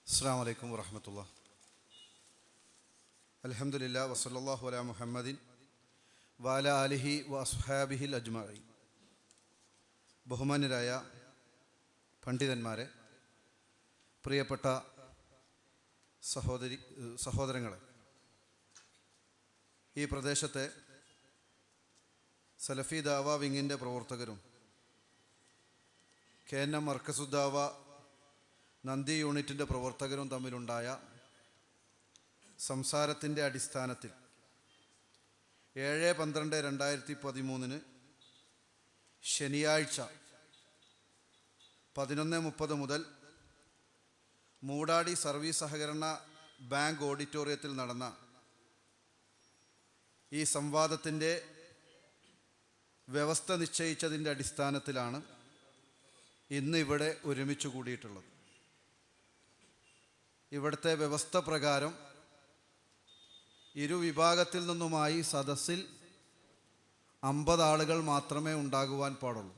അസ്സലാമു അലൈക്കും വറഹ്മത്തുള്ളാഹി. അൽഹംദുലില്ലാ വസല്ലല്ലാഹു അലാ മുഹമ്മദിൻ വഅലാ ആലിഹി വഅസ്ഹാബിഹിൽ അജ്മഈൻ. ബഹുമാന്യരായ പണ്ഡിതന്മാരെ, പ്രിയപ്പെട്ട സഹോദരങ്ങളെ, ഈ പ്രദേശത്തെ സലഫി ദാവ വിങ്ങിൻ്റെ പ്രവർത്തകരും KNM മർക്കസുദ്ദാവ നന്ദി യൂണിറ്റിൻ്റെ പ്രവർത്തകരും തമ്മിലുണ്ടായ സംസാരത്തിൻ്റെ അടിസ്ഥാനത്തിൽ 7/12/2013 ശനിയാഴ്ച 11:30 മുതൽ മൂടാടി സർവീസ് സഹകരണ ബാങ്ക് ഓഡിറ്റോറിയത്തിൽ നടന്ന ഈ സംവാദത്തിൻ്റെ വ്യവസ്ഥ നിശ്ചയിച്ചതിൻ്റെ അടിസ്ഥാനത്തിലാണ് ഇന്ന് ഇവിടെ ഒരുമിച്ച് കൂടിയിട്ടുള്ളത്. ഇവിടുത്തെ വ്യവസ്ഥ പ്രകാരം ഇരുവിഭാഗത്തിൽ നിന്നുമായി സദസ്സിൽ 50 ആളുകൾ മാത്രമേ ഉണ്ടാകുവാൻ പാടുള്ളൂ.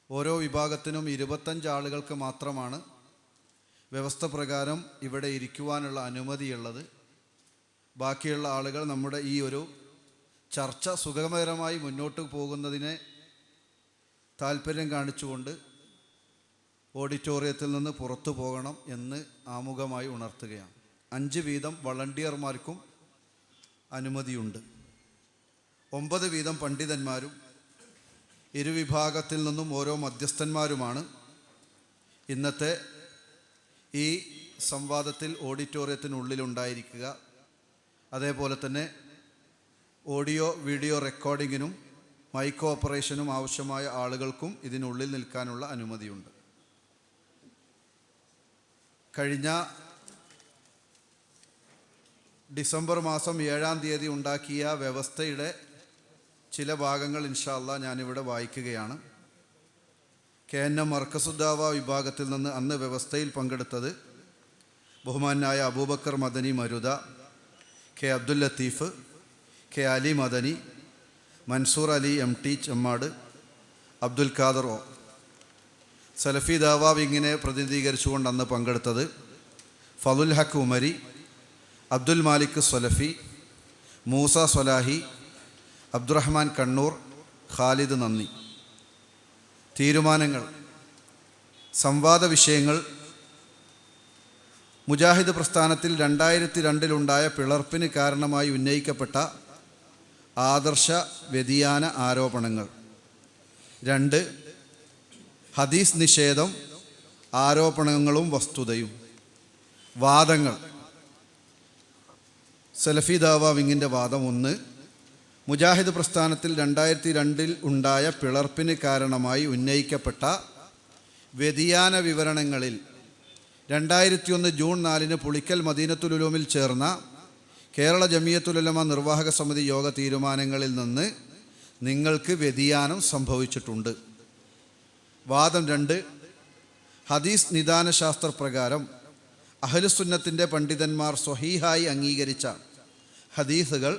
ഓരോ വിഭാഗത്തിനും 25 ആളുകൾക്ക് മാത്രമാണ് വ്യവസ്ഥ പ്രകാരം ഇവിടെ ഇരിക്കുവാനുള്ള അനുമതിയുള്ളത്. ബാക്കിയുള്ള ആളുകൾ നമ്മുടെ ഈ ഒരു ചർച്ച സുഗമകരമായി മുന്നോട്ട് പോകുന്നതിനെ താല്പര്യം കാണിച്ചുകൊണ്ട് ഓഡിറ്റോറിയത്തിൽ നിന്ന് പുറത്തു പോകണം എന്ന് ആമുഖമായി ഉണർത്തുകയാണ്. 5 വീതം വളണ്ടിയർമാർക്കും അനുമതിയുണ്ട്. 9 വീതം പണ്ഡിതന്മാരും ഇരുവിഭാഗത്തിൽ നിന്നും ഓരോ മധ്യസ്ഥന്മാരുമാണ് ഇന്നത്തെ ഈ സംവാദത്തിൽ ഓഡിറ്റോറിയത്തിനുള്ളിലുണ്ടായിരിക്കുക. അതേപോലെ തന്നെ ഓഡിയോ വീഡിയോ റെക്കോർഡിങ്ങിനും മൈക്ക് ഓപ്പറേഷനും ആവശ്യമായ ആളുകൾക്കും ഇതിനുള്ളിൽ നിൽക്കാനുള്ള അനുമതിയുണ്ട്. കഴിഞ്ഞ ഡിസംബർ മാസം 7-ാം തീയതി ഉണ്ടാക്കിയ വ്യവസ്ഥയുടെ ചില ഭാഗങ്ങൾ ഇൻഷാ അല്ലാഹ് ഞാനിവിടെ വായിക്കുകയാണ്. KNM മർക്കസുദ്ദാവ വിഭാഗത്തിൽ നിന്ന് അന്ന് വ്യവസ്ഥയിൽ പങ്കെടുത്തത് ബഹുമാനായ Abubakar Madani Maruda, K Abdul Latheef, K Ali Madani, Mansoor Ali MT Chemmad, Abdul Khader O. Salafi Dawa വിങ്ങിനെ പ്രതിനിധീകരിച്ചുകൊണ്ട് അന്ന് പങ്കെടുത്തത് ഫളുൽ ഹക്ക് ഉമരി, അബ്ദുൽ മാലിക് സലഫി, മൂസ സ്വലാഹി, അബ്ദുറഹ്മാൻ കണ്ണൂർ, ഖാലിദ് നന്ദി. തീരുമാനങ്ങൾ. സംവാദ വിഷയങ്ങൾ: മുജാഹിദ് പ്രസ്ഥാനത്തിൽ 2002 പിളർപ്പിന് കാരണമായി ഉന്നയിക്കപ്പെട്ട ആദർശ വ്യതിയാന ആരോപണങ്ങൾ. 2. ഹദീസ് നിഷേധം, ആരോപണങ്ങളും വസ്തുതയും. വാദങ്ങൾ. സലഫി ദാവ വിങ്ങിൻ്റെ വാദം 1. മുജാഹിദ് പ്രസ്ഥാനത്തിൽ 2002 പിളർപ്പിന് കാരണമായി ഉന്നയിക്കപ്പെട്ട വ്യതിയാന വിവരണങ്ങളിൽ 2001 ജൂൺ 4 പുളിക്കൽ മദീനത്തുൽ ഉലൂമിൽ ചേർന്ന കേരള ജമിയത്തുൽ ഉലമ നിർവാഹക സമിതി യോഗ തീരുമാനങ്ങളിൽ നിന്ന് നിങ്ങൾക്ക് വ്യതിയാനം സംഭവിച്ചിട്ടുണ്ട്. വാദം 2. ഹദീസ് നിദാനശാസ്ത്ര പ്രകാരം അഹ്ലുസുന്നത്തിൻ്റെ പണ്ഡിതന്മാർ സ്വഹീഹായി അംഗീകരിച്ച ഹദീസുകൾ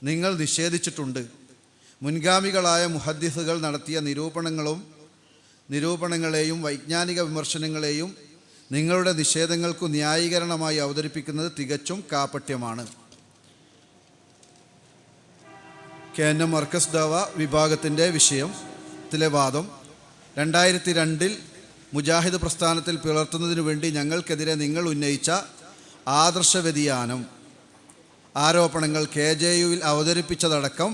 നിങ്ങൾ നിഷേധിച്ചിട്ടുണ്ട്. മുൻഗാമികളായ മുഹദ്ദിസുകൾ നടത്തിയ നിരൂപണങ്ങളെയും വൈജ്ഞാനിക വിമർശനങ്ങളെയും നിങ്ങളുടെ നിഷേധങ്ങൾക്കു ന്യായീകരണമായി അവതരിപ്പിക്കുന്നത് തികച്ചും കാപട്യമാണ്. KNM മർക്കസ് ദാവ വിഭാഗത്തിൻ്റെ വിഷയത്തിലെ വാദം: 2002 മുജാഹിദ് പ്രസ്ഥാനത്തിൽ പിളർത്തുന്നതിനു വേണ്ടി ഞങ്ങൾക്കെതിരെ നിങ്ങൾ ഉന്നയിച്ച ആദർശ വ്യതിയാനം ആരോപണങ്ങൾ KJUവിൽ അവതരിപ്പിച്ചതടക്കം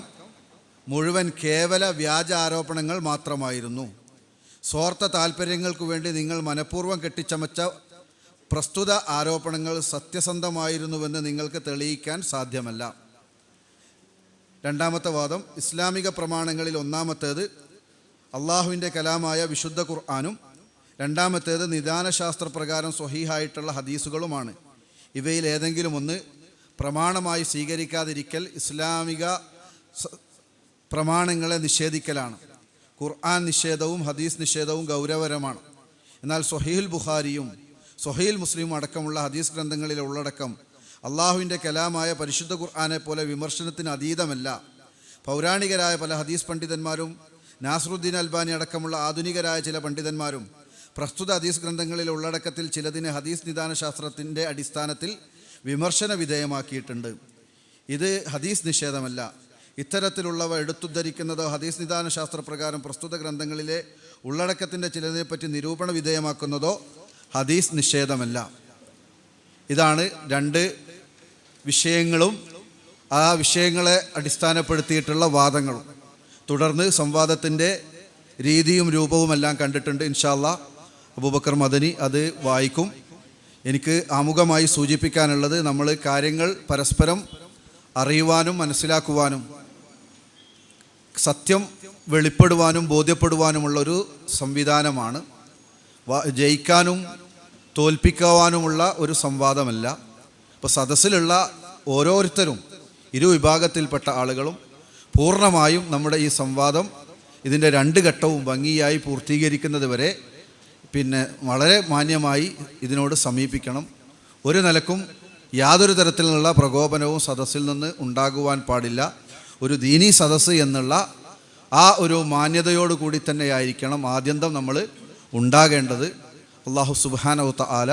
മുഴുവൻ കേവല വ്യാജ ആരോപണങ്ങൾ മാത്രമായിരുന്നു. സ്വാർത്ഥ താൽപ്പര്യങ്ങൾക്കു വേണ്ടി നിങ്ങൾ മനഃപൂർവ്വം കെട്ടിച്ചമച്ച പ്രസ്തുത ആരോപണങ്ങൾ സത്യസന്ധമായിരുന്നുവെന്ന് നിങ്ങൾക്ക് തെളിയിക്കാൻ സാധ്യമല്ല. 2ാമത്തെ വാദം: ഇസ്ലാമിക പ്രമാണങ്ങളിൽ 1-ാമത്തേത് അള്ളാഹുവിൻ്റെ കലാമായ വിശുദ്ധ ഖുർആനും 2ാമത്തേത് നിദാനശാസ്ത്ര പ്രകാരം സ്വഹീഹായിട്ടുള്ള ഹദീസുകളുമാണ്. ഇവയിൽ ഏതെങ്കിലും ഒന്ന് പ്രമാണമായി സ്വീകരിക്കാതിരിക്കൽ ഇസ്ലാമിക പ്രമാണങ്ങളെ നിഷേധിക്കലാണ്. ഖുർആൻ നിഷേധവും ഹദീസ് നിഷേധവും ഗൗരവകരമാണ്. എന്നാൽ സ്വഹീഹുൽ ബുഖാരിയും സ്വഹീഹുൽ മുസ്ലിമും അടക്കമുള്ള ഹദീസ് ഗ്രന്ഥങ്ങളിലെ ഉള്ളടക്കം അള്ളാഹുവിൻ്റെ കലാമായ പരിശുദ്ധ ഖുർആനെ പോലെ വിമർശനത്തിന് അതീതമല്ല. പൗരാണികരായ പല ഹദീസ് പണ്ഡിതന്മാരും നാസറുദ്ദീൻ അൽബാനി അടക്കമുള്ള ആധുനികരായ ചില പണ്ഡിതന്മാരും പ്രസ്തുത ഹദീസ് ഗ്രന്ഥങ്ങളിലെ ഉള്ളടക്കത്തിൽ ചിലതിനെ ഹദീസ് നിദാന ശാസ്ത്രത്തിൻ്റെ അടിസ്ഥാനത്തിൽ വിമർശന വിധേയമാക്കിയിട്ടുണ്ട്. ഇത് ഹദീസ് നിഷേധമല്ല. ഇത്തരത്തിലുള്ളവ എടുത്തുദ്ധരിക്കുന്നതോ ഹദീസ് നിദാന ശാസ്ത്രപ്രകാരം പ്രസ്തുത ഗ്രന്ഥങ്ങളിലെ ഉള്ളടക്കത്തിൻ്റെ ചിലതിനെപ്പറ്റി നിരൂപണ വിധേയമാക്കുന്നതോ ഹദീസ് നിഷേധമല്ല. ഇതാണ് രണ്ട് വിഷയങ്ങളും ആ വിഷയങ്ങളെ അടിസ്ഥാനപ്പെടുത്തിയിട്ടുള്ള വാദങ്ങളും. തുടർന്ന് സംവാദത്തിൻ്റെ രീതിയും രൂപവുമെല്ലാം കണ്ടിട്ടുണ്ട്. ഇൻഷാ അല്ലാഹ് അബൂബക്കർ മദനി അത് വായിക്കും. എനിക്ക് ആമുഖമായി സൂചിപ്പിക്കാനുള്ളത്, നമ്മൾ കാര്യങ്ങൾ പരസ്പരം അറിയുവാനും മനസ്സിലാക്കുവാനും സത്യം വെളിപ്പെടുവാനും ബോധ്യപ്പെടുവാനുമുള്ളൊരു സംവിധാനമാണ്. ജയിക്കാനും തോൽപ്പിക്കുവാനുമുള്ള ഒരു സംവാദമല്ല. ഇപ്പോൾ സദസ്സിലുള്ള ഓരോരുത്തരും ഇരുവിഭാഗത്തിൽപ്പെട്ട ആളുകളും പൂർണ്ണമായും നമ്മുടെ ഈ സംവാദം ഇതിൻ്റെ രണ്ട് ഘട്ടവും ഭംഗിയായി പൂർത്തീകരിക്കുന്നത് വരെ വളരെ മാന്യമായി ഇതിനോട് സമീപിക്കണം. ഒരു നിലക്കും യാതൊരു തരത്തിലുള്ള പ്രകോപനവും സദസ്സിൽ നിന്ന് ഉണ്ടാകുവാൻ പാടില്ല. ഒരു ദീനീ സദസ്സ് എന്നുള്ള ആ ഒരു മാന്യതയോടു കൂടി തന്നെയായിരിക്കണം ആദ്യന്തം നമ്മൾ ഉണ്ടാകേണ്ടത്. അല്ലാഹു സുബ്ഹാനഹു തആല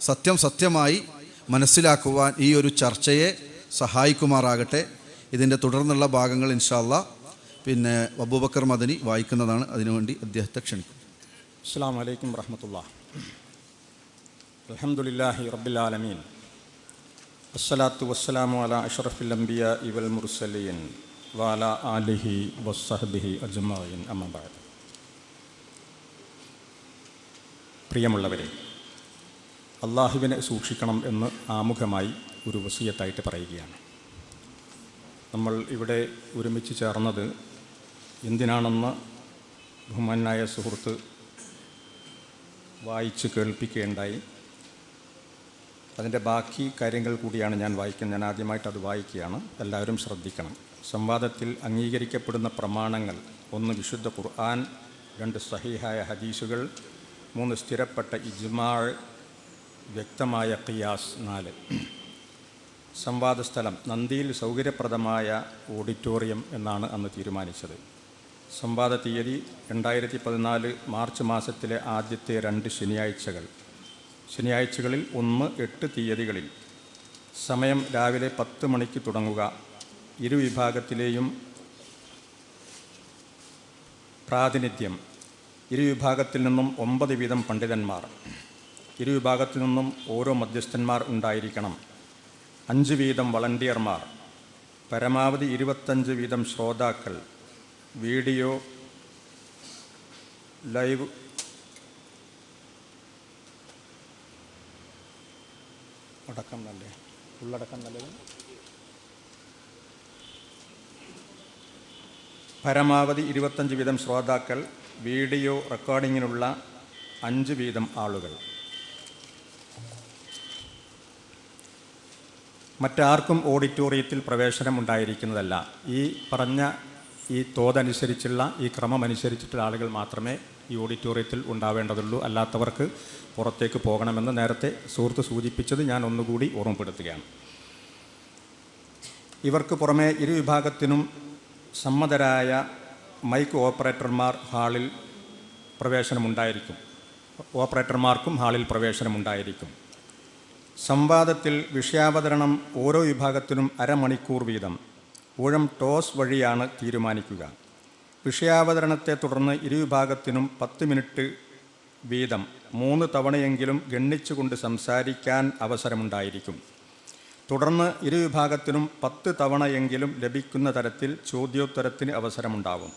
സത്യം സത്യമായി മനസ്സിലാക്കുവാൻ ഈ ഒരു ചർച്ചയെ സഹായിക്കുമാറാകട്ടെ. ഇതിൻ്റെ തുടർന്നുള്ള ഭാഗങ്ങൾ ഇൻഷാ അല്ലാഹ് അബൂബക്കർ മദനി വായിക്കുന്നതാണ്. അതിനുവേണ്ടി അദ്ദേഹത്തെ ക്ഷണിക്കും. അസ്സലാമു അലൈക്കും വറഹ്മത്തുള്ളാഹി. അൽഹംദുലില്ലാഹി റബ്ബിൽ ആലമീൻ. അസ്സലാത്തു വസ്സലാമു അലാ അഷ്റഫിൽ അംബിയാഇ വൽ മുർസലീൻ വഅലാ ആലിഹി വസ്സഹ്ബിഹി അജ്മഈൻ. അമ്മാ ബഅദ്. പ്രിയമുള്ളവരെ, അള്ളാഹുവിനെ സൂക്ഷിക്കണം എന്ന് ആമുഖമായി ഒരു വസിയത്തായിട്ട് പറയുകയാണ്. നമ്മൾ ഇവിടെ ഒരുമിച്ച് ചേർന്നത് എന്തിനാണെന്ന് ബഹുമാനായ സുഹൃത്ത് വായിച്ച് കേൾപ്പിക്കുകയുണ്ടായി. അതിൻ്റെ ബാക്കി കാര്യങ്ങൾ കൂടിയാണ് ഞാൻ വായിക്കുന്നത്. ഞാൻ ആദ്യമായിട്ട് അത് വായിക്കുകയാണ്. എല്ലാവരും ശ്രദ്ധിക്കണം. സംവാദത്തിൽ അംഗീകരിക്കപ്പെടുന്ന പ്രമാണങ്ങൾ: 1 വിശുദ്ധ ഖുർആൻ, 2 സഹീഹായ ഹദീസുകൾ, 3 സ്ഥിരപ്പെട്ട ഇജ്മാഅ്, വ്യക്തമായ ഖിയാസ്, 4 സംവാദ സ്ഥലം നന്ദിയിൽ സൗകര്യപ്രദമായ ഓഡിറ്റോറിയം എന്നാണ് അന്ന് തീരുമാനിച്ചത്. സംവാദ തീയതി 2014 മാർച്ച് മാസത്തിലെ ആദ്യത്തെ 2 ശനിയാഴ്ചകളിൽ 1, 8 തീയതികളിൽ. സമയം രാവിലെ 10 മണിക്ക് തുടങ്ങുക. ഇരുവിഭാഗത്തിലെയും പ്രാതിനിധ്യം: ഇരുവിഭാഗത്തിൽ നിന്നും 9 വീതം പണ്ഡിതന്മാർ. ഇരുവിഭാഗത്തിൽ നിന്നും ഓരോ മധ്യസ്ഥന്മാർ ഉണ്ടായിരിക്കണം. 5 വീതം വളണ്ടിയർമാർ. പരമാവധി 25 വീതം ശ്രോതാക്കൾ. വീഡിയോ ലൈവ് ഉള്ളടക്കം നല്ലത്. പരമാവധി 25 വീതം ശ്രോതാക്കൾ. വീഡിയോ റെക്കോർഡിങ്ങിനുള്ള 5 വീതം ആളുകൾ. മറ്റാർക്കും ഓഡിറ്റോറിയത്തിൽ പ്രവേശനം ഉണ്ടായിരിക്കുന്നതല്ല. ഈ പറഞ്ഞ ഈ തോതനുസരിച്ചുള്ള ഈ ക്രമമനുസരിച്ചിട്ടുള്ള ആളുകൾ മാത്രമേ ഈ ഓഡിറ്റോറിയത്തിൽ ഉണ്ടാവേണ്ടതുള്ളൂ. അല്ലാത്തവർക്ക് പുറത്തേക്ക് പോകണമെന്ന് നേരത്തെ സുഹൃത്ത് സൂചിപ്പിച്ചത് ഞാൻ ഒന്നുകൂടി ഓർമ്മപ്പെടുത്തുകയാണ്. ഇവർക്ക് പുറമെ ഇരുവിഭാഗത്തിനും സമ്മതരായ മൈക്ക് ഓപ്പറേറ്റർമാർ ഹാളിൽ പ്രവേശനമുണ്ടായിരിക്കും. ഓപ്പറേറ്റർമാർക്കും ഹാളിൽ പ്രവേശനമുണ്ടായിരിക്കും. സംവാദത്തിൽ വിഷയാവതരണം ഓരോ വിഭാഗത്തിനും 1/2 മണിക്കൂർ വീതം. ഊഴം ടോസ് വഴിയാണ് തീരുമാനിക്കുക. വിഷയാവതരണത്തെ തുടർന്ന് ഇരുവിഭാഗത്തിനും 10 മിനിറ്റ് വീതം 3 തവണയെങ്കിലും ഗണ്ണിച്ചുകൊണ്ട് സംസാരിക്കാൻ അവസരമുണ്ടായിരിക്കും. തുടർന്ന് ഇരുവിഭാഗത്തിനും 10 തവണയെങ്കിലും ലഭിക്കുന്ന തരത്തിൽ ചോദ്യോത്തരത്തിന് അവസരമുണ്ടാകും.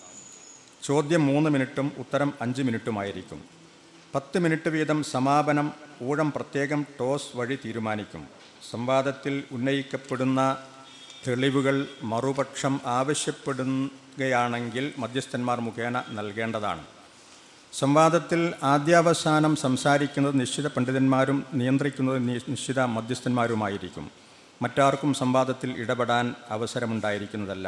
ചോദ്യം 3 മിനിറ്റും ഉത്തരം 5 മിനിറ്റുമായിരിക്കും. 10 മിനിറ്റ് വീതം സമാപനം ഊഴം പ്രത്യേകം ടോസ് വഴി തീരുമാനിക്കും. സംവാദത്തിൽ ഉന്നയിക്കപ്പെടുന്ന തെളിവുകൾ മറുപക്ഷം ആവശ്യപ്പെടുകയാണെങ്കിൽ മധ്യസ്ഥന്മാർ മുഖേന നൽകേണ്ടതാണ്. സംവാദത്തിൽ ആദ്യാവസാനം സംസാരിക്കുന്നത് നിശ്ചിത പണ്ഡിതന്മാരും നിയന്ത്രിക്കുന്നത് നിശ്ചിത മധ്യസ്ഥന്മാരുമായിരിക്കും. മറ്റാർക്കും സംവാദത്തിൽ ഇടപെടാൻ അവസരമുണ്ടായിരിക്കുന്നതല്ല.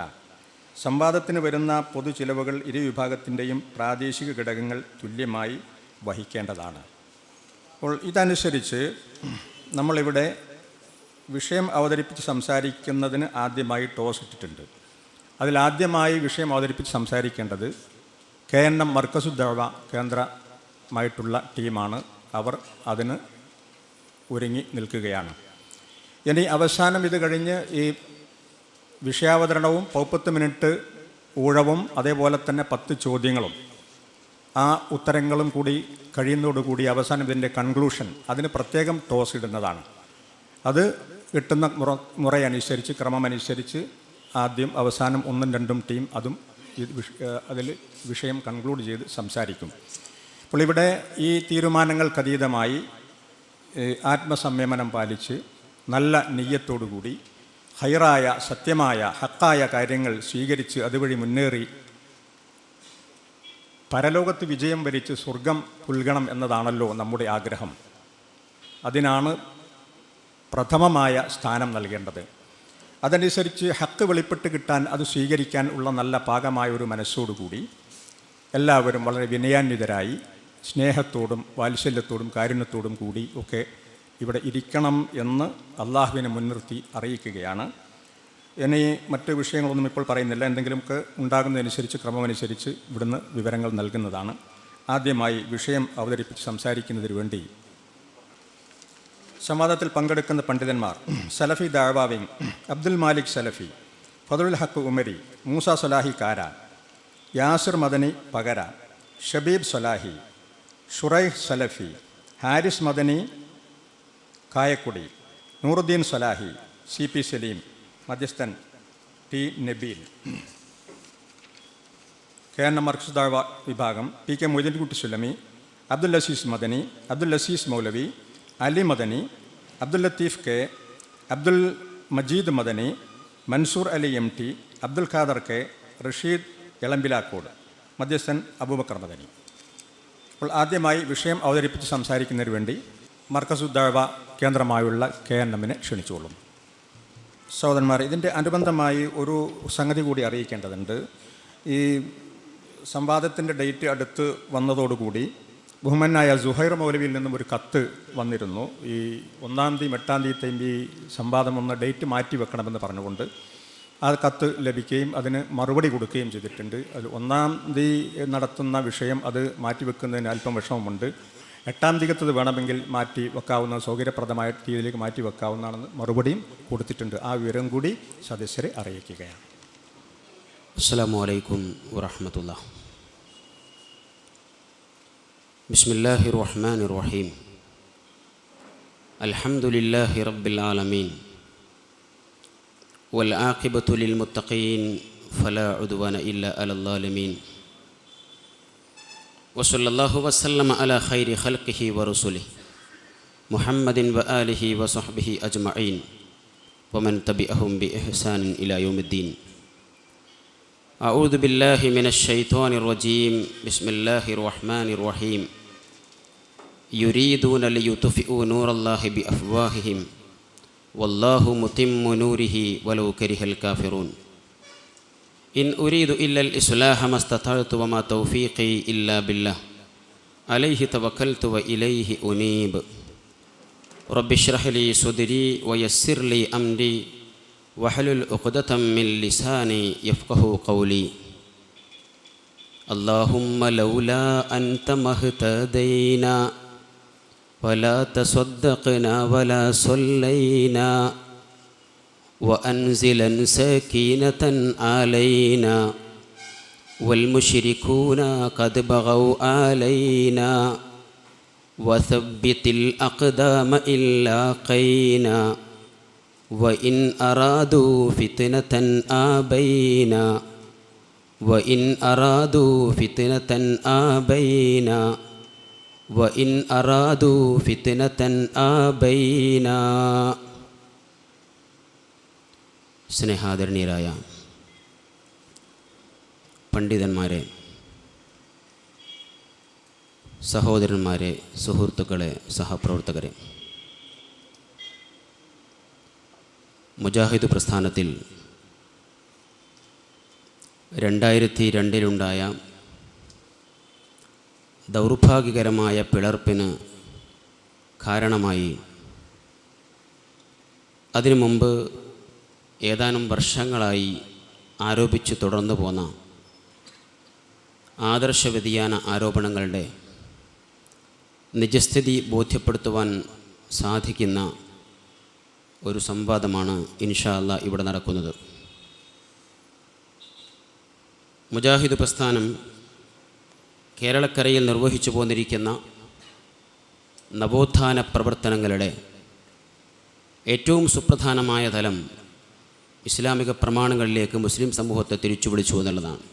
സംവാദത്തിന് വരുന്ന പൊതു ചിലവുകൾ ഇരുവിഭാഗത്തിൻ്റെയും പ്രാദേശിക ഘടകങ്ങൾ തുല്യമായി വഹിക്കേണ്ടതാണ്. അപ്പോൾ ഇതനുസരിച്ച് നമ്മളിവിടെ വിഷയം അവതരിപ്പിച്ച് സംസാരിക്കുന്നതിന് ആദ്യമായി ടോസ് ഇട്ടിട്ടുണ്ട്. അതിലാദ്യമായി വിഷയം അവതരിപ്പിച്ച് സംസാരിക്കേണ്ടത് KNM മർക്കസുദ്ദഅവ കേന്ദ്ര മായിട്ടുള്ള ടീമാണ്. അവർ അതിന് ഒരുങ്ങി നിൽക്കുകയാണ്. ഇനി അവസാനം ഇത് കഴിഞ്ഞ് ഈ വിഷയാവതരണവും 30 മിനിറ്റ് ഊഴവും അതേപോലെ തന്നെ 10 ചോദ്യങ്ങളും ആ ഉത്തരങ്ങളും കൂടി കഴിയുന്നതോടുകൂടി അവസാനം ഇതിൻ്റെ കൺക്ലൂഷൻ അതിന് പ്രത്യേകം ടോസ് ഇടുന്നതാണ്. അത് കിട്ടുന്ന മുറയനുസരിച്ച് ക്രമമനുസരിച്ച് ആദ്യം അവസാനം 1ഉം 2ഉം ടീം അതും അതിൽ വിഷയം കൺക്ലൂഡ് ചെയ്ത് സംസാരിക്കും. അപ്പോൾ ഇവിടെ ഈ തീരുമാനങ്ങൾക്കതീതമായി ആത്മസംയമനം പാലിച്ച് നല്ല നെയ്യത്തോടുകൂടി ഹൈറായ സത്യമായ ഹക്കായ കാര്യങ്ങൾ സ്വീകരിച്ച് അതുവഴി മുന്നേറി പരലോകത്ത് വിജയം വരിച്ച് സ്വർഗം പുൽകണം എന്നതാണല്ലോ നമ്മുടെ ആഗ്രഹം. അതിനാണ് പ്രഥമമായ സ്ഥാനം നൽകേണ്ടത്. അതനുസരിച്ച് ഹക്ക് വെളിപ്പെട്ട് കിട്ടാൻ അത് സ്വീകരിക്കാൻ ഉള്ള നല്ല പാകമായ ഒരു മനസ്സോടുകൂടി എല്ലാവരും വളരെ വിനയാന്വിതരായി സ്നേഹത്തോടും വാത്സല്യത്തോടും കാരുണ്യത്തോടും കൂടി ഒക്കെ ഇവിടെ ഇരിക്കണം എന്ന് അള്ളാഹുവിനെ മുൻനിർത്തി അറിയിക്കുകയാണ്. ഇനി മറ്റ് വിഷയങ്ങളൊന്നും ഇപ്പോൾ പറയുന്നില്ല. എന്തെങ്കിലുമൊക്കെ ഉണ്ടാകുന്നതനുസരിച്ച് ക്രമമനുസരിച്ച് ഇവിടുന്ന് വിവരങ്ങൾ നൽകുന്നതാണ്. ആദ്യമായി വിഷയം അവതരിപ്പിച്ച് സംസാരിക്കുന്നതിന് വേണ്ടി സംവാദത്തിൽ പങ്കെടുക്കുന്ന പണ്ഡിതന്മാർ സലഫി ദഅവ വിങ് അബ്ദുൽ മാലിക് സലഫി, ഫദലുൽ ഹക്ക് ഉമരി, മൂസ സലാഹി കാര, യാസിർ മദനി പകര, ഷബീബ് സലാഹി, ഷുറൈഹ് സലഫി, Haris Madani Kayakkudi, Nooruddeen Salahi, CP Saleem, മധ്യസ്ഥൻ T Nabeel, KN Markaz ദഅവ വിഭാഗം PK മൊയ്തീൻകുട്ടി സുലമി, അബ്ദുൽ അസീസ് മദനി, അബ്ദുൽ അസീസ് മൗലവി, Ali Madani, Abdul Latheef K, Abdul Majeed Madani, Mansoor Ali MT, Abdul Khader K, Rasheed Elambilakkode, മധ്യസ്ഥൻ Abubakar Madani. അപ്പോൾ ആദ്യമായി വിഷയം അവതരിപ്പിച്ച് സംസാരിക്കുന്നതിന് വേണ്ടി മർക്കസു ദഅവ കേന്ദ്രമായുള്ള KNM-നെ ക്ഷണിച്ചുകൊള്ളും. സഹോദരന്മാർ, ഇതിൻ്റെ അനുബന്ധമായി ഒരു സംഗതി കൂടി അറിയിക്കേണ്ടതുണ്ട്. ഈ സംവാദത്തിൻ്റെ ഡേറ്റ് അടുത്ത് വന്നതോടുകൂടി ബഹുമാനായ സുഹൈർ മൗലവിയിൽ നിന്നും ഒരു കത്ത് വന്നിരുന്നു. ഈ 1-ാം തീയതി 8-ാം തീയതിയും ഈ സംവാദം ഒന്ന് ഡേറ്റ് മാറ്റി വെക്കണമെന്ന് പറഞ്ഞുകൊണ്ട് ആ കത്ത് ലഭിക്കുകയും അതിന് മറുപടി കൊടുക്കുകയും ചെയ്തിട്ടുണ്ട്. അത് 1-ാം തീയതി നടത്തുന്ന വിഷയം അത് മാറ്റിവെക്കുന്നതിന് അല്പം വിഷമമുണ്ട്. 8-ാം തീയതിക്കത്തത് വേണമെങ്കിൽ മാറ്റി വെക്കാവുന്ന സൗകര്യപ്രദമായ തീയതിയിലേക്ക് മാറ്റി വെക്കാവുന്നതാണെന്ന് മറുപടിയും കൊടുത്തിട്ടുണ്ട്. ആ വിവരം കൂടി സദസ്യരെ അറിയിക്കുകയാണ്. അസ്സലാമു അലൈക്കും വറഹ്മത്തുള്ളാഹി. ബിസ്മില്ലാഹിർ റഹ്മാനിർ റഹീം. അൽഹംദുലില്ലാഹി റബ്ബിൽ ആലമീൻ വൽ ആഖിബത്തു ലിൽ മുത്തഖീൻ ഫലാ ഉദ്വാന ഇല്ലാ അലൽ ളാലിമീൻ വസല്ലല്ലാഹു വസല്ലമ അലാ ഖൈരി ഖൽഖിഹി വറസൂലിഹി മുഹമ്മദിൻ വആലിഹി വസഹ്ബിഹി അജ്മഈൻ വമൻ തബിഅഹും ബിഇഹ്സാനിൻ ഇലാ യൗമിദ്ദീൻ. أعوذ بالله من الشيطان الرجيم. بسم الله الرحمن الرحيم. يريدون ليطفئوا نور الله بأفواههم والله متم نوره ولو كره الكافرون. إن أريد إلا الإصلاح ما استطعت وما توفيقي إلا بالله عليه توكلت وإليه أنيب. رب اشرح لي صدري ويسر لي أمري واحلل عقدة من لساني يفقهوا قولي. اللهم لولا أنت ما اهتدينا ولا تصدقنا ولا صلينا وأنزلا سكينة علينا والمشركون قد بغوا علينا وثبت الأقدام إن لاقينا وإن أرادوا فتنة آبينا وإن أرادوا فتنة آبينا وإن أرادوا فتنة آبينا. സ്നേഹാദരണീയരായ പണ്ഡിതന്മാരെ, സഹോദരന്മാരെ, സുഹൃത്തുക്കളെ, സഹപ്രവർത്തകരെ, മുജാഹിദ് പ്രസ്ഥാനത്തിൽ 2002-ലുണ്ടായ ദൗർഭാഗ്യകരമായ പിളർപ്പിന് കാരണമായി അതിനു മുമ്പ് ഏതാനും വർഷങ്ങളായി ആരോപിച്ചു തുടർന്നു പോന്ന ആദർശ വ്യതിയാന ആരോപണങ്ങളുടെ നിജസ്ഥിതി ബോധ്യപ്പെടുത്തുവാൻ സാധിക്കുന്ന ഒരു സംവാദമാണ് ഇൻഷാ അല്ലാഹ് ഇവിടെ നടക്കുന്നത്. മുജാഹിദ് പ്രസ്ഥാനം കേരളക്കരയിൽ നിർവഹിച്ചു പോന്നിരിക്കുന്ന നവോത്ഥാന പ്രവർത്തനങ്ങളുടെ ഏറ്റവും സുപ്രധാനമായ തലം ഇസ്ലാമിക പ്രമാണങ്ങളിലേക്ക് മുസ്ലിം സമൂഹത്തെ തിരിച്ചു വിളിച്ചു എന്നുള്ളതാണ്.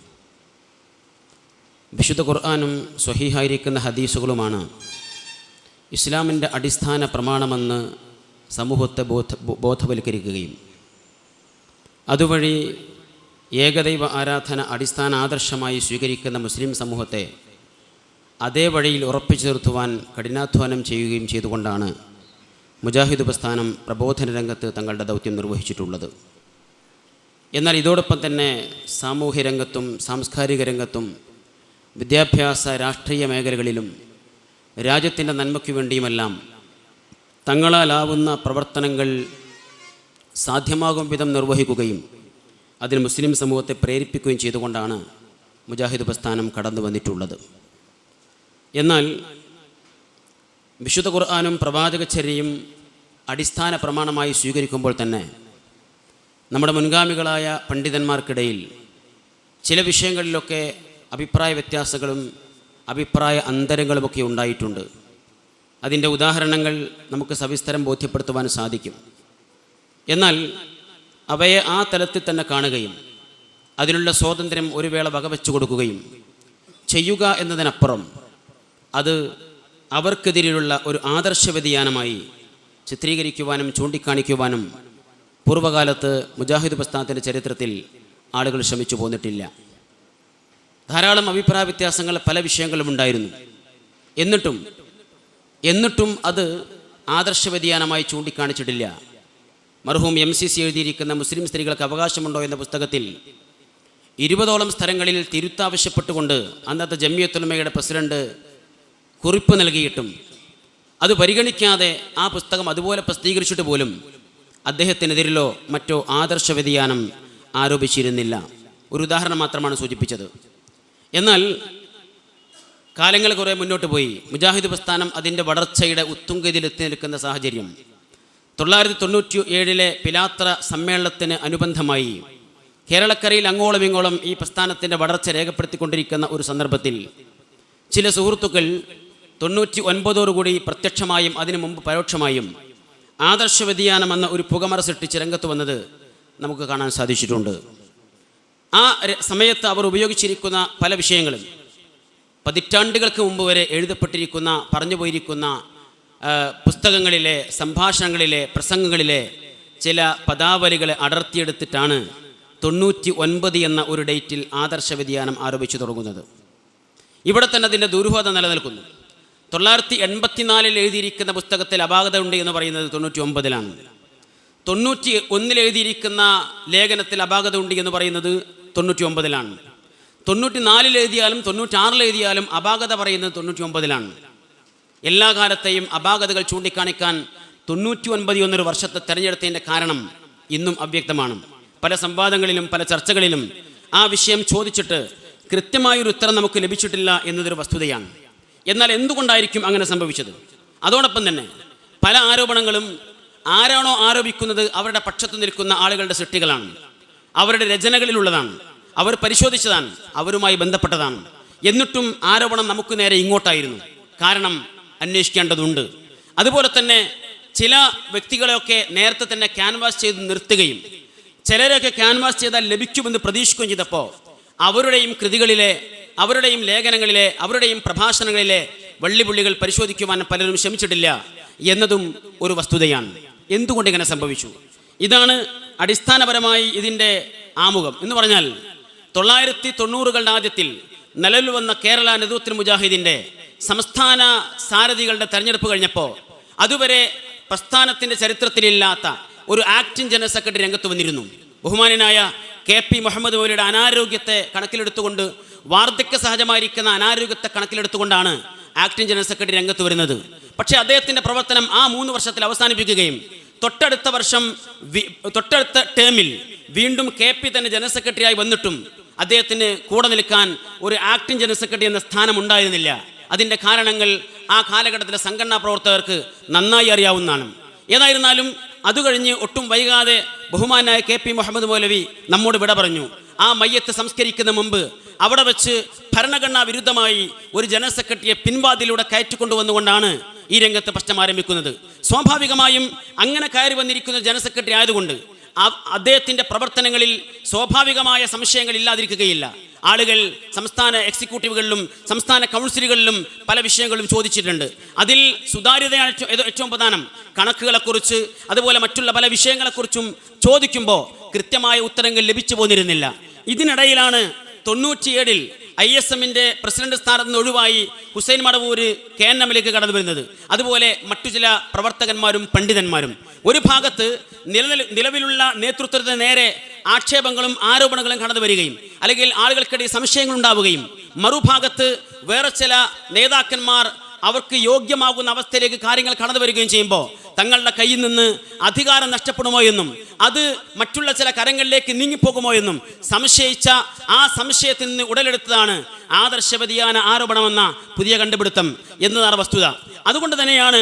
വിശുദ്ധ ഖുർആനും സ്വഹീഹായിരിക്കുന്ന ഹദീസുകളുമാണ് ഇസ്ലാമിൻ്റെ അടിസ്ഥാന പ്രമാണമെന്ന് സമൂഹത്തെ ബോധവൽക്കരിക്കുകയും അതുവഴി ഏകദൈവ ആരാധന അടിസ്ഥാന ആദർശമായി സ്വീകരിക്കുന്ന മുസ്ലിം സമൂഹത്തെ അതേ വഴിയിൽ ഉറപ്പിച്ചു നിർത്തുവാൻ കഠിനാധ്വാനം ചെയ്യുകയും ചെയ്തുകൊണ്ടാണ് മുജാഹിദ് പ്രസ്ഥാനം പ്രബോധന രംഗത്ത് തങ്ങളുടെ ദൗത്യം നിർവഹിച്ചിട്ടുള്ളത്. എന്നാൽ ഇതോടൊപ്പം തന്നെ സാമൂഹ്യ രംഗത്തും സാംസ്കാരിക രംഗത്തും വിദ്യാഭ്യാസ രാഷ്ട്രീയ മേഖലകളിലും രാജ്യത്തിൻ്റെ നന്മയ്ക്കു വേണ്ടിയുമെല്ലാം തങ്ങളാലാവുന്ന പ്രവർത്തനങ്ങൾ സാധ്യമാകും വിധം നിർവഹിക്കുകയും അതിൽ മുസ്ലിം സമൂഹത്തെ പ്രേരിപ്പിക്കുകയും ചെയ്തുകൊണ്ടാണ് മുജാഹിദ് പ്രസ്ഥാനം കടന്നു വന്നിട്ടുള്ളത്. എന്നാൽ വിശുദ്ധ ഖുർആനും പ്രവാചകചര്യയും അടിസ്ഥാന പ്രമാണമായി സ്വീകരിക്കുമ്പോൾ തന്നെ നമ്മുടെ മുൻഗാമികളായ പണ്ഡിതന്മാർക്കിടയിൽ ചില വിഷയങ്ങളിലൊക്കെ അഭിപ്രായ വ്യത്യാസങ്ങളും അഭിപ്രായ അന്തരങ്ങളുമൊക്കെ ഉണ്ടായിട്ടുണ്ട്. അതിൻ്റെ ഉദാഹരണങ്ങൾ നമുക്ക് സവിസ്തരം ബോധ്യപ്പെടുത്തുവാൻ സാധിക്കും. എന്നാൽ അവയെ ആ തലത്തിൽ തന്നെ കാണുകയും അതിനുള്ള സ്വാതന്ത്ര്യം ഒരു വേള വകവെച്ചു കൊടുക്കുകയും ചെയ്യുക എന്നതിനപ്പുറം അത് അവർക്കെതിരെയുള്ള ഒരു ആദർശ വ്യതിയാനമായി ചിത്രീകരിക്കുവാനും ചൂണ്ടിക്കാണിക്കുവാനും പൂർവ്വകാലത്ത് മുജാഹിദ് പ്രസ്ഥാനത്തിൻ്റെ ചരിത്രത്തിൽ ആളുകൾ ശ്രമിച്ചു പോന്നിട്ടില്ല. ധാരാളം അഭിപ്രായ വ്യത്യാസങ്ങൾ പല വിഷയങ്ങളും ഉണ്ടായിരുന്നു. എന്നിട്ടും അത് ആദർശ വ്യതിയാനമായി ചൂണ്ടിക്കാണിച്ചിട്ടില്ല. മർഹൂം MCC എഴുതിയിരിക്കുന്ന മുസ്ലിം സ്ത്രീകൾക്ക് അവകാശമുണ്ടോ എന്ന പുസ്തകത്തിൽ 20ഓളം സ്ഥലങ്ങളിൽ തിരുത്താവശ്യപ്പെട്ടുകൊണ്ട് അന്നത്തെ ജമിയത്തുലമയുടെ പ്രസിഡന്റ് കുറിപ്പ് നൽകിയിട്ടും അത് പരിഗണിക്കാതെ ആ പുസ്തകം അതുപോലെ പ്രസിദ്ധീകരിച്ചിട്ട് പോലും അദ്ദേഹത്തിനെതിരിലോ മറ്റോ ആദർശ വ്യതിയാനം ആരോപിച്ചിരുന്നില്ല. ഒരു ഉദാഹരണം മാത്രമാണ് സൂചിപ്പിച്ചത്. എന്നാൽ കാലങ്ങൾ കുറേ മുന്നോട്ട് പോയി. മുജാഹിദ് പ്രസ്ഥാനം അതിൻ്റെ വളർച്ചയുടെ ഉത്തുംഗതിയിലെത്തി നിൽക്കുന്ന സാഹചര്യം 1997 പിലാത്ര സമ്മേളനത്തിന് അനുബന്ധമായി കേരളക്കരയിൽ അങ്ങോളം ഇങ്ങോളം ഈ പ്രസ്ഥാനത്തിൻ്റെ വളർച്ച രേഖപ്പെടുത്തിക്കൊണ്ടിരിക്കുന്ന ഒരു സന്ദർഭത്തിൽ ചില സുഹൃത്തുക്കൾ 99ഓടുകൂടി പ്രത്യക്ഷമായും അതിനു മുമ്പ് പരോക്ഷമായും ആദർശ വ്യതിയാനമെന്ന ഒരു പുകമറ സൃഷ്ടിച്ച് രംഗത്ത് വന്നത് നമുക്ക് കാണാൻ സാധിച്ചിട്ടുണ്ട്. ആ സമയത്ത് അവർ ഉപയോഗിച്ചിരിക്കുന്ന പല വിഷയങ്ങളും പതിറ്റാണ്ടുകൾക്ക് മുമ്പ് വരെ എഴുതപ്പെട്ടിരിക്കുന്ന പറഞ്ഞു പോയിരിക്കുന്ന പുസ്തകങ്ങളിലെ സംഭാഷണങ്ങളിലെ പ്രസംഗങ്ങളിലെ ചില പദാവലികളെ അടർത്തിയെടുത്തിട്ടാണ് 99 എന്ന ഒരു ഡേറ്റിൽ ആദർശ വ്യതിയാനം ആരോപിച്ചു തുടങ്ങുന്നത്. ഇവിടെ തന്നെ അതിൻ്റെ ദുരൂഹത നിലനിൽക്കുന്നു. 984 എഴുതിയിരിക്കുന്ന പുസ്തകത്തിൽ അപാകത ഉണ്ട് എന്ന് പറയുന്നത് 99-ലാണ്. 91 എഴുതിയിരിക്കുന്ന ലേഖനത്തിൽ അപാകത ഉണ്ട് എന്ന് പറയുന്നത് 99-ലാണ്. 94 എഴുതിയാലും 96 എഴുതിയാലും അപാകത പറയുന്നത് 99-ലാണ്. എല്ലാ കാലത്തെയും അപാകതകൾ ചൂണ്ടിക്കാണിക്കാൻ 99 എന്നൊരു വർഷത്തെ തെരഞ്ഞെടുത്തതിൻ്റെ കാരണം ഇന്നും അവ്യക്തമാണ്. പല സംവാദങ്ങളിലും പല ചർച്ചകളിലും ആ വിഷയം ചോദിച്ചിട്ട് കൃത്യമായൊരു ഉത്തരം നമുക്ക് ലഭിച്ചിട്ടില്ല എന്നതൊരു വസ്തുതയാണ്. എന്നാൽ എന്തുകൊണ്ടായിരിക്കും അങ്ങനെ സംഭവിച്ചത്? അതോടൊപ്പം തന്നെ പല ആരോപണങ്ങളും ആരാണോ ആരോപിക്കുന്നത് അവരുടെ പക്ഷത്ത് നിൽക്കുന്ന ആളുകളുടെ സൃഷ്ടികളാണ്, അവരുടെ രചനകളിലുള്ളതാണ്, അവർ പരിശോധിച്ചതാണ്, അവരുമായി ബന്ധപ്പെട്ടതാണ്. എന്നിട്ടും ആരോപണം നമുക്ക് നേരെ ഇങ്ങോട്ടായിരുന്നു. കാരണം അന്വേഷിക്കേണ്ടതുണ്ട്. അതുപോലെ തന്നെ ചില വ്യക്തികളെയൊക്കെ നേരത്തെ തന്നെ ക്യാൻവാസ് ചെയ്ത് നിർത്തുകയും ചിലരെയൊക്കെ ക്യാൻവാസ് ചെയ്താൽ ലഭിക്കുമെന്ന് പ്രതീക്ഷിക്കുകയും ചെയ്തപ്പോൾ അവരുടെയും കൃതികളിലെ, അവരുടെയും ലേഖനങ്ങളിലെ, അവരുടെയും പ്രഭാഷണങ്ങളിലെ വള്ളിപുള്ളികൾ പരിശോധിക്കുവാൻ പലരും ശ്രമിച്ചിട്ടില്ല എന്നതും ഒരു വസ്തുതയാണ്. എന്തുകൊണ്ട് ഇങ്ങനെ സംഭവിച്ചു? ഇതാണ് അടിസ്ഥാനപരമായി ഇതിൻ്റെ ആമുഖം എന്ന് പറഞ്ഞാൽ 1990കളുടെ ആദ്യത്തിൽ നിലവിൽ വന്ന കേരള നേതൃത്വ മുജാഹിദിൻ്റെ സംസ്ഥാന സാരഥികളുടെ തെരഞ്ഞെടുപ്പ് കഴിഞ്ഞപ്പോൾ അതുവരെ പ്രസ്ഥാനത്തിൻ്റെ ചരിത്രത്തിലില്ലാത്ത ഒരു ആക്ടിംഗ് ജനറൽ സെക്രട്ടറി രംഗത്ത് വന്നിരുന്നു. ബഹുമാനനായ KP മുഹമ്മദ് മൗലവിയുടെ അനാരോഗ്യത്തെ കണക്കിലെടുത്തുകൊണ്ട്, വാർദ്ധക്യ സഹജമായിരിക്കുന്ന അനാരോഗ്യത്തെ കണക്കിലെടുത്തുകൊണ്ടാണ് ആക്ടിംഗ് ജനറൽ സെക്രട്ടറി രംഗത്ത് വരുന്നത്. പക്ഷേ അദ്ദേഹത്തിൻ്റെ പ്രവർത്തനം ആ 3 വർഷത്തിൽ അവസാനിപ്പിക്കുകയും തൊട്ടടുത്ത ടേമിൽ വീണ്ടും KP തന്നെ ജനറൽ സെക്രട്ടറിയായി വന്നിട്ടും അദ്ദേഹത്തിന് കൂടെ നിൽക്കാൻ ഒരു ആക്ടിംഗ് ജനറൽ സെക്രട്ടറി എന്ന സ്ഥാനം ഉണ്ടായിരുന്നില്ല. അതിൻ്റെ കാരണങ്ങൾ ആ കാലഘട്ടത്തിലെ സംഘടനാ പ്രവർത്തകർക്ക് നന്നായി അറിയാവുന്നതാണ്. ഏതായിരുന്നാലും അത് കഴിഞ്ഞ് ഒട്ടും വൈകാതെ ബഹുമാനായ KP മുഹമ്മദ് മൗലവി നമ്മോട് വിട പറഞ്ഞു. ആ മയ്യത്ത് സംസ്കരിക്കുന്ന മുമ്പ് അവിടെ വെച്ച് ഭരണഘടനാ വിരുദ്ധമായി ഒരു ജനറൽ സെക്രട്ടറിയെ പിൻവാതിലൂടെ കയറ്റിക്കൊണ്ടുവന്നുകൊണ്ടാണ് ഈ രംഗത്ത് പ്രശ്നം ആരംഭിക്കുന്നത്. സ്വാഭാവികമായും അങ്ങനെ കയറി വന്നിരിക്കുന്ന ജനറൽ സെക്രട്ടറി ആയതുകൊണ്ട് അദ്ദേഹത്തിൻ്റെ പ്രവർത്തനങ്ങളിൽ സ്വാഭാവികമായ സംശയങ്ങൾ ഇല്ലാതിരിക്കുകയില്ല. ആളുകൾ സംസ്ഥാന എക്സിക്യൂട്ടീവുകളിലും സംസ്ഥാന കൗൺസിലുകളിലും പല വിഷയങ്ങളും ചോദിച്ചിട്ടുണ്ട്. അതിൽ സുതാര്യതയാണ് ഏറ്റവും പ്രധാനം. കണക്കുകളെക്കുറിച്ച് അതുപോലെ മറ്റുള്ള പല വിഷയങ്ങളെക്കുറിച്ചും ചോദിക്കുമ്പോൾ കൃത്യമായ ഉത്തരങ്ങൾ ലഭിച്ചു പോന്നിരുന്നില്ല. ഇതിനിടയിലാണ് 97-ൽ ISMൻ്റെ പ്രസിഡന്റ് സ്ഥാനത്ത് നിന്ന് ഒഴിവായി ഹുസൈൻ മടവൂര് KNMലേക്ക് കടന്നു വരുന്നത്. അതുപോലെ മറ്റു ചില പ്രവർത്തകന്മാരും പണ്ഡിതന്മാരും ഒരു ഭാഗത്ത് നിലവിലുള്ള നേതൃത്വത്തിന് നേരെ ആക്ഷേപങ്ങളും ആരോപണങ്ങളും കടന്നു വരികയും അല്ലെങ്കിൽ ആളുകൾക്കിടയിൽ സംശയങ്ങൾ ഉണ്ടാവുകയും, മറുഭാഗത്ത് വേറെ ചില നേതാക്കന്മാർ അവർക്ക് യോഗ്യമാകുന്ന അവസ്ഥയിലേക്ക് കാര്യങ്ങൾ കടന്നു വരികയും ചെയ്യുമ്പോൾ തങ്ങളുടെ കയ്യിൽ നിന്ന് അധികാരം നഷ്ടപ്പെടുമോ എന്നും അത് മറ്റുള്ള ചില കരങ്ങളിലേക്ക് നീങ്ങിപ്പോകുമോ എന്നും സംശയിച്ച ആ സംശയത്തിൽ നിന്ന് ഉടലെടുത്തതാണ് ആദർശ വ്യതിയാന ആരോപണമെന്ന പുതിയ കണ്ടുപിടുത്തം എന്നതാണ് വസ്തുത. അതുകൊണ്ട് തന്നെയാണ്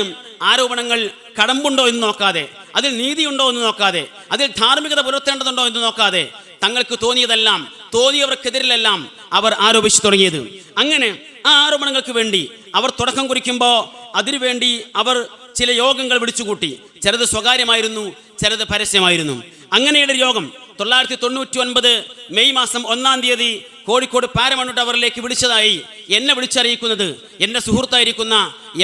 ആരോപണങ്ങൾ കടമ്പുണ്ടോ എന്ന് നോക്കാതെ, അതിൽ നീതിയുണ്ടോ എന്ന് നോക്കാതെ, അതിൽ ധാർമ്മികത പുലർത്തേണ്ടതുണ്ടോ എന്ന് നോക്കാതെ തങ്ങൾക്ക് തോന്നിയതെല്ലാം തോന്നിയവർക്കെതിരിലെല്ലാം അവർ ആരോപിച്ചു തുടങ്ങിയത്. അങ്ങനെ ആ ആരോപണങ്ങൾക്ക് വേണ്ടി അവർ തുടക്കം കുറിക്കുമ്പോൾ അതിനുവേണ്ടി അവർ ചില യോഗങ്ങൾ വിളിച്ചുകൂട്ടി. ചിലത് സ്വകാര്യമായിരുന്നു, ചിലത് പരസ്യമായിരുന്നു. അങ്ങനെയുള്ള യോഗം 1999 മെയ് മാസം 1-ാം തീയതി കോഴിക്കോട് പാരമൗണ്ട് ടവറിലേക്ക് വിളിച്ചതായി എന്നെ വിളിച്ചറിയിക്കുന്നത് എൻ്റെ സുഹൃത്തായിരിക്കുന്ന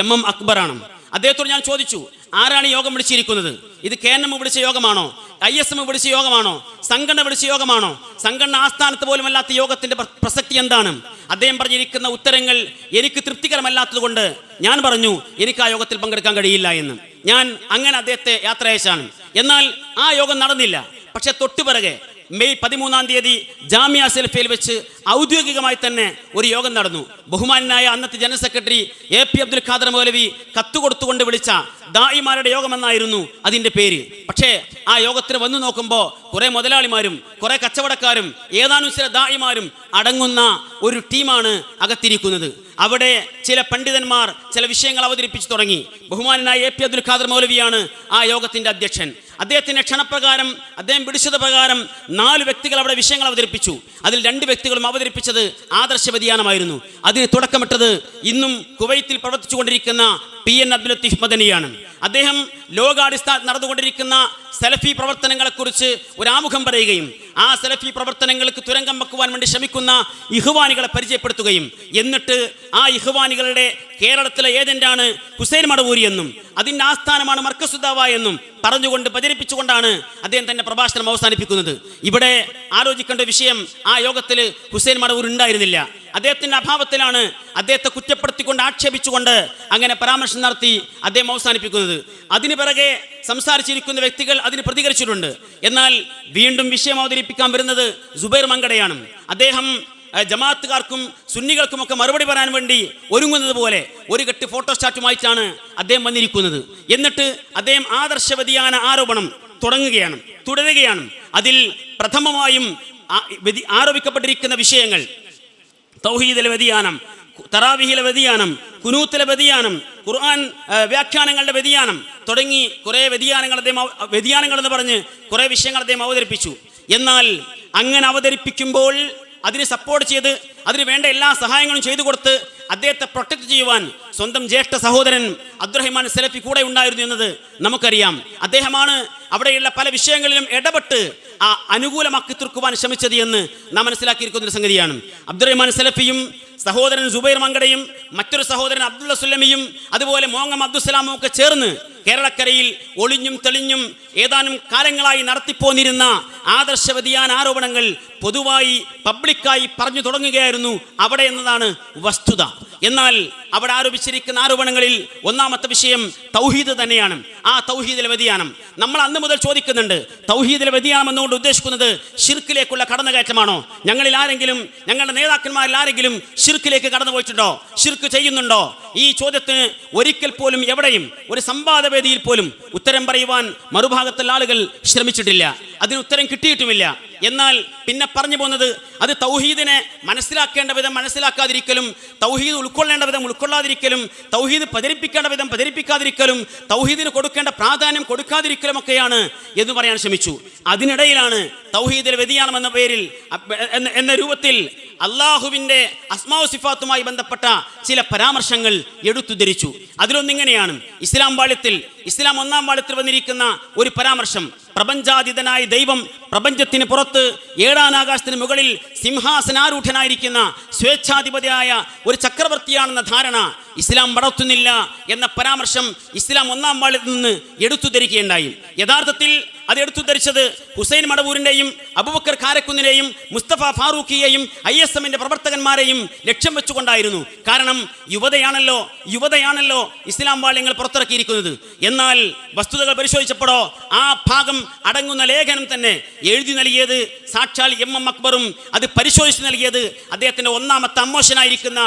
MM അക്ബറാണ്. അദ്ദേഹത്തോട് ഞാൻ ചോദിച്ചു, ആരാണ് യോഗം വിളിച്ചിരിക്കുന്നത്? ഇത് KNM വിളിച്ച യോഗമാണോ? ISM വിളിച്ച യോഗമാണോ? സംഘടന വിളിച്ച യോഗമാണോ? സംഘടന ആസ്ഥാനത്ത് പോലും അല്ലാത്ത യോഗത്തിൻ്റെ പ്രസക്തി എന്താണ്? അദ്ദേഹം പറഞ്ഞിരിക്കുന്ന ഉത്തരങ്ങൾ എനിക്ക് തൃപ്തികരമല്ലാത്തത് കൊണ്ട് ഞാൻ പറഞ്ഞു എനിക്ക് ആ യോഗത്തിൽ പങ്കെടുക്കാൻ കഴിയില്ല എന്ന്. ഞാൻ അങ്ങനെ അദ്ദേഹത്തെ യാത്ര അയച്ചാണ്. എന്നാൽ ആ യോഗം നടന്നില്ല. പക്ഷെ തൊട്ടുപിറകെ മെയ് 13-ാം തീയതി ജാമിയ സെൽഫിയിൽ വെച്ച് ഔദ്യോഗികമായി തന്നെ ഒരു യോഗം നടന്നു. ബഹുമാനായ അന്നത്തെ general secretary AP Abdul Khader Maulavi കത്തുകൊടുത്തുകൊണ്ട് വിളിച്ച ദായിമാരുടെ യോഗമെന്നായിരുന്നു അതിൻ്റെ പേര്. പക്ഷേ ആ യോഗത്തിന് വന്നു നോക്കുമ്പോൾ കുറേ മുതലാളിമാരും കുറേ കച്ചവടക്കാരും ഏതാനും ചില ദായിമാരും അടങ്ങുന്ന ഒരു ടീമാണ് അകത്തിരിക്കുന്നത്. അവിടെ ചില പണ്ഡിതന്മാർ ചില വിഷയങ്ങൾ അവതരിപ്പിച്ചു തുടങ്ങി. ബഹുമാനായ AP അബ്ദുൽ ഖാദർ മൗലവിയാണ് ആ യോഗത്തിൻ്റെ അധ്യക്ഷൻ. അദ്ദേഹത്തിൻ്റെ ക്ഷണപ്രകാരം അദ്ദേഹം വിളിച്ചത് പ്രകാരം 4 വ്യക്തികൾ അവിടെ വിഷയങ്ങൾ അവതരിപ്പിച്ചു. അതിൽ 2 വ്യക്തികളും അവതരിപ്പിച്ചത് ആദർശ വ്യതിയാനമായിരുന്നു. അതിന് തുടക്കമിട്ടത് ഇന്നും കുവൈത്തിൽ പ്രവർത്തിച്ചുകൊണ്ടിരിക്കുന്ന PN അബ്ദുൽ ലത്തീഫ് മദനിയാണ്. അദ്ദേഹം ലോകാടിസ്ഥാനത്ത് നടന്നുകൊണ്ടിരിക്കുന്ന സലഫി പ്രവർത്തനങ്ങളെക്കുറിച്ച് ഒരു ആമുഖം പറയുകയും ആ സലഫി പ്രവർത്തനങ്ങൾക്ക് തുരങ്കം വെക്കുവാൻ വേണ്ടി ശ്രമിക്കുന്ന ഇഖ്വാനികളെ പരിചയപ്പെടുത്തുകയും എന്നിട്ട് ആ ഇഖ്വാനികളുടെ കേരളത്തിലെ ഏജന്റാണ് ഹുസൈൻ മടവൂരി എന്നും അതിൻ്റെ ആസ്ഥാനമാണ് മർക്കസുദ്ദാവ എന്നും പറഞ്ഞുകൊണ്ട് പ്രചരിപ്പിച്ചുകൊണ്ടാണ് അദ്ദേഹം തന്റെ പ്രഭാഷണം അവസാനിപ്പിക്കുന്നത്. ഇവിടെ ആലോചിക്കേണ്ട വിഷയം, ആ യോഗത്തിൽ ഹുസൈൻ മടവൂർ ഉണ്ടായിരുന്നില്ല. അദ്ദേഹത്തിൻ്റെ അഭാവത്തിലാണ് അദ്ദേഹത്തെ കുറ്റപ്പെടുത്തിക്കൊണ്ട് ആക്ഷേപിച്ചുകൊണ്ട് അങ്ങനെ പരാമർശം നടത്തി അദ്ദേഹം അവസാനിപ്പിക്കുന്നത്. അതിന് പിറകെ സംസാരിച്ചിരിക്കുന്ന വ്യക്തികൾ അതിന് പ്രതികരിച്ചിട്ടുണ്ട്. എന്നാൽ വീണ്ടും വിഷയം അവതരിപ്പിക്കാൻ വരുന്നത് സുബൈർ മങ്കടയാണ്. അദ്ദേഹം ജമാഅത്തുകാർക്കും സുന്നികൾക്കുമൊക്കെ മറുപടി പറയാൻ വേണ്ടി ഒരുങ്ങുന്നത് പോലെ ഒരു കെട്ട് ഫോട്ടോസ്റ്റാറ്റുമായിട്ടാണ് അദ്ദേഹം വന്നിരിക്കുന്നത്. എന്നിട്ട് അദ്ദേഹം ആദർശ വ്യതിയാന ആരോപണം തുടരുകയാണ്. അതിൽ പ്രഥമമായും ആരോപിക്കപ്പെട്ടിരിക്കുന്ന വിഷയങ്ങൾ തൗഹീദിലെ വ്യതിയാനം, തറാവിഹിലെ വ്യതിയാനം, കുനൂത്തിലെ വ്യതിയാനം, ഖുർആൻ വ്യാഖ്യാനങ്ങളുടെ വ്യതിയാനം തുടങ്ങി കുറേ വ്യതിയാനങ്ങൾ എന്ന് പറഞ്ഞ് കുറേ വിഷയങ്ങൾ അദ്ദേഹം അവതരിപ്പിച്ചു. എന്നാൽ അങ്ങനെ അവതരിപ്പിക്കുമ്പോൾ അതിനെ സപ്പോർട്ട് ചെയ്ത് അതിന് വേണ്ട എല്ലാ സഹായങ്ങളും ചെയ്തു കൊടുത്ത് അദ്ദേഹത്തെ പ്രൊട്ടക്ട് ചെയ്യുവാൻ സ്വന്തം ജ്യേഷ്ഠ സഹോദരൻ അബ്ദുറഹിമാൻ സലഫി കൂടെ ഉണ്ടായിരുന്നു എന്നത് നമുക്കറിയാം. അദ്ദേഹമാണ് അവിടെയുള്ള പല വിഷയങ്ങളിലും ഇടപെട്ട് ആ അനുകൂലമാക്കി തീർക്കുവാൻ ശ്രമിച്ചത് എന്ന് നാം മനസ്സിലാക്കിയിരിക്കുന്ന ഒരു സംഗതിയാണ്. അബ്ദുറഹിമാൻ സലഫിയും സഹോദരൻ സുബൈർ മങ്കടയും മറ്റൊരു സഹോദരൻ അബ്ദുള്ള സുല്ലമിയും അതുപോലെ മോങ്ങം അബ്ദുസലാമും ഒക്കെ ചേർന്ന് കേരളക്കരയിൽ ഒളിഞ്ഞും തെളിഞ്ഞും ഏതാനും കാലങ്ങളായി നടത്തിപ്പോന്നിരുന്ന ആദർശ വ്യതിയാന ആരോപണങ്ങൾ പൊതുവായി പബ്ലിക്കായി പറഞ്ഞു തുടങ്ങുകയായിരുന്നു അവിടെ എന്നതാണ് വസ്തുത. എന്നാൽ അവിടെ ആരോപിച്ചിരിക്കുന്ന ആരോപണങ്ങളിൽ ഒന്നാമത്തെ വിഷയം തൗഹീദ് തന്നെയാണ്. ആ തൗഹീദിലെ വ്യതിയാനം നമ്മൾ അന്ന് മുതൽ ചോദിക്കുന്നുണ്ട്. തൗഹീദിലെ വ്യതിയാനം എന്നുകൊണ്ട് ഉദ്ദേശിക്കുന്നത് ഷിർക്കിലേക്കുള്ള കടന്നുകയറ്റമാണോ? ഞങ്ങളിൽ ആരെങ്കിലും, ഞങ്ങളുടെ നേതാക്കന്മാരിൽ ആരെങ്കിലും ഷിർക്കിലേക്ക് കടന്നു പോയിട്ടുണ്ടോ? ഷിർക്ക് ചെയ്യുന്നുണ്ടോ? ഈ ചോദ്യത്തിന് ഒരിക്കൽ പോലും എവിടെയും ഒരു സംവാദവേദിയിൽ പോലും ഉത്തരം പറയുവാൻ മറുഭാഗത്തുള്ള ആളുകൾ ശ്രമിച്ചിട്ടില്ല. അതിന് ഉത്തരം കിട്ടിയിട്ടുമില്ല. എന്നാൽ പിന്നെ പറഞ്ഞു പോകുന്നത് അത് തൗഹീദിനെ മനസ്സിലാക്കേണ്ട വിധം മനസ്സിലാക്കാതിരിക്കലും, തൗഹീദ് ഉൾക്കൊള്ളേണ്ട വിധം ഉൾക്കൊള്ളാതിരിക്കലും, തൗഹീദ് പ്രചരിപ്പിക്കേണ്ട വിധം പ്രചരിപ്പിക്കാതിരിക്കലും, തൗഹീദിന് കൊടുക്കേണ്ട പ്രാധാന്യം കൊടുക്കാതിരിക്കലും ഒക്കെയാണ് എന്ന് പറയാൻ ശ്രമിച്ചു. അതിനിടയിലാണ് തൗഹീദിൽ വ്യതിയാനം എന്ന പേരിൽ എന്ന രൂപത്തിൽ അള്ളാഹുവിൻ്റെ അസ്മാഉ സിഫാത്തുമായി ബന്ധപ്പെട്ട ചില പരാമർശങ്ങൾ എടുത്തുദ്ധരിച്ചു. അതിലൊന്നിങ്ങനെയാണ് ഇസ്ലാം ഒന്നാം വാള്യത്തിൽ വന്നിരിക്കുന്ന ഒരു പരാമർശം. പ്രപഞ്ചാതീതനായ ദൈവം പ്രപഞ്ചത്തിന് പുറത്ത് ഏഴാനാകാശത്തിന് മുകളിൽ സിംഹാസനാരൂഢനായിരിക്കുന്ന സ്വേച്ഛാധിപതിയായ ഒരു ചക്രവർത്തിയാണെന്ന ധാരണ ഇസ്ലാം വളർത്തുന്നില്ല എന്ന പരാമർശം ഇസ്ലാം ഒന്നാം വാള്യത്തിൽ നിന്ന് എടുത്തുദ്ധരിക്കുകയുണ്ടായി. യഥാർത്ഥത്തിൽ അത് എടുത്തുദ്ധരിച്ചത് ഹുസൈൻ മടവൂരിൻ്റെയും അബൂബക്കർ കാരക്കുന്നിനെയും മുസ്തഫ ഫാറൂഖിയെയും ISMന്റെ പ്രവർത്തകന്മാരെയും ലക്ഷ്യം വെച്ചുകൊണ്ടായിരുന്നു. കാരണം യുവതയാണല്ലോ ഇസ്ലാം വാള്യങ്ങൾ പുറത്തിറക്കിയിരിക്കുന്നത്. എന്നാൽ വസ്തുതകൾ പരിശോധിച്ചപ്പോഴോ ആ ഭാഗം അടങ്ങുന്ന ലേഖനം തന്നെ എഴുതി നൽകിയത് സാക്ഷാൽ MM അക്ബറും അത് പരിശോധിച്ച് നൽകിയത് അദ്ദേഹത്തിൻ്റെ ഒന്നാമത്തെ അമ്മോശനായിരിക്കുന്ന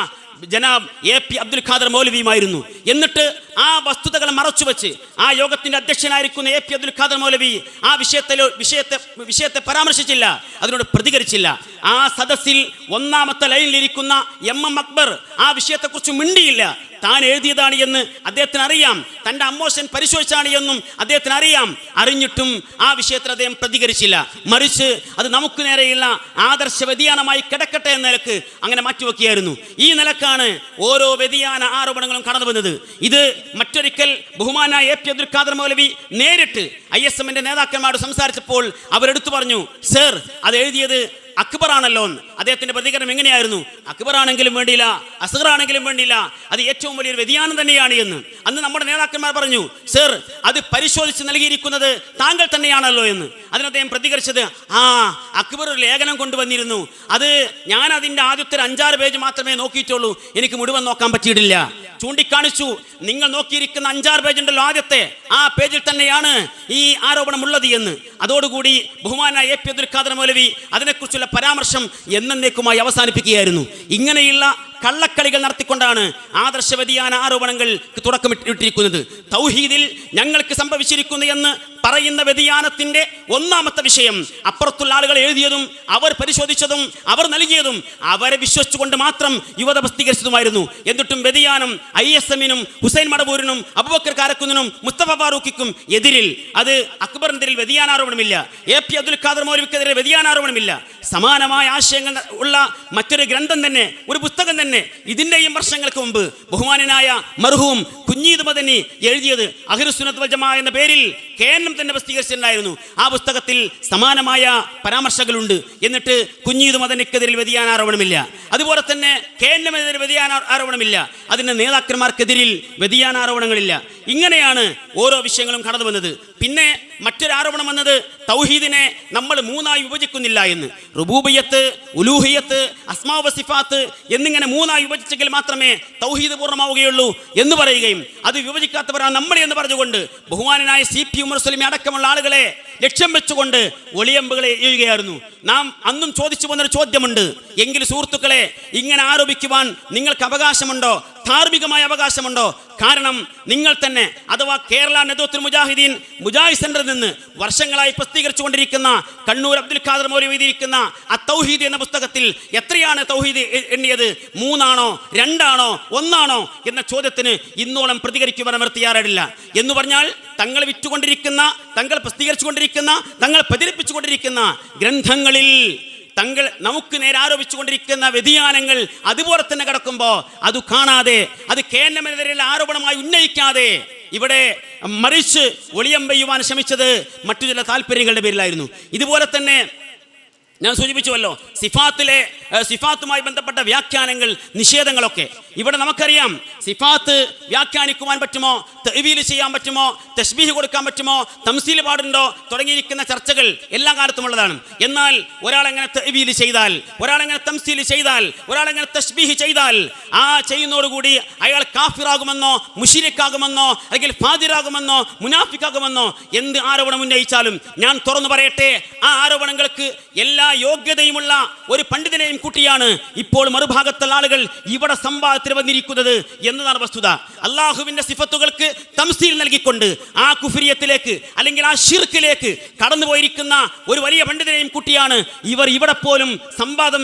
ജനാബ് AP അബ്ദുൽ ഖാദർ മൗലവിയുമായിരുന്നു. എന്നിട്ട് ആ വസ്തുതകൾ മറച്ചുവെച്ച് ആ യോഗത്തിന്റെ അധ്യക്ഷനായിരിക്കുന്ന AP അബ്ദുൽ ഖാദർ മൗലവി ആ വിഷയത്തെ പരാമർശിച്ചില്ല, അതിനോട് പ്രതികരിച്ചില്ല. ആ സദസ്സിൽ ഒന്നാമത്തെ ലൈനിലിരിക്കുന്ന MM അക്ബർ ആ വിഷയത്തെക്കുറിച്ച് മിണ്ടിയില്ല. താൻ എഴുതിയതാണ് എന്ന് അദ്ദേഹത്തിന് അറിയാം, തൻ്റെ അമ്മോശൻ പരിശോധിച്ചാണ് എന്നും അദ്ദേഹത്തിന് അറിയാം. അറിഞ്ഞിട്ടും ആ വിഷയത്തിൽ അദ്ദേഹം പ്രതികരിച്ചില്ല. മറിച്ച് അത് നമുക്ക് നേരെയുള്ള ആദർശ വ്യതിയാനമായി കിടക്കട്ടെ എന്ന നിലക്ക് അങ്ങനെ മാറ്റിവെക്കുകയായിരുന്നു. ഈ നിലക്കാണ് ഓരോ വ്യതിയാന ആരോപണങ്ങളും കടന്നു വന്നത്. ഇത് മറ്റൊരിക്കൽ ബഹുമാനായ AP അബ്ദുൽ ഖാദർ മൗലവി നേരിട്ട് ISMന്റെ നേതാക്കന്മാരോട് സംസാരിച്ചപ്പോൾ അവരെടുത്തു പറഞ്ഞു, സർ അത് എഴുതിയത് അക്ബറാണല്ലോ എന്ന്. അദ്ദേഹത്തിന്റെ പ്രതികരണം എങ്ങനെയായിരുന്നു? അക്ബറാണെങ്കിലും വേണ്ടിയില്ല, അസ്ഗറാണെങ്കിലും വേണ്ടിയില്ല, അത് ഏറ്റവും വലിയൊരു വ്യതിയാനം തന്നെയാണ് എന്ന്. അന്ന് നമ്മുടെ നേതാക്കന്മാർ പറഞ്ഞു, സർ അത് പരിശോധിച്ച് നൽകിയിരിക്കുന്നത് താങ്കൾ തന്നെയാണല്ലോ എന്ന്. അതിന് അദ്ദേഹം പ്രതികരിച്ചത്, അക്ബർ ഒരു ലേഖനം കൊണ്ടുവന്നിരുന്നു, അത് ഞാൻ അതിൻ്റെ ആദ്യത്തെ 5-6 പേജ് മാത്രമേ നോക്കിയിട്ടുള്ളൂ, എനിക്ക് മുഴുവൻ നോക്കാൻ പറ്റിയിട്ടില്ല. ചൂണ്ടിക്കാണിച്ചു, നിങ്ങൾ നോക്കിയിരിക്കുന്ന 5-6 പേജ് ഉണ്ടല്ലോ, ആദ്യത്തെ ആ പേജിൽ തന്നെയാണ് ഈ ആരോപണം ഉള്ളത് എന്ന്. അതോടുകൂടി ബഹുമാനായ AP അബ്ദുൽ ഖാദർ മൗലവി അതിനെക്കുറിച്ചുള്ള പരാമർശം എന്നേക്കുമായി അവസാനിപ്പിക്കുകയായിരുന്നു. ഇങ്ങനെയുള്ള കള്ളക്കളികൾ നടത്തിക്കൊണ്ടാണ് ആദർശ വ്യതിയാന ആരോപണങ്ങൾക്ക് തുടക്കമിട്ടിരിക്കുന്നത്. തൗഹീദിൽ ഞങ്ങൾക്ക് സംഭവിച്ചിരിക്കുന്നു എന്ന് പറയുന്ന വ്യതിയാനത്തിന്റെ ഒന്നാമത്തെ വിഷയം അപ്പുറത്തുള്ള ആളുകൾ എഴുതിയതും അവർ പരിശോധിച്ചതും അവർ നൽകിയതും അവരെ വിശ്വസിച്ചുകൊണ്ട് മാത്രം യുവത പ്രസിദ്ധീകരിച്ചതുമായിരുന്നു. എന്നിട്ടും വ്യതിയാനം ISMനും ഹുസൈൻ മടവൂരിനും അബൂബക്കർ കാരക്കുന്നിനും മുസ്തഫ ഫാറൂഖിക്കും എതിരിൽ, അത് അക്ബറിനെതിരിൽ വ്യതിയാനാരോപണമില്ല, AP അബ്ദുൽ ഖാദർ മൗലവിക്കെതിരെ വ്യതിയാനാരോപണമില്ല. സമാനമായ ആശയങ്ങൾ ഉള്ള മറ്റൊരു ഗ്രന്ഥം തന്നെ, ഒരു പുസ്തകം തന്നെ ഇതിൻ്റെയും വർഷങ്ങൾക്ക് മുമ്പ് ബഹുമാനനായ മർഹൂം കുഞ്ഞീദ് മദനി എഴുതിയത് അഹ്ലുസുന്നത്ത് വൽ ജമാഅ എന്ന പേരിൽ കേന്ദ്രം തന്നെ പ്രസിദ്ധീകരിച്ചിട്ടുണ്ടായിരുന്നു. ആ പുസ്തകത്തിൽ സമാനമായ പരാമർശങ്ങളുണ്ട്. എന്നിട്ട് കുഞ്ഞീദ് മദനിക്കെതിരിൽ വ്യതിയാനാരോപണമില്ല, അതുപോലെ തന്നെ കേന്ദ്രമെതിരെ വ്യതിയാനാരോപണമില്ല, അതിൻ്റെ നേതാക്കന്മാർക്കെതിരിൽ വ്യതിയാനാരോപണങ്ങളില്ല. ഇങ്ങനെയാണ് ഓരോ വിഷയങ്ങളും കടന്നു വന്നത്. പിന്നെ മറ്റൊരു ആരോപണം വന്നത് തൗഹീദിനെ നമ്മൾ 3ആയി വിഭജിക്കുന്നില്ല എന്ന്. റുബൂബിയത്ത്, ഉലൂഹിയത്ത്, അസ്മാഉ വസിഫാത്ത് എന്നിങ്ങനെ 3ആയി വിഭജിച്ചെങ്കിൽ മാത്രമേ തൗഹീദ് പൂർണ്ണമാവുകയുള്ളൂ എന്ന് പറയുകയും അത് വിഭജിക്കാത്തവരാണ് നമ്മൾ എന്ന് പറഞ്ഞുകൊണ്ട് ബഹുമാനനായ CP ഉമർ സലിമി അടക്കമുള്ള ആളുകളെ ലക്ഷ്യം വെച്ചുകൊണ്ട് ഒളിയമ്പുകളെ എഴുതുകയായിരുന്നു. നാം അന്നും ചോദിച്ചു വന്നൊരു ചോദ്യമുണ്ട്. എങ്കിൽ സുഹൃത്തുക്കളെ, ഇങ്ങനെ ആരോപിക്കുവാൻ നിങ്ങൾക്ക് അവകാശമുണ്ടോ? ധാർമ്മികമായ അവകാശമുണ്ടോ? കാരണം നിങ്ങൾ തന്നെ, അഥവാ കേരള നദുവത്തുൽ മുജാഹിദീൻ മുജാഹിദ് സെന്ററിൽ നിന്ന് വർഷങ്ങളായി പ്രസിദ്ധീകരിച്ചുകൊണ്ടിരിക്കുന്ന കണ്ണൂർ അബ്ദുൽ ഖാദർ മൗലവി എഴുതിയിരിക്കുന്ന അത്തൗഹീദ് എന്ന പുസ്തകത്തിൽ എത്രയാണ് തൗഹീദ് എണ്ണിയത്? 3ആണോ 2ആണോ 1ആണോ എന്ന ചോദ്യത്തിന് ഇന്നോളം പ്രതികരിക്കുവാൻ അവർ തയ്യാറായില്ല. എന്ന് പറഞ്ഞാൽ തങ്ങൾ വിറ്റുകൊണ്ടിരിക്കുന്ന, തങ്ങൾ പ്രസിദ്ധീകരിച്ചുകൊണ്ടിരിക്കുന്ന, തങ്ങൾ പ്രചരിപ്പിച്ചുകൊണ്ടിരിക്കുന്ന ഗ്രന്ഥങ്ങളിൽ തങ്ങൾ നമുക്ക് നേരെ ആരോപിച്ചുകൊണ്ടിരിക്കുന്ന വ്യതിയാനങ്ങൾ അതുപോലെ തന്നെ കിടക്കുമ്പോൾ അത് കാണാതെ, അത് കേന്ദ്രമെതിരെയുള്ള ആരോപണമായി ഉന്നയിക്കാതെ ഇവിടെ മറിച്ച് ഒളിയമ്പെയ്യുവാൻ ശ്രമിച്ചത് മറ്റു ചില താല്പര്യങ്ങളുടെ പേരിലായിരുന്നു. ഇതുപോലെ തന്നെ ഞാൻ സൂചിപ്പിച്ചുവല്ലോ, സിഫാത്തുമായി ബന്ധപ്പെട്ട വ്യാഖ്യാനങ്ങൾ, നിഷേധങ്ങളൊക്കെ. ഇവിടെ നമുക്കറിയാം, സിഫാത്ത് വ്യാഖ്യാനിക്കുവാൻ പറ്റുമോ, തഅ്വീൽ ചെയ്യാൻ പറ്റുമോ, തശ്ബീഹ് കൊടുക്കാൻ പറ്റുമോ, തംസീൽ പാടുണ്ടോ തുടങ്ങിയിരിക്കുന്ന ചർച്ചകൾ എല്ലാ കാലത്തുമുള്ളതാണ്. എന്നാൽ ഒരാളെങ്ങനെ തഅ്വീൽ ചെയ്താൽ, ഒരാളെങ്ങനെ തംസീൽ ചെയ്താൽ, ഒരാളെങ്ങനെ തശ്ബീഹ് ചെയ്താൽ ആ ചെയ്യുന്നതോടുകൂടി അയാൾ കാഫിറാകുമെന്നോ, മുശ്രിക്കാകുമെന്നോ, അല്ലെങ്കിൽ ഫാദിറാകുമെന്നോ, മുനാഫിക്കാകുമെന്നോ എന്ത് ആരോപണം ഉന്നയിച്ചാലും ഞാൻ തുറന്നു പറയട്ടെ, ആ ആരോപണങ്ങൾക്ക് എല്ലാ എല്ലാ യോഗ്യതയുമുള്ള ഒരു പണ്ഡിതനെയും കൂട്ടിയാണ് ഇപ്പോൾ മറുഭാഗത്തുള്ള ആളുകൾ ഇവിടെ സംവാദത്തിന് വന്നിരിക്കുന്നത് എന്നതാണ് വസ്തുത. അള്ളാഹുവിന്റെ സിഫത്തുകൾക്ക് തംസീൽ നൽകിക്കൊണ്ട് ആ കുഫ്രിയത്തിലേക്ക് അല്ലെങ്കിൽ ആ ശിർക്കിലേക്ക് കടന്നുപോയിരിക്കുന്ന ഒരു വലിയ പണ്ഡിതനെയും കൂട്ടിയാണ് ഇവർ ഇവിടെ പോലും സംവാദം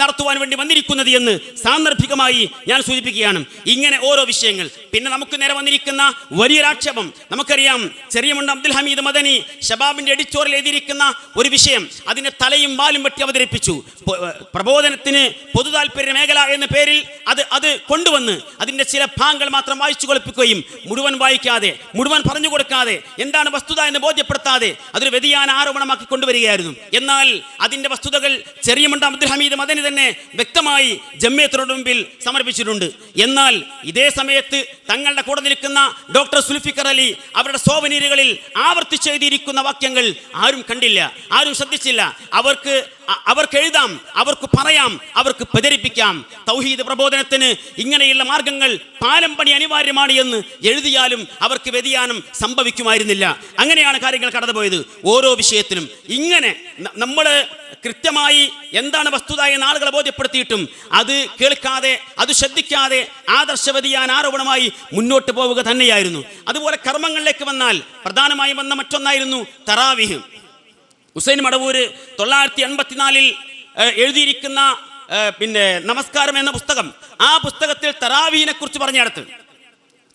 നടത്തുവാൻ വേണ്ടി വന്നിരിക്കുന്നത് എന്ന് സാന്ദർഭികമായി ഞാൻ സൂചിപ്പിക്കുകയാണ്. ഇങ്ങനെ ഓരോ വിഷയങ്ങൾ. പിന്നെ നമുക്ക് നേരെ വന്നിരിക്കുന്ന വലിയൊരാക്ഷേപം നമുക്കറിയാം. ചെറിയമുണ്ട് അബ്ദുൽ ഹമീദ് മദനി ഷബാബിന്റെ എഡിറ്റോറിയൽ എഴുതിയിരിക്കുന്ന ഒരു വിഷയം അതിന്റെ തലയും വാലും വെട്ടി അവതരിപ്പിച്ചു. പ്രബോധനത്തിന് പൊതു താല്പര്യ മേഖല എന്ന പേരിൽ അത് കൊണ്ടുവന്ന് അതിന്റെ ചില ഭാഗങ്ങൾ മാത്രം വായിച്ചു കൊളിപ്പിക്കുകയും മുഴുവൻ വായിക്കാതെ മുഴുവൻ പറഞ്ഞു കൊടുക്കാതെ എന്താണ് വസ്തുത എന്ന് ബോധ്യപ്പെടുത്താതെ അതൊരു വ്യതിയാന ആരോപണമാക്കി കൊണ്ടുവരികയായിരുന്നു. എന്നാൽ അതിന്റെ വസ്തുതകൾ ചെറിയമുണ്ട് അബ്ദുൽ ഹമീദ് മദനി തന്നെ വ്യക്തമായി ജമിയത്തിനോട് മുമ്പിൽ സമർപ്പിച്ചിട്ടുണ്ട്. എന്നാൽ ഇതേ സമയത്ത് തങ്ങളുടെ കൂടെ നിൽക്കുന്ന ഡോക്ടർ സുൽഫിക്കർ അലി അവരുടെ സോവനീറുകളിൽ ആവർത്തിച്ചെഴുതിയിരിക്കുന്ന വാക്യങ്ങൾ ആരും കണ്ടില്ല, ആരും ശ്രദ്ധിച്ചില്ല. അവർക്ക് എഴുതാം, അവർക്ക് പറയാം, അവർക്ക് പ്രചരിപ്പിക്കാം. തൗഹീദ് പ്രബോധനത്തിന് ഇങ്ങനെയുള്ള മാർഗങ്ങൾ പാലം പണി അനിവാര്യമാണ് എന്ന് എഴുതിയാലും അവർക്ക് വ്യതിയാനം സംഭവിക്കുമായിരുന്നില്ല. അങ്ങനെയാണ് കാര്യങ്ങൾ കടന്നുപോയത്. ഓരോ വിഷയത്തിലും ഇങ്ങനെ നമ്മൾ കൃത്യമായി എന്താണ് വസ്തുത എന്ന് ആളുകളെ ബോധ്യപ്പെടുത്തിയിട്ടും അത് കേൾക്കാതെ അത് ശ്രദ്ധിക്കാതെ ആദർശ വ്യതിയാന ആരോപണമായി മുന്നോട്ട് പോവുക തന്നെയായിരുന്നു. അതുപോലെ കർമ്മങ്ങളിലേക്ക് വന്നാൽ പ്രധാനമായും വന്ന മറ്റൊന്നായിരുന്നു തറാവീഹ്. ഹുസൈൻ മടവൂര് 984 എഴുതിയിരിക്കുന്ന നമസ്കാരം എന്ന പുസ്തകം, ആ പുസ്തകത്തിൽ തറാവീഹിനെ കുറിച്ച് പറഞ്ഞെടുത്ത്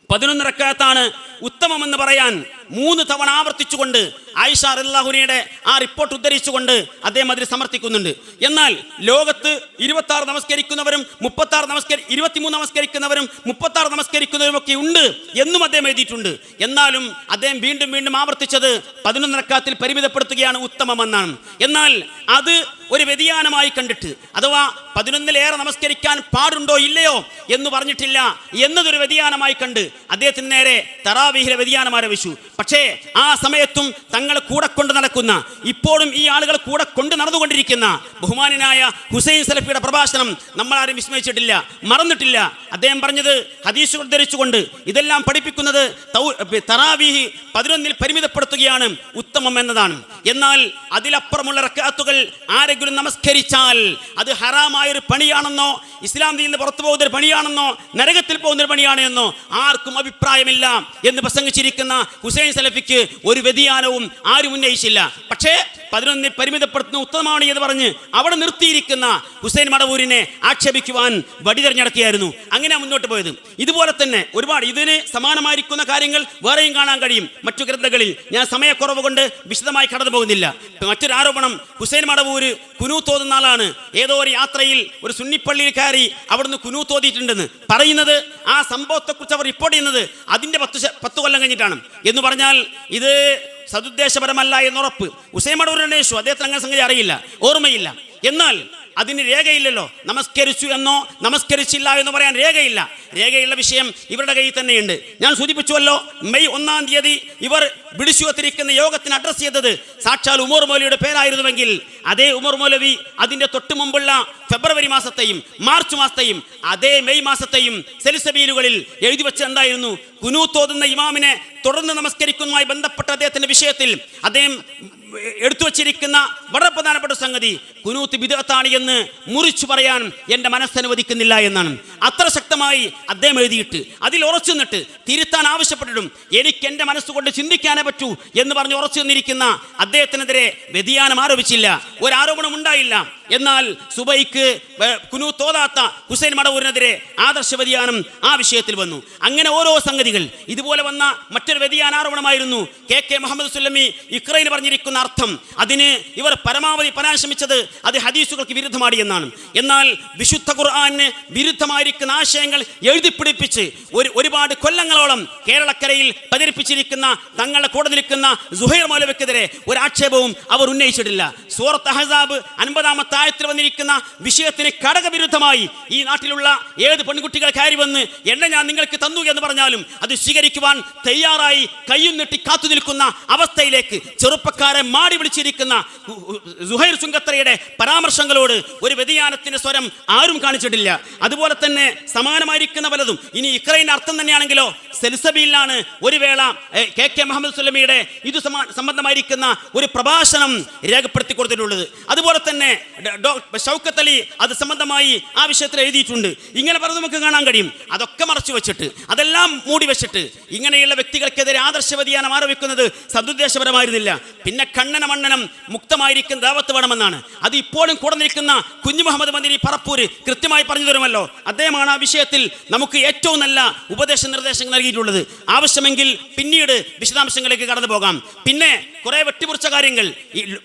11 റക്അത്താണ് ഉത്തമമെന്ന് പറയാൻ 3 തവണ ആവർത്തിച്ചുകൊണ്ട് ആയിഷ റളിയല്ലാഹു അൻഹയുടെ ആ റിപ്പോർട്ട് ഉദ്ധരിച്ചുകൊണ്ട് അദ്ദേഹം അതിൽ സമർത്ഥിക്കുന്നുണ്ട്. എന്നാൽ ലോകത്ത് 26 നമസ്കരിക്കുന്നവരും 23 നമസ്കരിക്കുന്നവരും 36 നമസ്കരിക്കുന്നവരും ഒക്കെ ഉണ്ട് എന്നും അദ്ദേഹം എഴുതിയിട്ടുണ്ട്. എന്നാലും അദ്ദേഹം വീണ്ടും വീണ്ടും ആവർത്തിച്ചത് 11 റക്അത്തിൽ പരിമിതപ്പെടുത്തുകയാണ് ഉത്തമമെന്നാണ്. എന്നാൽ അത് ഒരു വ്യതിയാനമായി കണ്ടിട്ട്, അഥവാ 11-ലേറെ നമസ്കരിക്കാൻ പാടുണ്ടോ ഇല്ലയോ എന്ന് പറഞ്ഞിട്ടില്ല എന്നതൊരു വ്യതിയാനമായി കണ്ട് അദ്ദേഹത്തിന് നേരെ തറാവീഹിലെ വ്യതിയാനം ആരംഭിച്ചു. പക്ഷേ ആ സമയത്തും തങ്ങളെ കൂടെ കൊണ്ട് നടക്കുന്ന, ഇപ്പോഴും ഈ ആളുകൾ കൂടെ കൊണ്ട് നടന്നുകൊണ്ടിരിക്കുന്ന ബഹുമാനായ ഹുസൈൻ സലഫിയുടെ പ്രഭാഷണം നമ്മളാരും വിസ്മരിച്ചിട്ടില്ല, മറന്നിട്ടില്ല. അദ്ദേഹം പറഞ്ഞത് ഹദീസുകൾ ഉദ്ധരിച്ചുകൊണ്ട് ഇതെല്ലാം പഠിപ്പിക്കുന്നത് തറാവീഹ് 11-ൽ പരിമിതപ്പെടുത്തുകയാണ് ഉത്തമം എന്നതാണ്. എന്നാൽ അതിലപ്പുറമുള്ള റക്അത്തുകൾ ആരെങ്കിലും നമസ്കരിച്ചാൽ അത് ഹറാമായൊരു പണിയാണെന്നോ ഇസ്ലാം ദീനിൽ നിന്ന് പുറത്തു പോകുന്നൊരു പണിയാണെന്നോ നരകത്തിൽ പോകുന്നൊരു പണിയാണെന്നോ ആർക്കും അഭിപ്രായമില്ല എന്ന് പ്രസംഗിച്ചിരിക്കുന്ന ഹുസൈൻ സലഫിക്ക് ഒരു വ്യതിയാനവും ആരും ഉന്നയിച്ചില്ല. പക്ഷേ 11-ൽ പരിമിതപ്പെടുത്തുന്ന ഉത്തമമാണ് എന്ന് പറഞ്ഞ് അവിടെ നിർത്തിയിരിക്കുന്ന ഹുസൈൻ മടവൂരിനെ ആക്ഷേപിക്കുവാൻ വടി തിരഞ്ഞെടുക്കുകയായിരുന്നു. അങ്ങനെ മുന്നോട്ട് പോയത്. ഇതുപോലെ തന്നെ ഒരുപാട് ഇതിന് സമാനമായിരിക്കുന്ന കാര്യങ്ങൾ വേറെയും കാണാൻ കഴിയും മറ്റു ഗ്രന്ഥങ്ങളിൽ. ഞാൻ സമയക്കുറവ് കൊണ്ട് വിശദമായി കടന്നു പോകുന്നില്ല. മറ്റൊരു ആരോപണം, ഹുസൈൻ മടവൂര് കുനൂത്ത് ഓതുന്ന ആളാണ്. ഏതോ ഒരു യാത്രയിൽ ഒരു സുന്നിപ്പള്ളിയിൽ കയറി അവിടുന്ന് കുനൂത്ത് ഓതിയിട്ടുണ്ട് പറയുന്നത്. ആ സംഭവത്തെക്കുറിച്ച് അവർ റിപ്പോർട്ട് ചെയ്യുന്നത് അതിൻ്റെ 10 കൊല്ലം കഴിഞ്ഞിട്ടാണ് എന്ന് പറഞ്ഞാൽ ഇത് സതുദ്ദേശപരമല്ല എന്നുറപ്പ് ഹുസൈൻ മടവൂർ അന്വേഷിച്ചു. അദ്ദേഹത്തിന് അങ്ങനെ സംഗതി അറിയില്ല, ഓർമ്മയില്ല. എന്നാൽ അതിന് രേഖയില്ലല്ലോ. നമസ്കരിച്ചു എന്നോ നമസ്കരിച്ചില്ല എന്ന് പറയാൻ രേഖയില്ല. രേഖയുള്ള വിഷയം ഇവരുടെ കയ്യിൽ തന്നെയുണ്ട്. ഞാൻ സൂചിപ്പിച്ചുവല്ലോ, മെയ് 1-ാം തീയതി ഇവർ വിളിച്ചു വത്തിരിക്കുന്ന യോഗത്തിന് അഡ്രസ് ചെയ്തത് സാക്ഷാൽ ഉമർ മൗലവിയുടെ പേരായിരുന്നുവെങ്കിൽ അതേ ഉമർ മൗലവി അതിൻ്റെ തൊട്ട് മുമ്പുള്ള ഫെബ്രുവരി മാസത്തെയും മാർച്ച് മാസത്തെയും അതേ മെയ് മാസത്തെയും സെലിസബീലുകളിൽ എഴുതി വെച്ച് എന്തായിരുന്നു? കുനൂത്ത് ഓതുന്ന ഇമാമിനെ തുടർന്ന് നമസ്കരിക്കുന്നതുമായി ബന്ധപ്പെട്ട അദ്ദേഹത്തിന്റെ വിഷയത്തിൽ അദ്ദേഹം എടുത്തു വച്ചിരിക്കുന്ന വളരെ പ്രധാനപ്പെട്ട സംഗതി കുനൂത്ത് ബിദ്അത്താണ് എന്ന് മുറിച്ചു പറയാൻ എൻ്റെ മനസ്സനുവദിക്കുന്നില്ല എന്നാണ്. അത്ര ശക്തമായി അദ്ദേഹം എഴുതിയിട്ട് അതിൽ ഉറച്ചു നിന്നിട്ട് തിരുത്താൻ ആവശ്യപ്പെട്ടിട്ടും എനിക്ക് എൻ്റെ മനസ്സുകൊണ്ട് ചിന്തിക്കാനേ പറ്റൂ എന്ന് പറഞ്ഞ് ഉറച്ചു നിന്നിരിക്കുന്ന അദ്ദേഹത്തിനെതിരെ വ്യതിയാനം ആരോപിച്ചില്ല, ഒരാരോപണം ഉണ്ടായില്ല. എന്നാൽ സുബൈക്ക് കുനൂത്ത് ഓതാത്ത ഹുസൈൻ മടവൂരിനെതിരെ ആദർശ വ്യതിയാനം ആ വിഷയത്തിൽ വന്നു. അങ്ങനെ ഓരോ സംഗതികൾ. ഇതുപോലെ വന്ന മറ്റൊരു വ്യതിയാന ആരോപണമായിരുന്നു കെ മുഹമ്മദ് സുല്ലമി ഇഖ്റയിൽ പറഞ്ഞിരിക്കുന്ന അർത്ഥം. അതിന് ഇവർ പരമാവധി പറയാൻ ശ്രമിച്ചത് അത് ഹദീസുകൾക്ക് വിരുദ്ധമാണ് എന്നാണ്. എന്നാൽ വിശുദ്ധ ഖുർആന് വിരുദ്ധമായിരിക്കുന്ന ആശയങ്ങൾ എഴുതിപ്പിടിപ്പിച്ച് ഒരുപാട് കൊല്ലങ്ങളോളം കേരളക്കരയിൽ പ്രചരിപ്പിച്ചിരിക്കുന്ന തങ്ങളുടെ കൂടെ നിൽക്കുന്ന സുഹൈർ മൗലവിക്കെതിരെ ഒരു ആക്ഷേപവും അവർ ഉന്നയിച്ചിട്ടില്ല. സൂറത്ത് അഹ്സാബ് 50-ാമത്തെ ആയത്തിൽ വന്നിരിക്കുന്ന വിഷയത്തിന് ഘടകവിരുദ്ധമായി ഈ നാട്ടിലുള്ള ഏത് പെൺകുട്ടികൾ കയറി വന്ന് എന്നെ ഞാൻ നിങ്ങൾക്ക് തന്നു എന്ന് പറഞ്ഞാലും അത് സ്വീകരിക്കുവാൻ തയ്യാറായി കയ്യും നീട്ടി കാത്തു നിൽക്കുന്ന അവസ്ഥയിലേക്ക് ചെറുപ്പക്കാരെ മാടി വിളിച്ചിരിക്കുന്ന സുഹൈർ ചുങ്കത്തറയുടെ പരാമർശങ്ങളോട് ഒരു വ്യതിയാനത്തിന്റെ സ്വരം ആരും കാണിച്ചിട്ടില്ല. അതുപോലെ തന്നെ സമാനമായിരിക്കുന്ന പലതും. ഇനി ഇഖ്റയുടെ അർത്ഥം തന്നെയാണെങ്കിലോ സെൽസബിയിലാണ് ഒരു വേള KK മുഹമ്മദ് സുല്ലമിയുടെ ഇത് സംബന്ധമായിരിക്കുന്ന ഒരു പ്രഭാഷണം രേഖപ്പെടുത്തി കൊടുത്തിട്ടുള്ളത്. അതുപോലെ തന്നെ ഷൗക്കത്ത് അലി അത് സംബന്ധമായി ആ വിഷയത്തിൽ എഴുതിയിട്ടുണ്ട്. ഇങ്ങനെ പറഞ്ഞ് നമുക്ക് കാണാൻ കഴിയും. അതൊക്കെ മറച്ചു വെച്ചിട്ട്, അതെല്ലാം മൂടി വെച്ചിട്ട് ഇങ്ങനെയുള്ള വ്യക്തികൾക്കെതിരെ ആദർശ വ്യതിയാനം ആരോപിക്കുന്നത് സദുദ്ദേശപരമായിരുന്നില്ല. പിന്നെ കണ്ണന മണ്ണനം മുക്തമായിരിക്കുന്ന ദാവത്ത് വേണമെന്നാണ്. അത് ഇപ്പോഴും കൂടെ നിൽക്കുന്ന കുഞ്ഞു മുഹമ്മദ് മദനി പറപ്പൂര് കൃത്യമായി പറഞ്ഞു തരുമല്ലോ. അദ്ദേഹമാണ് ആ വിഷയത്തിൽ നമുക്ക് ഏറ്റവും നല്ല ഉപദേശ നിർദ്ദേശങ്ങൾ നൽകിയിട്ടുള്ളത്. ആവശ്യമെങ്കിൽ പിന്നീട് വിശദാംശങ്ങളിലേക്ക് കടന്നു പോകാം. പിന്നെ കുറെ വെട്ടിമുറിച്ച കാര്യങ്ങൾ,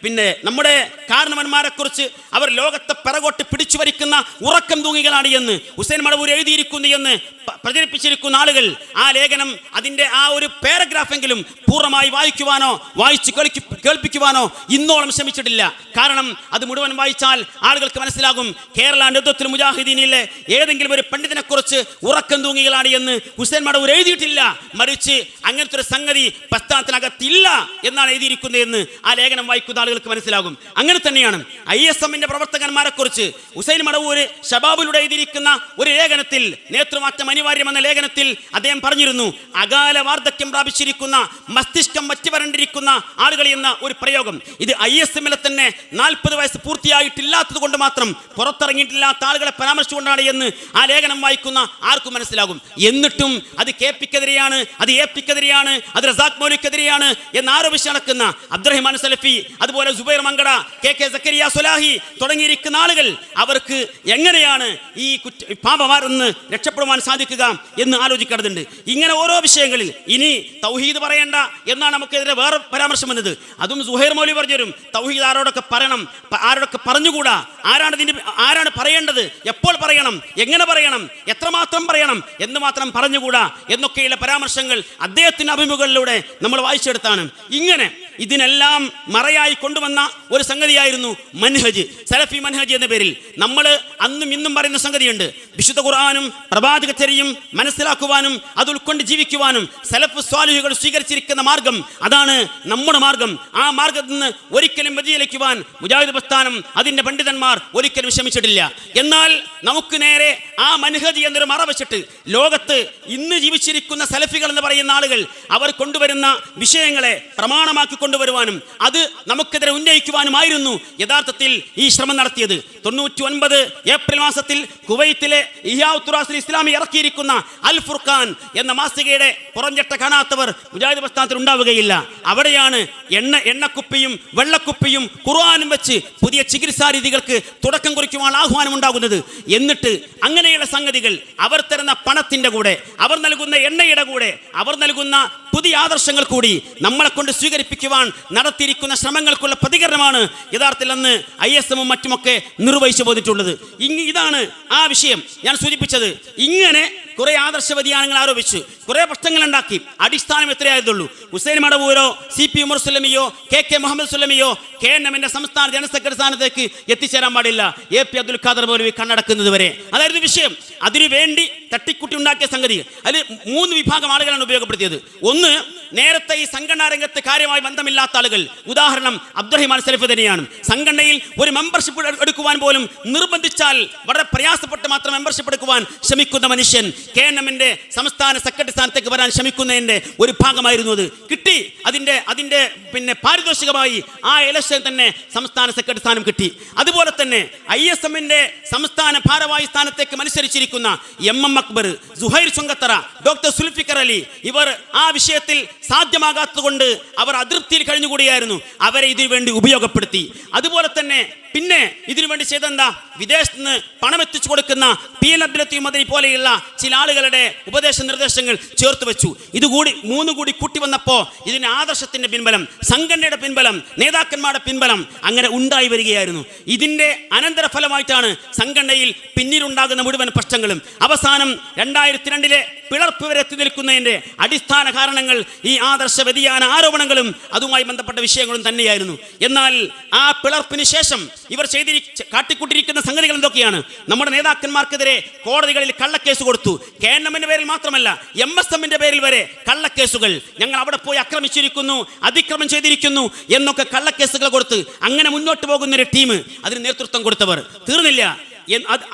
പിന്നെ നമ്മുടെ കാരണവന്മാരെ കുറിച്ച് അവർ ലോകത്തെ പിറകോട്ട് പിടിച്ചു വരിക്കുന്ന ഉറക്കം തൂങ്ങികളാണ് എന്ന് ഹുസൈൻ മടവൂർ എഴുതിയിരിക്കുന്നു എന്ന് പ്രചരിപ്പിച്ചിരിക്കുന്ന ആളുകൾ ആ ലേഖനം, അതിന്റെ ആ ഒരു പാരഗ്രാഫെങ്കിലും പൂർണ്ണമായി വായിക്കുവാനോ വായിച്ച് കേൾപ്പിക്കുവാനോ ഇന്നോളം ശ്രമിച്ചിട്ടില്ല. കാരണം അത് മുഴുവൻ വായിച്ചാൽ ആളുകൾക്ക് മനസ്സിലാകും കേരള നേതൃത്വത്തിൽ മുജാഹിദീനിലെ ഏതെങ്കിലും ഒരു പണ്ഡിതനെ കുറിച്ച് ഉറക്കം തൂങ്ങികളാണ് എന്ന് ഹുസൈൻ മടവൂർ എഴുതിയിട്ടില്ല. മറിച്ച് അങ്ങനത്തെ ഒരു സംഗതി പശ്ചാത്തലത്തില്ല എന്നാണ് എഴുതിയിരിക്കുന്നത് എന്ന് ആ ലേഖനം വായിക്കുന്ന ആളുകൾക്ക് മനസ്സിലാകും. അങ്ങനെ തന്നെയാണ് ISMന്റെ പ്രവർത്തകന്മാരെ കുറിച്ച് ഹുസൈൻ മടവൂർ ഷബാബിലൂടെ എഴുതിയിരിക്കുന്ന ഒരു ലേഖനത്തിൽ, നേതൃമാറ്റം അനിവാര്യമെന്ന ലേഖനത്തിൽ അദ്ദേഹം പറഞ്ഞിരുന്നു, അകാല വാർദ്ധക്യം പ്രാപിച്ചിരിക്കുന്ന മസ്തിഷ്കം വറ്റിവരണ്ടിരിക്കുന്ന ആളുകൾ എന്ന ഒരു പ്രയോഗം. ഇത് ISMലെ തന്നെ 40 വയസ്സ് പൂർത്തിയായിട്ടില്ലാത്തത് കൊണ്ട് മാത്രം പുറത്തിറങ്ങിയിട്ടില്ലാത്ത ആളുകളെ പരാമർശിച്ചുകൊണ്ടാണ് എന്ന് ആ ലേഖനം വായിക്കുന്ന ആർക്കും മനസ്സിലാകും. എന്നിട്ടും അത് KPക്കെതിരെയാണ്, അത് APക്കെതിരെയാണ്, അത് റസാഖ് മൗലിക്കെതിരെയാണ് എന്ന് ആരോപിച്ച് നടക്കുന്ന അബ്ദുറഹിമാൻ സലഫി, അതുപോലെ സുബൈർ മങ്കട, KK സക്കരിയ സ്വലാഹി തുടങ്ങിയിരിക്കുന്ന ആളുകൾ, അവർക്ക് എങ്ങനെയാണ് ഈ പാപമാരെന്ന് രക്ഷപ്പെടുവാൻ സാധിക്കുക എന്ന് ആലോചിക്കേണ്ടതുണ്ട്. ഇങ്ങനെ ഓരോ വിഷയങ്ങളിൽ ഇനി തൗഹീദ് പറയേണ്ട എന്നാണ് നമുക്കെതിരെ വേറെ പരാമർശം വന്നത്. അതും സുഹൈർ മൗലവി പറഞ്ഞു തരും. തൗഹീദ് ആരോടൊക്കെ പറയണം, ആരോടൊക്കെ പറഞ്ഞുകൂടാ, ആരാണ് പറയേണ്ടത്, എപ്പോൾ പറയണം, എങ്ങനെ പറയണം, എത്രമാത്രം പറയണം എന്ന് മാത്രം പറഞ്ഞുകൂടാ എന്നൊക്കെയുള്ള പരാമർശങ്ങൾ അദ്ദേഹത്തിന്റെ അഭിമുഖങ്ങളിലൂടെ നമ്മൾ വായിച്ചെടുത്താണ്. ഇങ്ങനെ ഇതിനെല്ലാം മറയായി കൊണ്ടുവന്ന ഒരു സംഗതിയായിരുന്നു മൻഹജ്, സലഫി മൻഹജ് എന്ന പേരിൽ നമ്മൾ അന്നും ഇന്നും പറയുന്ന സംഗതിയുണ്ട്. വിശുദ്ധ ഖുർആനും പ്രവാചകചര്യയും മനസ്സിലാക്കുവാനും അത് ഉൾക്കൊണ്ട് ജീവിക്കുവാനും സലഫ് സ്വാലിഹുകൾ സ്വീകരിച്ചിരിക്കുന്ന മാർഗം, അതാണ് നമ്മുടെ മാർഗം. ആ മാർഗത്തിൽ നിന്ന് ഒരിക്കലും വ്യതിചലിക്കുവാൻ മുജാഹിദ് പ്രസ്ഥാനം, അതിന്റെ പണ്ഡിതന്മാർ ഒരിക്കലും ശ്രമിച്ചിട്ടില്ല. എന്നാൽ നമുക്ക് നേരെ ആ മൻഹജ് എന്നൊരു മറ വെച്ചിട്ട് ലോകത്ത് ഇന്ന് ജീവിച്ചിരിക്കുന്ന സലഫികൾ എന്ന് പറയുന്ന ആളുകൾ അവർ കൊണ്ടുവരുന്ന വിഷയങ്ങളെ പ്രമാണമാക്കി കൊണ്ടുവരുവാനും അത് നമുക്കെതിരെ ഉന്നയിക്കുവാനുമായിരുന്നു യഥാർത്ഥത്തിൽ ഈ ശ്രമം നടത്തിയത്. 99 ഏപ്രിൽ മാസത്തിൽ കുവൈത്തിലെ ഇഹ്യാഉത്തുറാസിൽ ഇസ്ലാമി ഇറക്കിയിരിക്കുന്ന അൽ ഫുർഖാൻ എന്ന മാസികയുടെ പുറംചട്ട കാണാത്തവർ മുജാഹിദ് പ്രസ്ഥാനത്തിൽ ഉണ്ടാവുകയില്ല. അവിടെയാണ് എണ്ണക്കുപ്പിയും വെള്ളക്കുപ്പിയും ഖുർആനും വെച്ച് പുതിയ ചികിത്സാ രീതികൾക്ക് തുടക്കം കുറിക്കുവാൻ ആഹ്വാനം ഉണ്ടാകുന്നത്. എന്നിട്ട് അങ്ങനെയുള്ള സംഗതികൾ അവർ തരുന്ന പണത്തിന്റെ കൂടെ, അവർ നൽകുന്ന എണ്ണയുടെ കൂടെ, അവർ നൽകുന്ന പുതിയ ആദർശങ്ങൾ കൂടി നമ്മളെ കൊണ്ട് സ്വീകരിപ്പിക്കുവാൻ നടത്തിയിരിക്കുന്ന ശ്രമങ്ങൾക്കുള്ള പ്രതികരണമാണ് യഥാർത്ഥത്തിൽ അന്ന് ISMും മറ്റുമൊക്കെ നിർവഹിച്ചു പോന്നിട്ടുള്ളത്. ഇതാണ് ആ വിഷയം ഞാൻ സൂചിപ്പിച്ചത്. ഇങ്ങനെ കുറെ ആദർശ വ്യതിയാനങ്ങൾ ആരോപിച്ചു, കുറെ പ്രശ്നങ്ങൾ ഉണ്ടാക്കി. അടിസ്ഥാനം എത്രയായതുള്ളൂ. ഹുസൈൻ മടവൂരോ CP ഉമർ സുല്ലമിയോ KK മുഹമ്മദ് സുല്ലമിയോ KNMന്റെ സംസ്ഥാന ജനറൽ സെക്രട്ടറി സ്ഥാനത്തേക്ക് എത്തിച്ചേരാൻ പാടില്ല. AP അബ്ദുൽ ഖാദർ മൗലവി കണ്ണടക്കുന്നത് വരെ. അതായിരുന്നു വിഷയം. അതിനുവേണ്ടി തട്ടിക്കുട്ടി ഉണ്ടാക്കിയ സംഗതി. അതിൽ 3 വിഭാഗം ആളുകളാണ് ഉപയോഗപ്പെടുത്തിയത്. ഒന്ന്, നേരത്തെ ഈ സംഘടനാ രംഗത്ത് കാര്യമായി ബന്ധമില്ലാത്ത ആളുകൾ. ഉദാഹരണം അബ്ദുറഹിമാൻ സലഫി തന്നെയാണ്. സംഘടനയിൽ ഒരു മെമ്പർഷിപ്പ് എടുക്കുവാൻ പോലും നിർബന്ധിച്ചാൽ വളരെ പ്രയാസപ്പെട്ട് മാത്രം മെമ്പർഷിപ്പ് എടുക്കുവാൻ ശ്രമിക്കുന്ന മനുഷ്യൻ KNMന്റെ സംസ്ഥാന സെക്രട്ടറി സ്ഥാനത്തേക്ക് വരാൻ ശ്രമിക്കുന്നതിന്റെ ഒരു ഭാഗമായിരുന്നു അത്. കിട്ടി. അതിന്റെ പിന്നെ പാരിതോഷികമായി ആ ഇലക്ഷൻ തന്നെ സംസ്ഥാന സെക്രട്ടറി സ്ഥാനം കിട്ടി. അതുപോലെ തന്നെ ISMന്റെ സംസ്ഥാന ഭാരവാഹി സ്ഥാനത്തേക്ക് മത്സരിച്ചിരിക്കുന്ന MM അക്ബർ, സുഹൈർ ചുങ്കത്തറ, ഡോക്ടർ സുൽഫിക്കർ അലി, ഇവർ ആ വിഷയത്തിൽ സാധ്യമാകാത്തതുകൊണ്ട് അവർ അതൃപ്തിയിൽ കഴിഞ്ഞുകൂടിയായിരുന്നു. അവരെ ഇതിനു വേണ്ടി ഉപയോഗപ്പെടുത്തി. അതുപോലെ തന്നെ പിന്നെ ഇതിനു വേണ്ടി ചെയ്തെന്താ, വിദേശത്ത് നിന്ന് പണം എത്തിച്ചു കൊടുക്കുന്ന PN അബ്ദുൽ ലത്തീഫ് മദനി പോലെയുള്ള ചില ആളുകളുടെ ഉപദേശ നിർദ്ദേശങ്ങൾ ചേർത്ത് വെച്ചു. ഇതുകൂടി 3 കൂടി കൂട്ടി വന്നപ്പോൾ ഇതിന് ആദർശത്തിന്റെ പിൻബലം, സംഘടനയുടെ പിൻബലം, നേതാക്കന്മാരുടെ പിൻബലം അങ്ങനെ ഉണ്ടായി വരികയായിരുന്നു. ഇതിന്റെ അനന്തരഫലമായിട്ടാണ് സംഘടനയിൽ പിന്നീടുണ്ടാകുന്ന മുഴുവൻ പ്രശ്നങ്ങളും. അവസാനം 2002 പിളർപ്പ് വരെ എത്തി നിൽക്കുന്നതിൻ്റെ അടിസ്ഥാന കാരണങ്ങൾ ഈ ആദർശ വ്യതിയാന ആരോപണങ്ങളും അതുമായി ബന്ധപ്പെട്ട വിഷയങ്ങളും തന്നെയായിരുന്നു. എന്നാൽ ആ പിളർപ്പിന് ശേഷം ഇവർ കാട്ടിക്കൂട്ടിയിരിക്കുന്ന സംഗതികൾ എന്തൊക്കെയാണ്? നമ്മുടെ നേതാക്കന്മാർക്കെതിരെ കോടതികളിൽ കള്ളക്കേസ് കൊടുത്തു. KNMന്റെ പേരിൽ മാത്രമല്ല, MSMന്റെ പേരിൽ വരെ കള്ളക്കേസുകൾ. ഞങ്ങൾ അവിടെ പോയി ആക്രമിച്ചിരിക്കുന്നു, അതിക്രമം ചെയ്തിരിക്കുന്നു എന്നൊക്കെ കള്ളക്കേസുകൾ കൊടുത്ത് അങ്ങനെ മുന്നോട്ട് പോകുന്നൊരു ടീം, അതിന് നേതൃത്വം കൊടുത്തവർ. തീർന്നില്ല,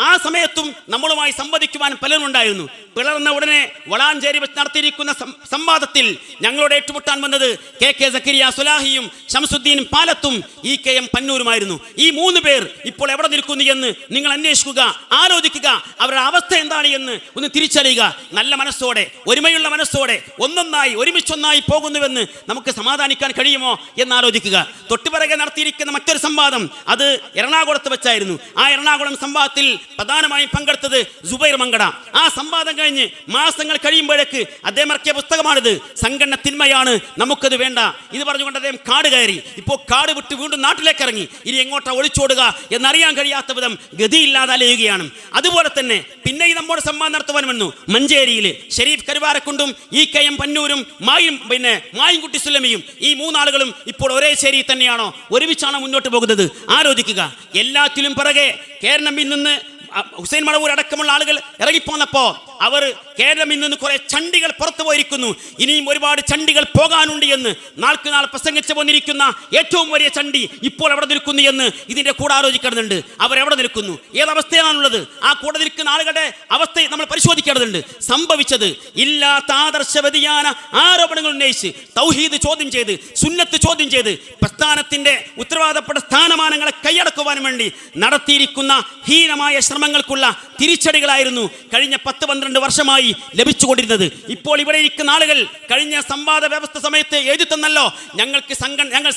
ആ സമയത്തും നമ്മളുമായി സംവദിക്കുവാൻ പലരും ഉണ്ടായിരുന്നു. പിളർന്ന ഉടനെ വളാഞ്ചേരി വെച്ച് നടത്തിയിരിക്കുന്ന സംവാദത്തിൽ ഞങ്ങളോട് ഏറ്റുമുട്ടാൻ വന്നത് KK സക്കരിയ സുലാഹിയും ഷംസുദ്ദീൻ പാലത്തും EKM പന്നൂരുമായിരുന്നു. ഈ 3 പേർ ഇപ്പോൾ എവിടെ നിൽക്കുന്നു എന്ന് നിങ്ങൾ അന്വേഷിക്കുക, ആലോചിക്കുക. അവരുടെ അവസ്ഥ എന്താണ് എന്ന് ഒന്ന് തിരിച്ചറിയുക. നല്ല മനസ്സോടെ, ഒരുമയുള്ള മനസ്സോടെ ഒന്നൊന്നായി ഒരുമിച്ചൊന്നായി പോകുന്നുവെന്ന് നമുക്ക് സമാധാനിക്കാൻ കഴിയുമോ എന്നാലോചിക്കുക. തൊട്ടുപിറകെ നടത്തിയിരിക്കുന്ന മറ്റൊരു സംവാദം അത് എറണാകുളത്ത് വെച്ചായിരുന്നു. ആ എറണാകുളം സംവാദത്തിൽ പ്രധാനമായും പങ്കെടുത്തത് സുബൈർ മങ്കട. ആ സംവാദം കഴിഞ്ഞ് മാസങ്ങൾ കഴിയുമ്പോഴേക്ക് അദ്ദേഹം ഇറക്കിയ പുസ്തകമാണിത്. സംഘടന തിന്മയാണ്, നമുക്കത് വേണ്ട. ഇത് പറഞ്ഞുകൊണ്ട് അദ്ദേഹം കാട് കയറി. ഇപ്പോൾ കാട് വിട്ട് വീണ്ടും നാട്ടിലേക്ക് ഇറങ്ങി. ഇനി എങ്ങോട്ടാ ഒളിച്ചോടുക എന്നറിയാൻ കഴിയാത്ത വിധം ഗതിയില്ലാതെ അലയുകയാണ്. അതുപോലെ തന്നെ പിന്നെ നമ്മോട് സംവാദം നടത്തുവാൻ വന്നു മഞ്ചേരിയിൽ ഷെരീഫ് കരുവാരക്കുണ്ടും EKM പന്നൂരും മായിൻകുട്ടി സുലമിയും. ഈ 3 ആളുകളും ഇപ്പോൾ ഒരേ ശേരിയിൽ തന്നെയാണോ, ഒരുമിച്ചാണോ മുന്നോട്ട് പോകുന്നത്? ആലോചിക്കുക. എല്ലാത്തിലും പിറകെ KNMൽ നിന്ന് ഹുസൈൻ മടവൂർ അടക്കമുള്ള ആളുകൾ ഇറങ്ങിപ്പോന്നപ്പോൾ അവർ കേരളത്തിൽ നിന്ന് കുറെ ചണ്ടികൾ പുറത്തു പോയിരിക്കുന്നു, ഇനിയും ഒരുപാട് ചണ്ടികൾ പോകാനുണ്ട് എന്ന് നാൾക്ക് നാൾ പ്രസംഗിച്ചു പോന്നിരിക്കുന്ന ഏറ്റവും വലിയ ചണ്ടി ഇപ്പോൾ എവിടെ നിൽക്കുന്നു എന്ന് ഇതിന്റെ കൂടെ ആലോചിക്കേണ്ടതുണ്ട്. അവരെവിടെ നിൽക്കുന്നു, ഏതവസ്ഥയാണുള്ളത്? ആ കൂടെ നിൽക്കുന്ന ആളുകളുടെ അവസ്ഥ നമ്മൾ പരിശോധിക്കേണ്ടതുണ്ട്. സംഭവിച്ചത് ഇല്ലാത്ത ആദർശ വ്യതിയാന ആരോപണങ്ങൾ ഉന്നയിച്ച് തൗഹീദ് ചോദ്യം ചെയ്ത് സുന്നത്ത് ചോദ്യം ചെയ്ത് പ്രസ്ഥാനത്തിന്റെ ഉത്തരവാദപ്പെട്ട സ്ഥാനമാനങ്ങളെ കൈയടക്കുവാൻ വേണ്ടി നടത്തിയിരിക്കുന്ന ഹീനമായ ശ്രമങ്ങൾക്കുള്ള തിരിച്ചടികളായിരുന്നു കഴിഞ്ഞ 10-12 വർഷമായി ലഭിച്ചുകൊണ്ടിരുന്നത്. ഇപ്പോൾ ഇവിടെ ഇരിക്കുന്ന ആളുകൾ കഴിഞ്ഞ സംവാദ വ്യവസ്ഥ സമയത്ത് എഴുതി തന്നല്ലോ, ഞങ്ങൾ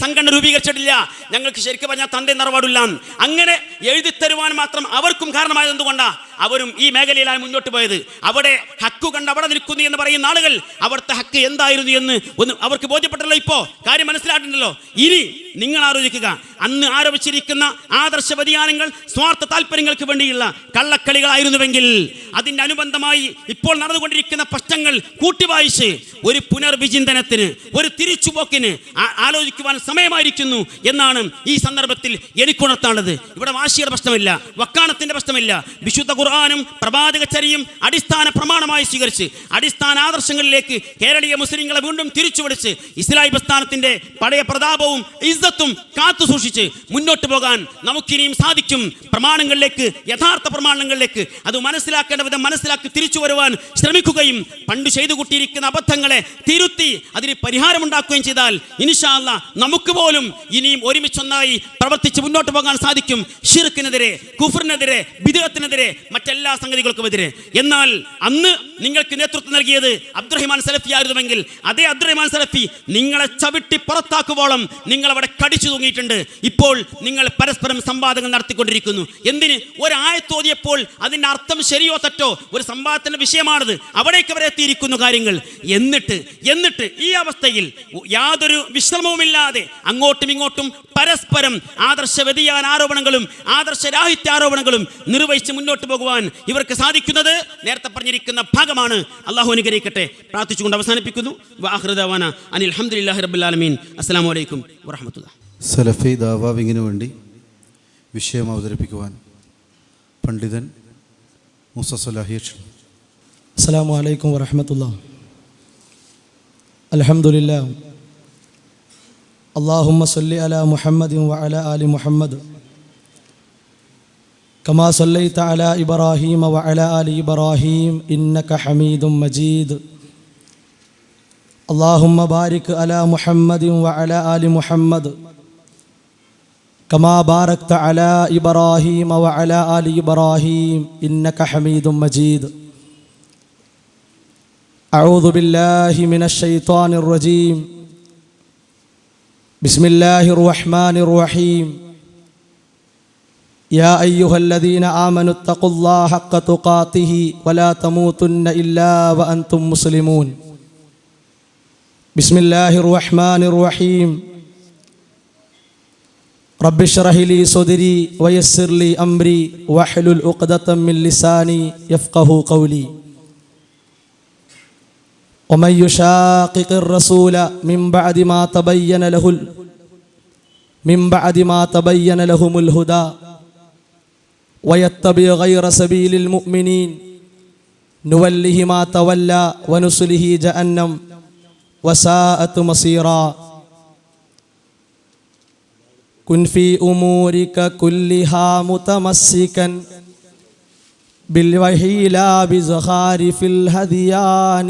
സംഘടന രൂപീകരിച്ചിട്ടില്ല, ഞങ്ങൾക്ക് ശരിക്കും പറഞ്ഞാൽ തന്റെ നിറപാടില്ല. അങ്ങനെ എഴുതി തരുവാൻ മാത്രം അവർക്കും കാരണമായത് എന്തുകൊണ്ടാണ്? അവരും ഈ മേഖലയിലാണ് മുന്നോട്ട് പോയത്. അവിടെ ഹക്ക് കണ്ട് അവിടെ നിൽക്കുന്നു എന്ന് പറയുന്ന ആളുകൾ അവിടുത്തെ ഹക്ക് എന്തായിരുന്നു എന്ന് ഒന്ന് അവർക്ക് ബോധ്യപ്പെട്ടല്ലോ. ഇപ്പോൾ കാര്യം മനസ്സിലായിട്ടുണ്ടല്ലോ. ഇനി നിങ്ങൾ ആലോചിക്കുക, അന്ന് ആരോപിച്ചിരിക്കുന്ന ആദർശ വ്യതിയാനങ്ങൾ സ്വാർത്ഥ താല്പര്യങ്ങൾക്ക് വേണ്ടിയുള്ള കള്ളക്കളികളായിരുന്നുവെങ്കിൽ അതിന്റെ അനുബന്ധമായി ഇപ്പോൾ നടന്നുകൊണ്ടിരിക്കുന്ന പ്രശ്നങ്ങൾ കൂട്ടിവായിച്ച് ഒരു പുനർവിചിന്തനത്തിന്, ഒരു തിരിച്ചുപോക്കിന് ആലോചിക്കുവാൻ സമയമായിരിക്കുന്നു എന്നാണ് ഈ സന്ദർഭത്തിൽ എനിക്കുണർത്താനുള്ളത്. ഇവിടെ വാശിയുടെ പ്രശ്നമില്ല, വക്കാണത്തിന്റെ പ്രശ്നമില്ല. വിശുദ്ധ ഖുർആനും പ്രവാചകചര്യയും അടിസ്ഥാന പ്രമാണമായി സ്വീകരിച്ച് അടിസ്ഥാന ആദർശങ്ങളിലേക്ക് കേരളീയ മുസ്ലിങ്ങളെ വീണ്ടും തിരിച്ചുപിടിച്ച് ഇസ്ലാഹി പ്രസ്ഥാനത്തിന്റെ പഴയ പ്രതാപവും ഇസ്സത്തും കാത്തു സൂക്ഷിച്ച് മുന്നോട്ട് പോകാൻ നമുക്കിനിയും സാധിക്കും. പ്രമാണങ്ങളിലേക്ക്, യഥാർത്ഥ പ്രമാണങ്ങളിലേക്ക് അത് മനസ്സിലാക്കേണ്ട വിധം മനസ്സിലാക്കി തിരിച്ചു വരുവാൻ ശ്രമിക്കുകയും പണ്ട് ചെയ്തു കൂട്ടിയിരിക്കുന്ന അബദ്ധങ്ങളെ തിരുത്തി അതിന് പരിഹാരമുണ്ടാക്കുകയും ചെയ്താൽ ഇൻഷാ അല്ലാഹ് നമുക്ക് പോലും ഇനിയും ഒരുമിച്ചൊന്നായി പ്രവർത്തിച്ച് മുന്നോട്ട് പോകാൻ സാധിക്കും. ശിർക്കിനെതിരെ, കുഫറിനെതിരെ, ബിദ്അത്തിനെതിരെ, മറ്റെല്ലാ സംഗതികൾക്കുമെതിരെ. എന്നാൽ അന്ന് നിങ്ങൾക്ക് നേതൃത്വം നൽകിയത് അബ്ദുറഹിമാൻ സലഫി ആയിരുന്നുവെങ്കിൽ അതേ അബ്ദുറഹിമാൻ സലഫി നിങ്ങളെ ചവിട്ടി പുറത്താക്കുവോളം നിങ്ങളവിടെ കടിച്ചു തൂങ്ങിയിട്ടുണ്ട്. ഇപ്പോൾ നിങ്ങൾ പരസ്പരം സംവാദങ്ങൾ നടത്തിക്കൊണ്ടിരിക്കുന്നു. എന്തിന്? ഒരായത്തോതിയപ്പോൾ അതിൻ്റെ അർത്ഥം ശരിയോ തെറ്റോ ഒരു സംവാദത്തിന്റെ വിഷയമാണത്. അവിടേക്ക് വരെ എത്തിയിരിക്കുന്നു കാര്യങ്ങൾ. എന്നിട്ട് ഈ അവസ്ഥയിൽ യാതൊരു വിശ്രമവുമില്ലാതെ അങ്ങോട്ടും ഇങ്ങോട്ടും പരസ്പരം ആദർശ വ്യതിയാന ആരോപണങ്ങളും ആദർശരാഹിത്യ ആരോപണങ്ങളും നിർവഹിച്ച് മുന്നോട്ട് പോകുവാൻ ഇവർക്ക് സാധിക്കുന്നത് നേരത്തെ പറഞ്ഞിരിക്കുന്ന ഭാഗമാണ്. അള്ളാഹു അനുഗ്രഹിക്കട്ടെ. പ്രാർത്ഥിച്ചുകൊണ്ട് അവസാനിപ്പിക്കുന്നു. വആഖിറു ദഅവാന അനിൽ ഹംദുലില്ലാഹി റബ്ബിൽ ആലമീൻ. അസ്സലാമു അലൈക്കും വറഹ്മത്തുള്ളാഹി. സലഫി ദഅവ വിങ്ങിനു വേണ്ടി വിഷയം അവതരിപ്പിക്കുവാൻ പണ്ഡിതൻ മൂസ സ്വലാഹി. അസ്സലാമു അലൈക്കും വറഹ്മത്തുള്ളാഹി. അൽഹംദുലില്ലാഹ്. اللهم صل على محمد وعلى آل محمد كما صليت على إبراهيم وعلى آل إبراهيم إنك حميد مجيد. اللهم بارك على محمد وعلى آل محمد كما باركت على إبراهيم وعلى آل إبراهيم إنك حميد مجيد. أعوذ بالله من الشيطان الرجيم. بسم الله الرحمن الرحيم. يا أيها الذين آمنوا اتقوا الله حق تقاته ولا تموتن إلا وأنتم مسلمون. بسم الله الرحمن الرحيم. رب اشرح لي صدري ويسر لي أمري واحلل عقدة من لساني يفقهوا قولي. ومن يشاقق الرسول من بعد ما تبين لهم الهدى ويتبع غير سبيل المؤمنين نوله ما تولى ونصله جهنم وساءت مصيرا كن في أمورك كلها متمسكا بالوحي لا بزخارف الهذيان.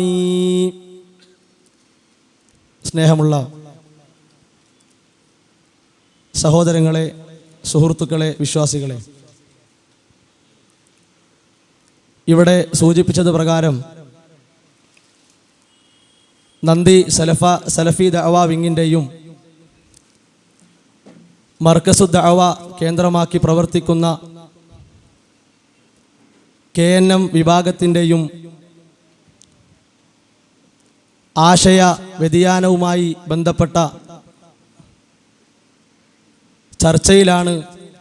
സ്നേഹമുള്ള സഹോദരങ്ങളെ, സുഹൃത്തുക്കളെ, വിശ്വാസികളെ, ഇവിടെ സൂചിപ്പിച്ചത് പ്രകാരം നന്ദി സലഫി ദഅവ വിങ്ങിൻ്റെയും മർക്കസു ദഅവ കേന്ദ്രമാക്കി പ്രവർത്തിക്കുന്ന KNM വിഭാഗത്തിൻ്റെയും ആശയ വ്യതിയാനവുമായി ബന്ധപ്പെട്ട ചർച്ചയിലാണ്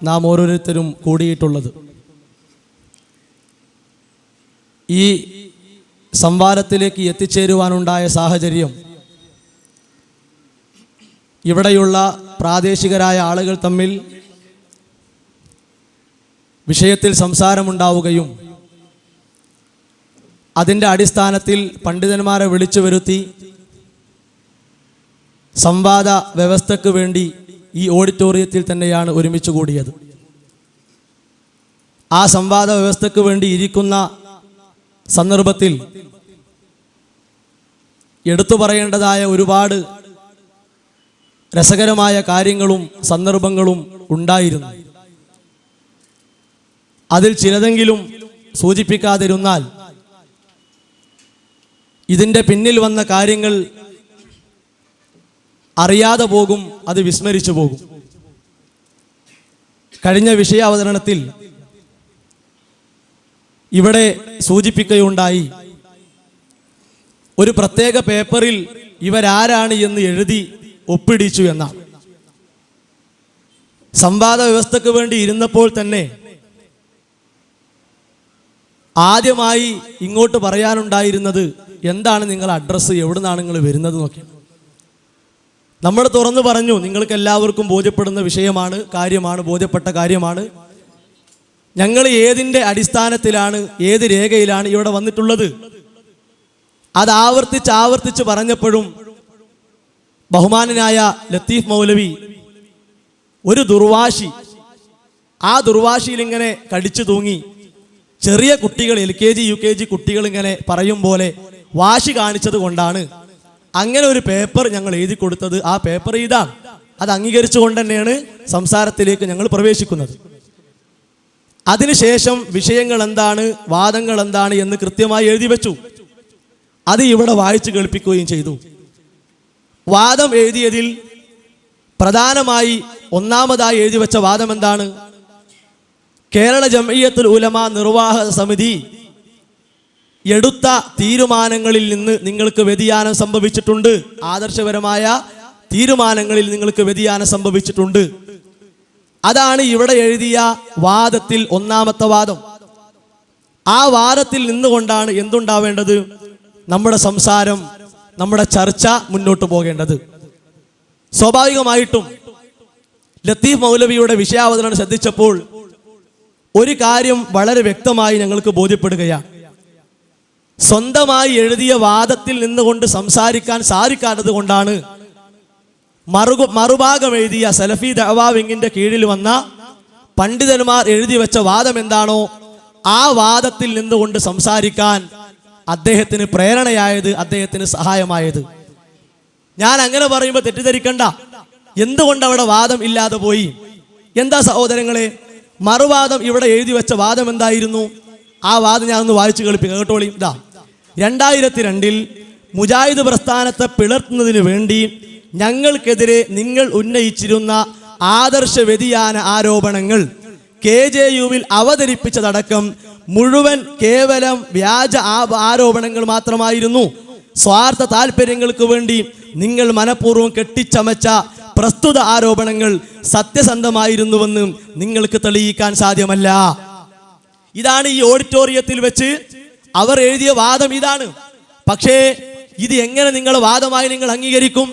നാം ഓരോരുത്തരും കൂടിയിട്ടുള്ളത്. ഈ സംവാദത്തിലേക്ക് എത്തിച്ചേരുവാനുണ്ടായ സാഹചര്യം ഇവിടെയുള്ള പ്രാദേശികരായ ആളുകൾ തമ്മിൽ വിഷയത്തിൽ സംസാരമുണ്ടാവുകയും അതിൻ്റെ അടിസ്ഥാനത്തിൽ പണ്ഡിതന്മാരെ വിളിച്ചു വരുത്തി സംവാദ വ്യവസ്ഥയ്ക്ക് വേണ്ടി ഈ ഓഡിറ്റോറിയത്തിൽ തന്നെയാണ് ഒരുമിച്ച് കൂടിയത്. ആ സംവാദ വ്യവസ്ഥയ്ക്ക് വേണ്ടി ഇരിക്കുന്ന സന്ദർഭത്തിൽ എടുത്തു പറയേണ്ടതായ ഒരുപാട് രസകരമായ കാര്യങ്ങളും സന്ദർഭങ്ങളും ഉണ്ടായിരുന്നു. അതിൽ ചിലതെങ്കിലും സൂചിപ്പിക്കാതിരുന്നാൽ ഇതിൻ്റെ പിന്നിൽ വന്ന കാര്യങ്ങൾ അറിയാതെ പോകും, അത് വിസ്മരിച്ചു പോകും. കഴിഞ്ഞ വിഷയാവതരണത്തിൽ ഇവിടെ സൂചിപ്പിക്കുകയുണ്ടായി, ഒരു പ്രത്യേക പേപ്പറിൽ ഇവരാരാണ് എന്ന് എഴുതി ഒപ്പിടിച്ചു എന്നാണ്. സംവാദ വ്യവസ്ഥയ്ക്ക് വേണ്ടി ഇരുന്നപ്പോൾ തന്നെ ആദ്യമായി ഇങ്ങോട്ട് പറയാനുണ്ടായിരുന്നത് എന്താണ് നിങ്ങളുടെ അഡ്രസ്സ്, എവിടുന്നാണ് നിങ്ങൾ വരുന്നത് നോക്കി. നമ്മൾ തുറന്നു പറഞ്ഞു, നിങ്ങൾക്ക് എല്ലാവർക്കും ബോധ്യപ്പെടുന്ന വിഷയമാണ്, കാര്യമാണ്, ബോധ്യപ്പെട്ട കാര്യമാണ്. ഞങ്ങൾ ഏതിൻ്റെ അടിസ്ഥാനത്തിലാണ്, ഏത് രേഖയിലാണ് ഇവിടെ വന്നിട്ടുള്ളത്, അത് ആവർത്തിച്ച് പറഞ്ഞപ്പോഴും ബഹുമാനനായ ലത്തീഫ് മൗലവി ഒരു ദുർവാശി, ആ ദുർവാശിയിൽ ഇങ്ങനെ കടിച്ചു തൂങ്ങി ചെറിയ കുട്ടികൾ, LKG UKG കുട്ടികൾ ഇങ്ങനെ പറയും പോലെ വാശി കാണിച്ചത് കൊണ്ടാണ് അങ്ങനെ ഒരു പേപ്പർ ഞങ്ങൾ എഴുതി കൊടുത്തത്. ആ പേപ്പർ ഇതാണ്, അത് അംഗീകരിച്ചുകൊണ്ട് തന്നെയാണ് സംസാരത്തിലേക്ക് ഞങ്ങൾ പ്രവേശിക്കുന്നത്. അതിനുശേഷം വിഷയങ്ങൾ എന്താണ്, വാദങ്ങൾ എന്താണ് എന്ന് കൃത്യമായി എഴുതി വെച്ചു. അത് ഇവിടെ വായിച്ചു കേൾപ്പിക്കുകയും ചെയ്തു. വാദം എഴുതിയതിൽ പ്രധാനമായി ഒന്നാമതായി എഴുതി വെച്ച വാദം എന്താണ്? കേരള ജംഇയ്യത്തുൽ ഉലമ നിർവാഹക സമിതി എടുത്ത തീരുമാനങ്ങളിൽ നിന്ന് നിങ്ങൾക്ക് വ്യതിയാനം സംഭവിച്ചിട്ടുണ്ട്, ആദർശപരമായ തീരുമാനങ്ങളിൽ നിങ്ങൾക്ക് വ്യതിയാനം സംഭവിച്ചിട്ടുണ്ട്. അതാണ് ഇവിടെ എഴുതിയ വാദത്തിൽ ഒന്നാമത്തെ വാദം. ആ വാദത്തിൽ നിന്നുകൊണ്ടാണ് എന്തുണ്ടാവേണ്ടത്, നമ്മുടെ സംസാരം, നമ്മുടെ ചർച്ച മുന്നോട്ട് പോകേണ്ടത്. സ്വാഭാവികമായിട്ടും ലത്തീഫ് മൗലവിയുടെ വിഷയാവതരണം ശ്രദ്ധിച്ചപ്പോൾ ഒരു കാര്യം വളരെ വ്യക്തമായി ഞങ്ങൾക്ക് ബോധ്യപ്പെടുകയാണ്. സ്വന്തമായി എഴുതിയ വാദത്തിൽ നിന്നുകൊണ്ട് സംസാരിക്കാൻ സാധിക്കാത്തത് കൊണ്ടാണ് മറുഭാഗം എഴുതിയ സലഫി ദഅവാ വിങ്ങിന്റെ കീഴിൽ വന്ന പണ്ഡിതന്മാർ എഴുതി വെച്ച വാദം എന്താണോ ആ വാദത്തിൽ നിന്നുകൊണ്ട് സംസാരിക്കാൻ അദ്ദേഹത്തിന് പ്രേരണയായത്, അദ്ദേഹത്തിന് സഹായമായത്. ഞാൻ അങ്ങനെ പറയുമ്പോൾ തെറ്റിദ്ധരിക്കണ്ട, എന്തുകൊണ്ട് അവിടെ വാദം ഇല്ലാതെ പോയി? എന്താ സഹോദരങ്ങളെ, മറുവാദം ഇവിടെ എഴുതി വെച്ച വാദം എന്തായിരുന്നു? ആ വാദം ഞാനൊന്ന് വായിച്ചു കേൾപ്പിക്കാം, കേട്ടോളി. ഇതാ, 2002 മുജാഹിദ് പ്രസ്ഥാനത്തെ പിളർത്തുന്നതിന് വേണ്ടി ഞങ്ങൾക്കെതിരെ നിങ്ങൾ ഉന്നയിച്ചിരുന്ന ആദർശ വ്യതിയാന ആരോപണങ്ങൾ KJU-വിൽ അവതരിപ്പിച്ചതടക്കം മുഴുവൻ കേവലം വ്യാജ ആരോപണങ്ങൾ മാത്രമായിരുന്നു. സ്വാർത്ഥ താല്പര്യങ്ങൾക്ക് വേണ്ടി നിങ്ങൾ മനഃപൂർവ്വം കെട്ടിച്ചമച്ച പ്രസ്തുത ആരോപണങ്ങൾ സത്യസന്ധമായിരുന്നുവെന്ന് നിങ്ങൾക്ക് തെളിയിക്കാൻ സാധ്യമല്ല. ഇതാണ് ഈ ഓഡിറ്റോറിയത്തിൽ വെച്ച് അവർ എഴുതിയ വാദം ഇതാണ്. പക്ഷേ ഇത് എങ്ങനെ നിങ്ങൾ വാദമായി നിങ്ങൾ അംഗീകരിക്കും?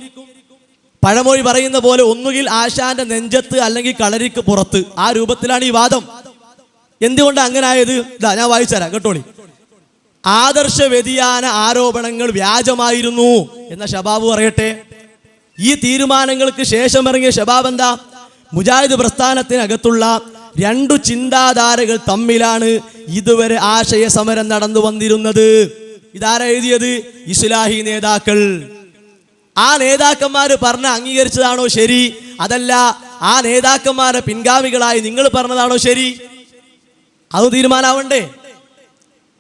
പഴമൊഴി പറയുന്ന പോലെ ഒന്നുകിൽ ആശാന്റെ നെഞ്ചത്ത് അല്ലെങ്കിൽ കളരിക്ക് പുറത്ത്, ആ രൂപത്തിലാണ് ഈ വാദം. എന്തുകൊണ്ട് അങ്ങനെ ആയത്? ഇതാ ഞാൻ വായിച്ചുതരാം, കേട്ടോളി. ആദർശ വ്യതിയാന ആരോപണങ്ങൾ വ്യാജമായിരുന്നു എന്ന ഷബാബ് പറയട്ടെ. ഈ തീരുമാനങ്ങൾക്ക് ശേഷം ഇറങ്ങിയ ഷബാബ് എന്താ? മുജാഹിദ് പ്രസ്ഥാനത്തിനകത്തുള്ള രണ്ടു ചിന്താധാരകൾ തമ്മിലാണ് ഇതുവരെ ആശയ സമരം നടന്നു വന്നിരുന്നത്. ഇതാരാ എഴുതിയത്? ഇസ്ലാഹി നേതാക്കൾ. ആ നേതാക്കന്മാർ പറഞ്ഞ അംഗീകരിച്ചതാണോ ശരി? അതല്ല ആ നേതാക്കന്മാരെ പിൻഗാമികളായി നിങ്ങൾ പറഞ്ഞതാണോ ശരി? അത് തീരുമാനാവണ്ടേ?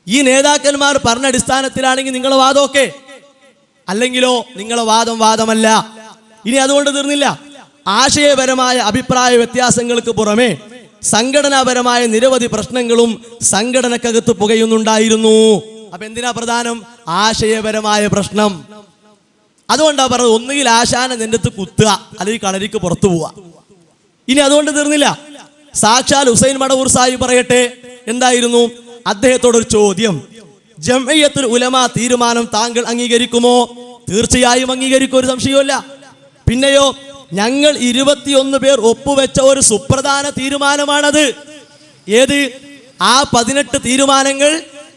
ഈ നേതാക്കന്മാർ പറഞ്ഞ അടിസ്ഥാനത്തിലാണെങ്കിൽ നിങ്ങളെ വാദമൊക്കെ, അല്ലെങ്കിലോ നിങ്ങളെ വാദമല്ല. ഇനി അതുകൊണ്ട് തീർന്നില്ല. ആശയപരമായ അഭിപ്രായ വ്യത്യാസങ്ങൾക്ക് പുറമെ സംഘടനാപരമായ നിരവധി പ്രശ്നങ്ങളും സംഘടനക്കകത്ത് പുകയുന്നുണ്ടായിരുന്നു. അപ്പൊ എന്തിനാ പ്രധാനം? ആശയപരമായ പ്രശ്നം. അതുകൊണ്ടാ പറഞ്ഞത് ഒന്നുകിൽ ആശാനെ നെഞ്ചത്ത് കുത്തുക അല്ലെങ്കിൽ കളരിക്ക് പുറത്തു പോവുക. ഇനി അതുകൊണ്ട് തീർന്നില്ല. സാക്ഷാൽ ഹുസൈൻ മടവൂർ സാഹിബ് പറയട്ടെ, എന്തായിരുന്നു അദ്ദേഹത്തോടൊരു ചോദ്യം. ജംഇയ്യത്തുൽ ഉലമാ തീരുമാനം താങ്കൾ അംഗീകരിക്കുമോ? തീർച്ചയായും അംഗീകരിക്കും, ഒരു സംശയവുമില്ല. പിന്നെയോ, ഞങ്ങൾ 21 പേർ ഒപ്പുവെച്ച ഒരു സുപ്രധാന തീരുമാനമാണത്. ഏത്? ആ 18 തീരുമാനങ്ങൾ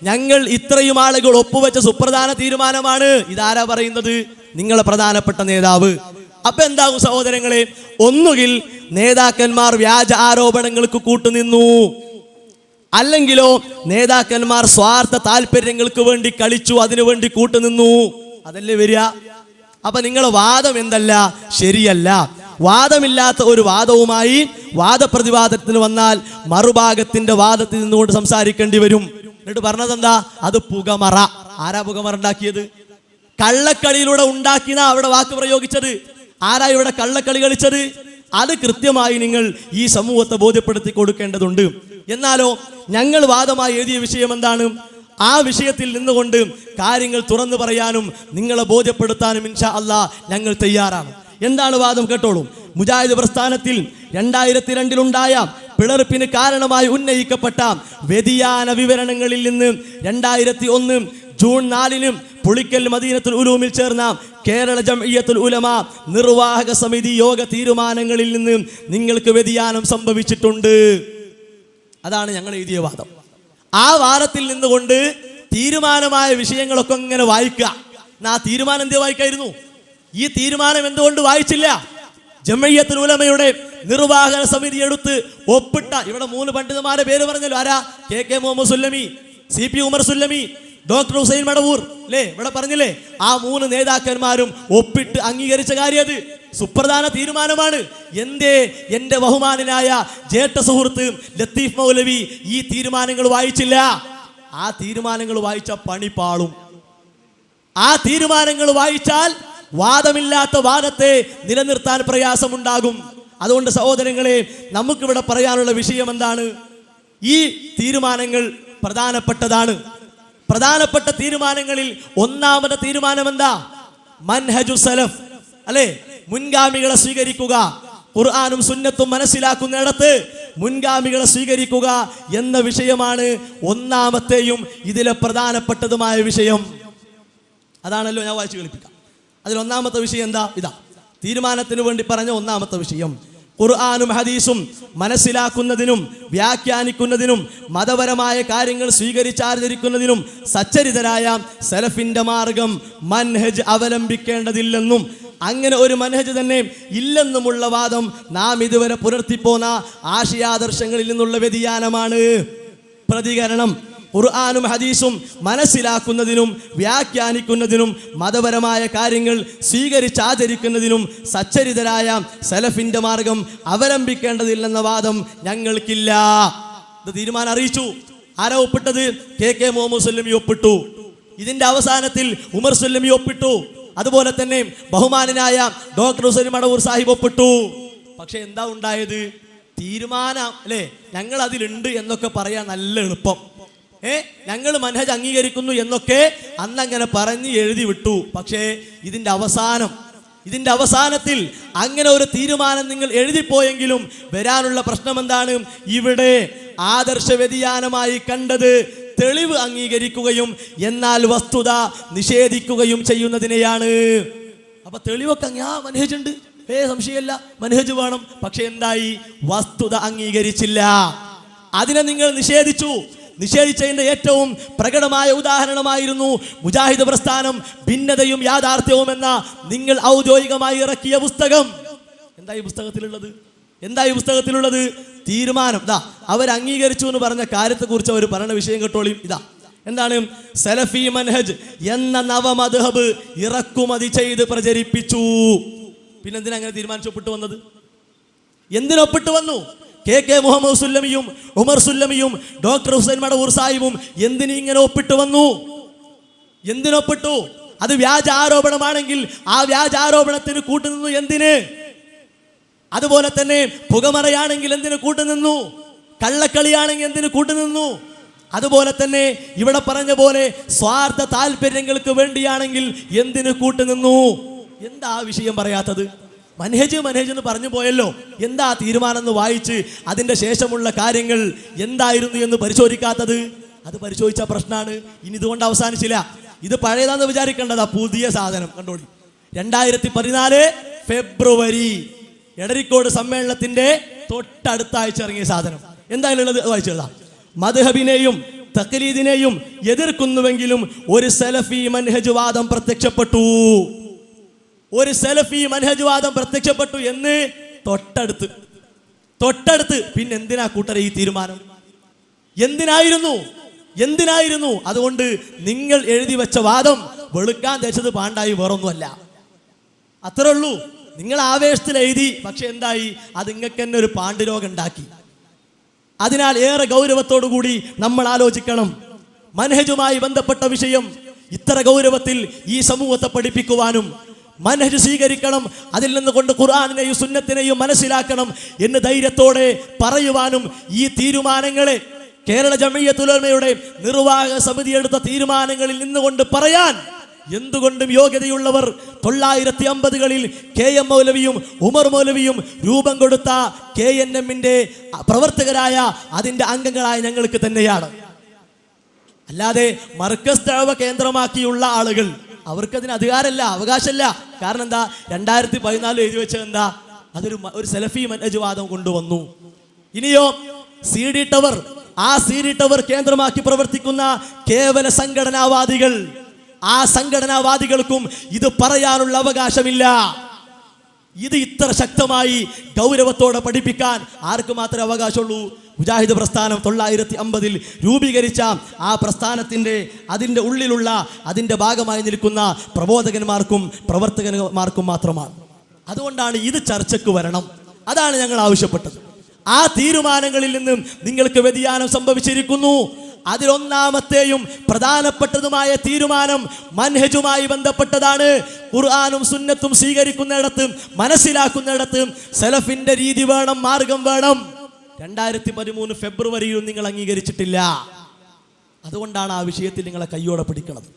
ഞങ്ങൾ ഇത്രയും ആളുകൾ ഒപ്പുവെച്ച സുപ്രധാന തീരുമാനമാണ്. ഇതാരാ പറയുന്നത്? നിങ്ങളെ പ്രധാനപ്പെട്ട നേതാവ്. അപ്പൊ എന്താകും സഹോദരങ്ങളെ? ഒന്നുകിൽ നേതാക്കന്മാർ വ്യാജ ആരോപണങ്ങൾക്ക് കൂട്ടുനിന്നു, അല്ലെങ്കിലോ നേതാക്കന്മാർ സ്വാർത്ഥ താല്പര്യങ്ങൾക്ക് വേണ്ടി കളിച്ചു, അതിനു വേണ്ടി കൂട്ടുനിന്നു. അതല്ലേ വരിക? അപ്പൊ നിങ്ങളെ വാദം എന്തല്ല? ശരിയല്ല. വാദമില്ലാത്ത ഒരു വാദവുമായി വാദപ്രതിവാദത്തിന് വന്നാൽ മറുഭാഗത്തിന്റെ വാദത്തിൽ നിന്നുകൊണ്ട് സംസാരിക്കേണ്ടി വരും. എന്നിട്ട് പറഞ്ഞത് എന്താ? അത് പുകമറ. ആരാ പുകമറ ഉണ്ടാക്കിയത്? കള്ളക്കളിയിലൂടെ ഉണ്ടാക്കിയ അവിടെ വാക്ക് പ്രയോഗിച്ചത്. ആരാ ഇവിടെ കള്ളക്കളി കളിച്ചത്? അത് കൃത്യമായി നിങ്ങൾ ഈ സമൂഹത്തെ ബോധ്യപ്പെടുത്തി കൊടുക്കേണ്ടതുണ്ട്. എന്നാലോ ഞങ്ങൾ വാദമായി എഴുതിയ വിഷയം എന്താണ്? ആ വിഷയത്തിൽ നിന്നുകൊണ്ട് കാര്യങ്ങൾ തുറന്നു പറയാനും നിങ്ങളെ ബോധ്യപ്പെടുത്താനും ഇൻഷാ അല്ലാഹ് ഞങ്ങൾ തയ്യാറാണ്. എന്താണ് വാദം? കേട്ടോളൂ. മുജാഹിദ് പ്രസ്ഥാനത്തിൽ 2002 പിളർപ്പിന് കാരണമായി ഉന്നയിക്കപ്പെട്ട വ്യതിയാന വിവരണങ്ങളിൽ നിന്ന് 2001 ജൂൺ 4 പുളിക്കൽ മദീനത്തുൽ ഉലൂമിൽ ചേർന്ന കേരള ജംഇയ്യത്തുൽ ഉലമാ നിർവാഹക സമിതി യോഗ തീരുമാനങ്ങളിൽ നിന്ന് നിങ്ങൾക്ക് വ്യതിയാനം സംഭവിച്ചിട്ടുണ്ട്. അതാണ് ഞങ്ങൾ എഴുതിയ വാദം. ആ വാദത്തിൽ നിന്നുകൊണ്ട് തീരുമാനമായ വിഷയങ്ങളൊക്കെ ഇങ്ങനെ വായിക്കുക. ആ തീരുമാനം എന്ത് വായിക്കായിരുന്നു? ഈ തീരുമാനം എന്തുകൊണ്ട് വായിച്ചില്ല? ജംഇയ്യത്തുൽ ഉലമയുടെ നിർവാഹക സമിതി എടുത്ത് ഒപ്പിട്ട, ഇവിടെ 3 പണ്ഡിതന്മാരെ പേര് പറഞ്ഞല്ലോ. ആരാ? KK Muhammad Sullami, CP Umar Sullami, doctor Hussain Madavoor, അല്ലേ? ഇവിടെ പറഞ്ഞില്ലേ? ആ 3 നേതാക്കന്മാരും ഒപ്പിട്ട് അംഗീകരിച്ച കാര്യം അത് സുപ്രധാന തീരുമാനമാണ്. എന്തേ എന്റെ ബഹുമാനായ ജേഷ്ഠ സുഹൃത്ത് ലത്തീഫ് മൗലവി ഈ തീരുമാനങ്ങൾ വായിച്ചില്ല? ആ തീരുമാനങ്ങൾ വായിച്ച പണി പാളും. ആ തീരുമാനങ്ങൾ വായിച്ചാൽ വാദമില്ലാത്ത വാദത്തെ നിലനിർത്താൻ പ്രയാസമുണ്ടാകും. അതുകൊണ്ട് സഹോദരങ്ങളെ, നമുക്കിവിടെ പറയാനുള്ള വിഷയം എന്താണ്? ഈ തീരുമാനങ്ങൾ പ്രധാനപ്പെട്ടതാണ്. പ്രധാനപ്പെട്ട തീരുമാനങ്ങളിൽ ഒന്നാമത്തെ തീരുമാനം എന്താ? മൻഹജു സലഫ്, അല്ലേ? മുൻഗാമികളെ സ്വീകരിക്കുക. ഖുർആനും സുന്നത്തും മനസ്സിലാക്കുന്നിടത്ത് മുൻഗാമികളെ സ്വീകരിക്കുക എന്ന വിഷയമാണ് ഒന്നാമത്തെയും ഇതിലെ പ്രധാനപ്പെട്ടതുമായ വിഷയം. അതാണല്ലോ ഞാൻ വായിച്ചു കേൾപ്പിക്കാം. അതിൽ ഒന്നാമത്തെ വിഷയം എന്താ? ഇതാ തീരുമാനത്തിന് വേണ്ടി പറഞ്ഞ ഒന്നാമത്തെ വിഷയം. ഖുർആനും ഹദീസും മനസ്സിലാക്കുന്നതിനും വ്യാഖ്യാനിക്കുന്നതിനും മതപരമായ കാര്യങ്ങൾ സ്വീകരിച്ചാചരിക്കുന്നതിനും സച്ചരിതരായ സലഫിന്റെ മാർഗം മൻഹജ് അവലംബിക്കേണ്ടതില്ലെന്നും അങ്ങനെ ഒരു മൻഹജ് തന്നെ ഇല്ലെന്നുമുള്ള വാദം നാം ഇതുവരെ പുലർത്തിപ്പോന്ന ആശയാദർശങ്ങളിൽ നിന്നുള്ള വ്യതിയാനമാണ്. പ്രതികരണം: ഖുർആനും ഹദീസും മനസ്സിലാക്കുന്നതിനും വ്യാഖ്യാനിക്കുന്നതിനും മതപരമായ കാര്യങ്ങൾ സ്വീകരിച്ചാചരിക്കുന്നതിനും സച്ചരിതരായ സലഫിന്റെ മാർഗം അവലംബിക്കേണ്ടതില്ലെന്ന വാദം ഞങ്ങൾക്കില്ല. ഇത് തീരുമാനം അറിയിച്ചു. ആരാ ഒപ്പിട്ടത്? KK മുഹമ്മദ് സുല്ലമി ഒപ്പിട്ടു. ഇതിന്റെ അവസാനത്തിൽ ഉമർ സുല്ലമി ഒപ്പിട്ടു. അതുപോലെ തന്നെ ബഹുമാനായ ഡോക്ടർ ഹുസൈൻ മടവൂർ സാഹിബ് ഒപ്പിട്ടു. പക്ഷെ എന്താ ഉണ്ടായത്? തീരുമാനം, അല്ലേ? ഞങ്ങൾ അതിലുണ്ട് എന്നൊക്കെ പറയാൻ നല്ല എളുപ്പം. ഞങ്ങൾ മൻഹജ് അംഗീകരിക്കുന്നു എന്നൊക്കെ അന്നങ്ങനെ പറഞ്ഞ് എഴുതി വിട്ടു. പക്ഷേ ഇതിന്റെ അവസാനത്തിൽ അങ്ങനെ ഒരു തീരുമാനം നിങ്ങൾ എഴുതിപ്പോയെങ്കിലും വരാനുള്ള പ്രശ്നം എന്താണ്? ഇവിടെ ആദർശ വ്യതിയാനമായി കണ്ടത് തെളിവ് അംഗീകരിക്കുകയും എന്നാൽ വസ്തുത നിഷേധിക്കുകയും ചെയ്യുന്നതിനെയാണ്. അപ്പൊ തെളിവൊക്കെ മനഹജുണ്ട്, സംശയമല്ല, മനഹജ് വേണം. പക്ഷെ എന്തായി? വസ്തുത അംഗീകരിച്ചില്ല, അതിനെ നിങ്ങൾ നിഷേധിച്ചു. നിഷേധിച്ചതിന്റെ ഏറ്റവും പ്രകടമായ ഉദാഹരണമായിരുന്നു മുജാഹിദ് പ്രസ്ഥാനം ഭിന്നതയും യാഥാർത്ഥ്യവും എന്ന നിങ്ങൾ ഔദ്യോഗികമായി ഇറക്കിയ പുസ്തകം. എന്താ ഈ പുസ്തകത്തിലുള്ളത്? എന്താ ഈ പുസ്തകത്തിലുള്ളത്? തീരുമാനം. അവർ അംഗീകരിച്ചു എന്ന് പറഞ്ഞ കാര്യത്തെക്കുറിച്ച് അവർ പറയുന്ന വിഷയം കേട്ടോളിയും. എന്താണ്? സലഫി മൻഹജ് എന്ന നവമദ്ഹബ് ഇറക്കുമതി ചെയ്ത് പ്രചരിപ്പിച്ചു. പിന്നെന്തിനാ അങ്ങനെ തീരുമാനിച്ചൊപ്പിട്ട് വന്നത്? എന്തിനൊപ്പിട്ട് വന്നു? KK മുഹമ്മദ് സുല്ലമിയും ഉമർ സുല്ലമിയും ഡോക്ടർ ഹുസൈൻ മടവൂർ സാഹിബും എന്തിനിങ്ങനെ ഒപ്പിട്ട് വന്നു? എന്തിനൊപ്പിട്ടു? അത് വ്യാജ ആരോപണമാണെങ്കിൽ ആ വ്യാജ ആരോപണത്തിന് കൂട്ടുനിന്നു എന്തിന്? അതുപോലെ തന്നെ പുകമറയാണെങ്കിൽ എന്തിനു കൂട്ടുനിന്നു? കള്ളക്കളിയാണെങ്കിൽ എന്തിനു കൂട്ടുനിന്നു? അതുപോലെ തന്നെ ഇവിടെ പറഞ്ഞ പോലെ സ്വാർത്ഥ താല്പര്യങ്ങൾക്ക് വേണ്ടിയാണെങ്കിൽ എന്തിനു കൂട്ടുനിന്നു? എന്താ വിഷയം പറയാത്തത്? മനഹജ് എന്ന് പറഞ്ഞു പോയല്ലോ. എന്താ തീരുമാനം എന്ന് വായിച്ച് അതിൻ്റെ ശേഷമുള്ള കാര്യങ്ങൾ എന്തായിരുന്നു എന്ന് പരിശോധിക്കാത്തത്? അത് പരിശോധിച്ച പ്രശ്നമാണ്. ഇനി ഇതുകൊണ്ട് അവസാനിച്ചില്ല. ഇത് പഴയതാന്ന് വിചാരിക്കേണ്ടതാ, പുതിയ സാധനം. കണ്ടോളി, 2014 ഫെബ്രുവരി എടരിക്കോട് സമ്മേളനത്തിന്റെ തൊട്ടടുത്ത ആഴ്ച ഇറങ്ങിയ സാധനം. എന്തായാലും ഉള്ളത് വായിച്ചെഴുതാം. മദ്ഹബിനെയും തഖ്ലീദിനെയും എതിർക്കുന്നുവെങ്കിലും ഒരു സലഫി മൻഹജ് വാദം പ്രത്യക്ഷപ്പെട്ടു. ഒരു സലഫി മൻഹജ് വാദം പ്രത്യക്ഷപ്പെട്ടു എന്ന് തൊട്ടടുത്ത് പിന്നെ എന്തിനാ കൂട്ടരെ ഈ തീരുമാനം? എന്തിനായിരുന്നു? അതുകൊണ്ട് നിങ്ങൾ എഴുതി വെച്ച വാദം വെളുക്കാൻ തേച്ചത് പാണ്ടായി വേറൊന്നുമല്ല. അത്രേ ഉള്ളൂ. നിങ്ങൾ ആവേശത്തിൽ എഴുതി, പക്ഷെ എന്തായി? അത് നിങ്ങൾക്ക് തന്നെ ഒരു പാണ്ഡുരോഗം ഉണ്ടാക്കി. അതിനാൽ ഏറെ ഗൗരവത്തോടു കൂടി നമ്മൾ ആലോചിക്കണം. മൻഹജുമായി ബന്ധപ്പെട്ട വിഷയം ഇത്ര ഗൗരവത്തിൽ ഈ സമൂഹത്തെ പഠിപ്പിക്കുവാനും മനഹജ് സ്വീകരിക്കണം, അതിൽ നിന്നുകൊണ്ട് ഖുർആനിനെയും സുന്നത്തിനെയും മനസ്സിലാക്കണം എന്ന് ധൈര്യത്തോടെ പറയുവാനും ഈ തീരുമാനങ്ങളെ കേരള ജംഇയ്യത്തുൽ ഉലമയുടെ നിർവാഹക സമിതി എടുത്ത തീരുമാനങ്ങളിൽ നിന്നുകൊണ്ട് പറയാൻ എന്തുകൊണ്ടും യോഗ്യതയുള്ളവർ 950കളിൽ KM മൗലവിയും ഉമർ മൗലവിയും രൂപം കൊടുത്ത KNM-ന്റെ പ്രവർത്തകരായ അതിൻ്റെ അംഗങ്ങളായ ഞങ്ങൾക്ക് തന്നെയാണ്. അല്ലാതെ മർക്കസ് ദഅവ കേന്ദ്രമാക്കിയുള്ള ആളുകൾ അവർക്കതിന് അധികാരമല്ല, അവകാശമല്ല. കാരണം എന്താ? 2014 എഴുതി വെച്ചത് എന്താ? ഒരു സലഫി മൻഹജ് വാദം കൊണ്ടുവന്നു. ഇനിയോ CD ടവർ, ആ CD ടവർ കേന്ദ്രമാക്കി പ്രവർത്തിക്കുന്ന കേവല സംഘടനാവാദികൾ, ആ സംഘടനാവാദികൾക്കും ഇത് പറയാനുള്ള അവകാശമില്ല. ഇത് ഇത്ര ശക്തമായി ഗൗരവത്തോടെ പഠിപ്പിക്കാൻ ആർക്ക് മാത്രമേ അവകാശമുള്ളൂ? മുജാഹിദ് പ്രസ്ഥാനം 950 രൂപീകരിച്ച ആ പ്രസ്ഥാനത്തിൻ്റെ അതിൻ്റെ ഉള്ളിലുള്ള അതിൻ്റെ ഭാഗമായി നിൽക്കുന്ന പ്രബോധകന്മാർക്കും പ്രവർത്തകന്മാർക്കും മാത്രമാണ്. അതുകൊണ്ടാണ് ഇത് ചർച്ചയ്ക്ക് വരണം. അതാണ് ഞങ്ങൾ ആവശ്യപ്പെട്ടത്. ആ തീരുമാനങ്ങളിൽ നിന്നും നിങ്ങൾക്ക് വ്യതിയാനം സംഭവിച്ചിരിക്കുന്നു. അതിലൊന്നാമത്തെയും പ്രധാനപ്പെട്ടതുമായ തീരുമാനം മൻഹജുമായി ബന്ധപ്പെട്ടതാണ്. ഖുർആനും സുന്നത്തും സ്വീകരിക്കുന്നിടത്ത്, മനസ്സിലാക്കുന്നിടത്ത് സലഫിന്റെ രീതി വേണം, മാർഗം വേണം. 2013 ഫെബ്രുവരിയിലും നിങ്ങൾ അംഗീകരിച്ചിട്ടില്ല. അതുകൊണ്ടാണ് ആ വിഷയത്തിൽ നിങ്ങളെ കയ്യോടെ പിടിക്കുന്നത്.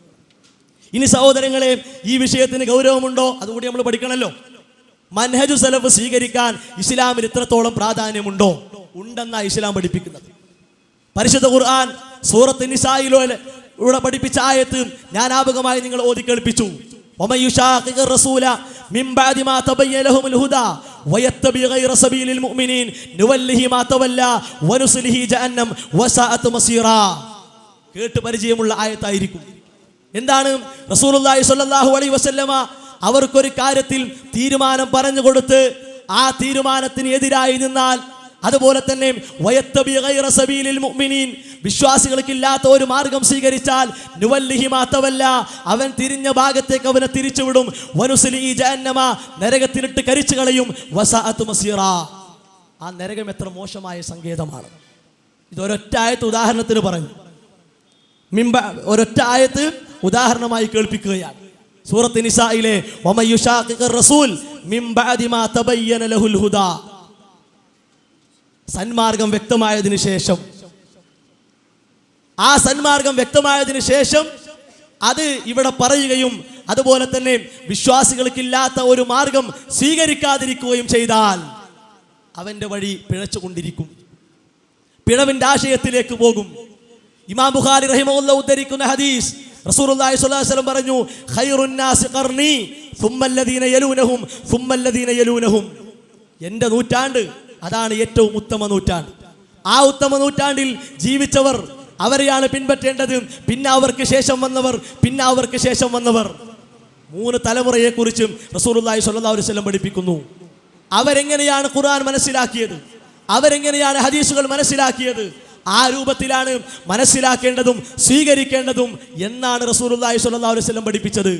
ഇനി സഹോദരങ്ങളെ, ഈ വിഷയത്തിന് ഗൗരവമുണ്ടോ? അതുകൂടി നമ്മൾ പഠിക്കണമല്ലോ. മൻഹജു സലഫ് സ്വീകരിക്കാൻ ഇസ്ലാമിൽ ഇത്രത്തോളം പ്രാധാന്യമുണ്ടോ? ഉണ്ടെന്നാ ഇസ്ലാം പഠിപ്പിക്കുന്നത്. പരിശുദ്ധ ഖുർആൻ സൂറത്ത് നിസായിലൂടെ പഠിപ്പിച്ച ആയത്ത് ഞാൻ ആപകമായി നിങ്ങൾ ഓതി കേൾപ്പിച്ചു. ومن يشاقق الرسول من بعد ما تبين لهم الهدى ويتبع غير سبيل المؤمنين نوله ما تولى ونصله جهنم وساءت مصيرا. കേട്ട് പരിചയമുള്ള ആയത്തായിരിക്കും. എന്താണ്? റസൂലുള്ളാഹി സ്വല്ലല്ലാഹു അലൈഹി വസല്ലമ അവർക്കൊരു കാര്യത്തിൽ തീരുമാനം പറഞ്ഞു കൊടുത്ത് ആ തീരുമാനത്തിന് എതിരായി നിന്നാൽ, അതുപോലെ തന്നെ വയത്തബി ഗൈറ സബീലിൽ മുഅ്മിനീൻ, വിശ്വാസികൾക്കില്ലാത്ത ഒരു മാർഗം സ്വീകരിച്ചാൽ നുവല്ലിഹി മാ തവല്ല, അവൻ തിരിഞ്ഞ ഭാഗത്തേക്ക് അവനെ തിരിച്ചുവിടും. വനുസ്ലിഹി ജഹന്നമ, നരകത്തിലിട്ട് കരിച്ചു കളയും. വസഅത് മസീറ, ആ നരകം എത്ര മോശമായ സങ്കേതമാണ്. ഇതൊരൊറ്റ ആയത്ത് ഉദാഹരണത്തിന് പറഞ്ഞു. ഒരൊറ്റ ആയത്ത് ഉദാഹരണമായി കേൾപ്പിക്കുകയാണ്. സൂറത്ത് നിസായിലെ വമൻ യുശാഖിഖിർ റസൂൽ മിൻ ബഅദി മാ തബയ്യന ലഹുൽ ഹുദാ, സന്മാർഗം വ്യക്തമായതിനു ശേഷം, ആ സന്മാർഗം വ്യക്തമായതിനു ശേഷം അത് ഇവിടെ പറയുകയും അതുപോലെ തന്നെ വിശ്വാസികൾക്കില്ലാത്ത ഒരു മാർഗം സ്വീകരിക്കാതിരിക്കുകയും ചെയ്താൽ അവൻ്റെ വഴി പിഴച്ചുകൊണ്ടിരിക്കും, പിഴവിൻ്റെ ആശയത്തിലേക്ക് പോകും. ഇമാം ബുഖാരി റഹിമഹുല്ലാഹ് ഉദ്ധരിക്കുന്ന ഹദീസ്, റസൂലുള്ളാഹി സ്വല്ലല്ലാഹു അലൈഹി വസല്ലം പറഞ്ഞു, ഖൈറുൻ നാസി ഖർനി സുമ്മല്ലദീന യലൂനഹും സുമ്മല്ലദീന യലൂനഹും. എൻ്റെ നൂറ്റാണ്ട് അതാണ് ഏറ്റവും ഉത്തമ നൂറ്റാണ്ട്. ആ ഉത്തമ നൂറ്റാണ്ടിൽ ജീവിച്ചവർ അവരെയാണ് പിൻപറ്റേണ്ടത്. പിന്നെ അവർക്ക് ശേഷം വന്നവർ, പിന്നെ അവർക്ക് ശേഷം വന്നവർ. 3 തലമുറയെക്കുറിച്ചും റസൂലുള്ളാഹി സ്വല്ലല്ലാഹു അലൈഹി വസല്ലം പഠിപ്പിക്കുന്നു. അവരെങ്ങനെയാണ് ഖുർആൻ മനസ്സിലാക്കിയത്, അവരെങ്ങനെയാണ് ഹദീസുകൾ മനസ്സിലാക്കിയത്, ആ രൂപത്തിലാണ് മനസ്സിലാക്കേണ്ടതും സ്വീകരിക്കേണ്ടതും എന്നാണ് റസൂലുള്ളാഹി സ്വല്ലല്ലാഹു അലൈഹി വസല്ലം പഠിപ്പിച്ചത്.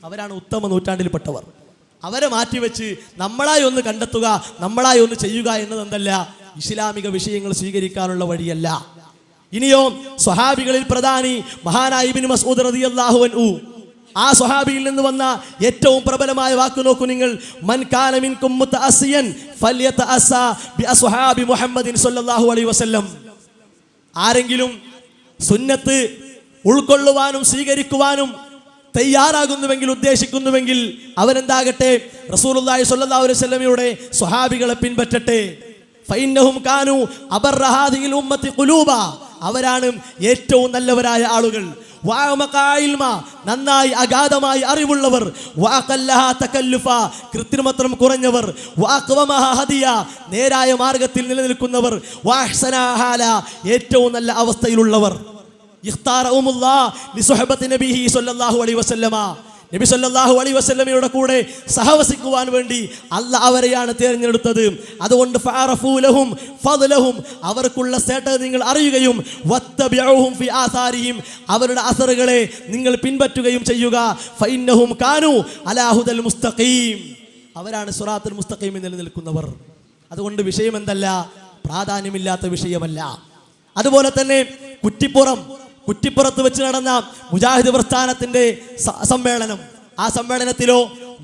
അവരാണ് ഉത്തമ നൂറ്റാണ്ടിൽപ്പെട്ടവർ. അവരെ മാറ്റിവെച്ച് നമ്മളായി ഒന്ന് കണ്ടെത്തുക, നമ്മളായി ഒന്ന് ചെയ്യുക എന്നതെന്തല്ല ഇസ്ലാമിക വിഷയങ്ങൾ സ്വീകരിക്കാനുള്ള വഴിയല്ല. ഇനിയോ സ്വഹാബികളിൽ പ്രധാനി മഹാനായ ഇബ്നു മസ്ഊദ് റളിയല്ലാഹു അൻഹു, ആ സ്വഹാബിയിൽ നിന്ന് വന്ന ഏറ്റവും പ്രബലമായ വാക്ക് നോക്കൂ നിങ്ങൾ. മൻ കാന മിൻകും മുതഅസ്സിയൻ ഫൽയതഅസ്സ ബിഅസ്ഹാബി മുഹമ്മദിൻ സ്വല്ലല്ലാഹു അലൈഹി വസല്ലം. ആരെങ്കിലും സുന്നത്ത് ഉൾക്കൊള്ളുവാനും സ്വീകരിക്കുവാനും തയ്യാറാകുന്നുവെങ്കിൽ, ഉദ്ദേശിക്കുന്നുവെങ്കിൽ അവരെന്താകട്ടെ, റസൂലുള്ളാഹി സ്വല്ലല്ലാഹു അലൈഹി വസല്ലമയുടെ സ്വഹാബികളെ പിൻപറ്റട്ടെ. ഫഇന്നഹും കാനൂ അബർറ ഹാദിഹിൽ ഉമ്മത്തി ഖുലൂബ. അവരാണ് ഏറ്റവും നല്ലവരായ ആളുകൾ. നന്നായി അഗാധമായി അറിവുള്ളവർ, കൃത്രിമത്വം കുറഞ്ഞവർ, നേരായ മാർഗത്തിൽ നിലനിൽക്കുന്നവർ, ഏറ്റവും നല്ല അവസ്ഥയിലുള്ളവർ. നബി സല്ലല്ലാഹു അലൈഹി വസല്ലമയുടെ കൂടെ സഹവസിക്കുവാൻ വേണ്ടി അല്ലാഹ് അവരെയാണ് തിരഞ്ഞെടുത്തത്. അതുകൊണ്ട് ഫഅറഫൂലഹും ഫദ്ലഹും, അവർക്കുള്ള ശ്രേഷ്ഠത നിങ്ങൾ അറിയുകയും വത്തബിഉഹും ഫി ആസാരിഹിം, അവരുടെ അസറുകളെ നിങ്ങൾ പിൻപറ്റുകയും ചെയ്യുക. ഫഇന്നഹും കാനൂ അലാ ഹുദൽ മുസ്തഖീം, അവരാണ് സിറാത്തുൽ മുസ്തഖീമിൽ നിലനിൽക്കുന്നവർ. അതുകൊണ്ട് വിഷയം എന്തല്ല, പ്രാധാന്യമില്ലാത്ത വിഷയമല്ല. അതുപോലെ തന്നെ കുറ്റിപ്പുറത്ത് വെച്ച് നടന്ന മുജാഹിദ് പ്രസ്ഥാനത്തിന്റെ സമ്മേളനം, ആ സമ്മേളനത്തിലോ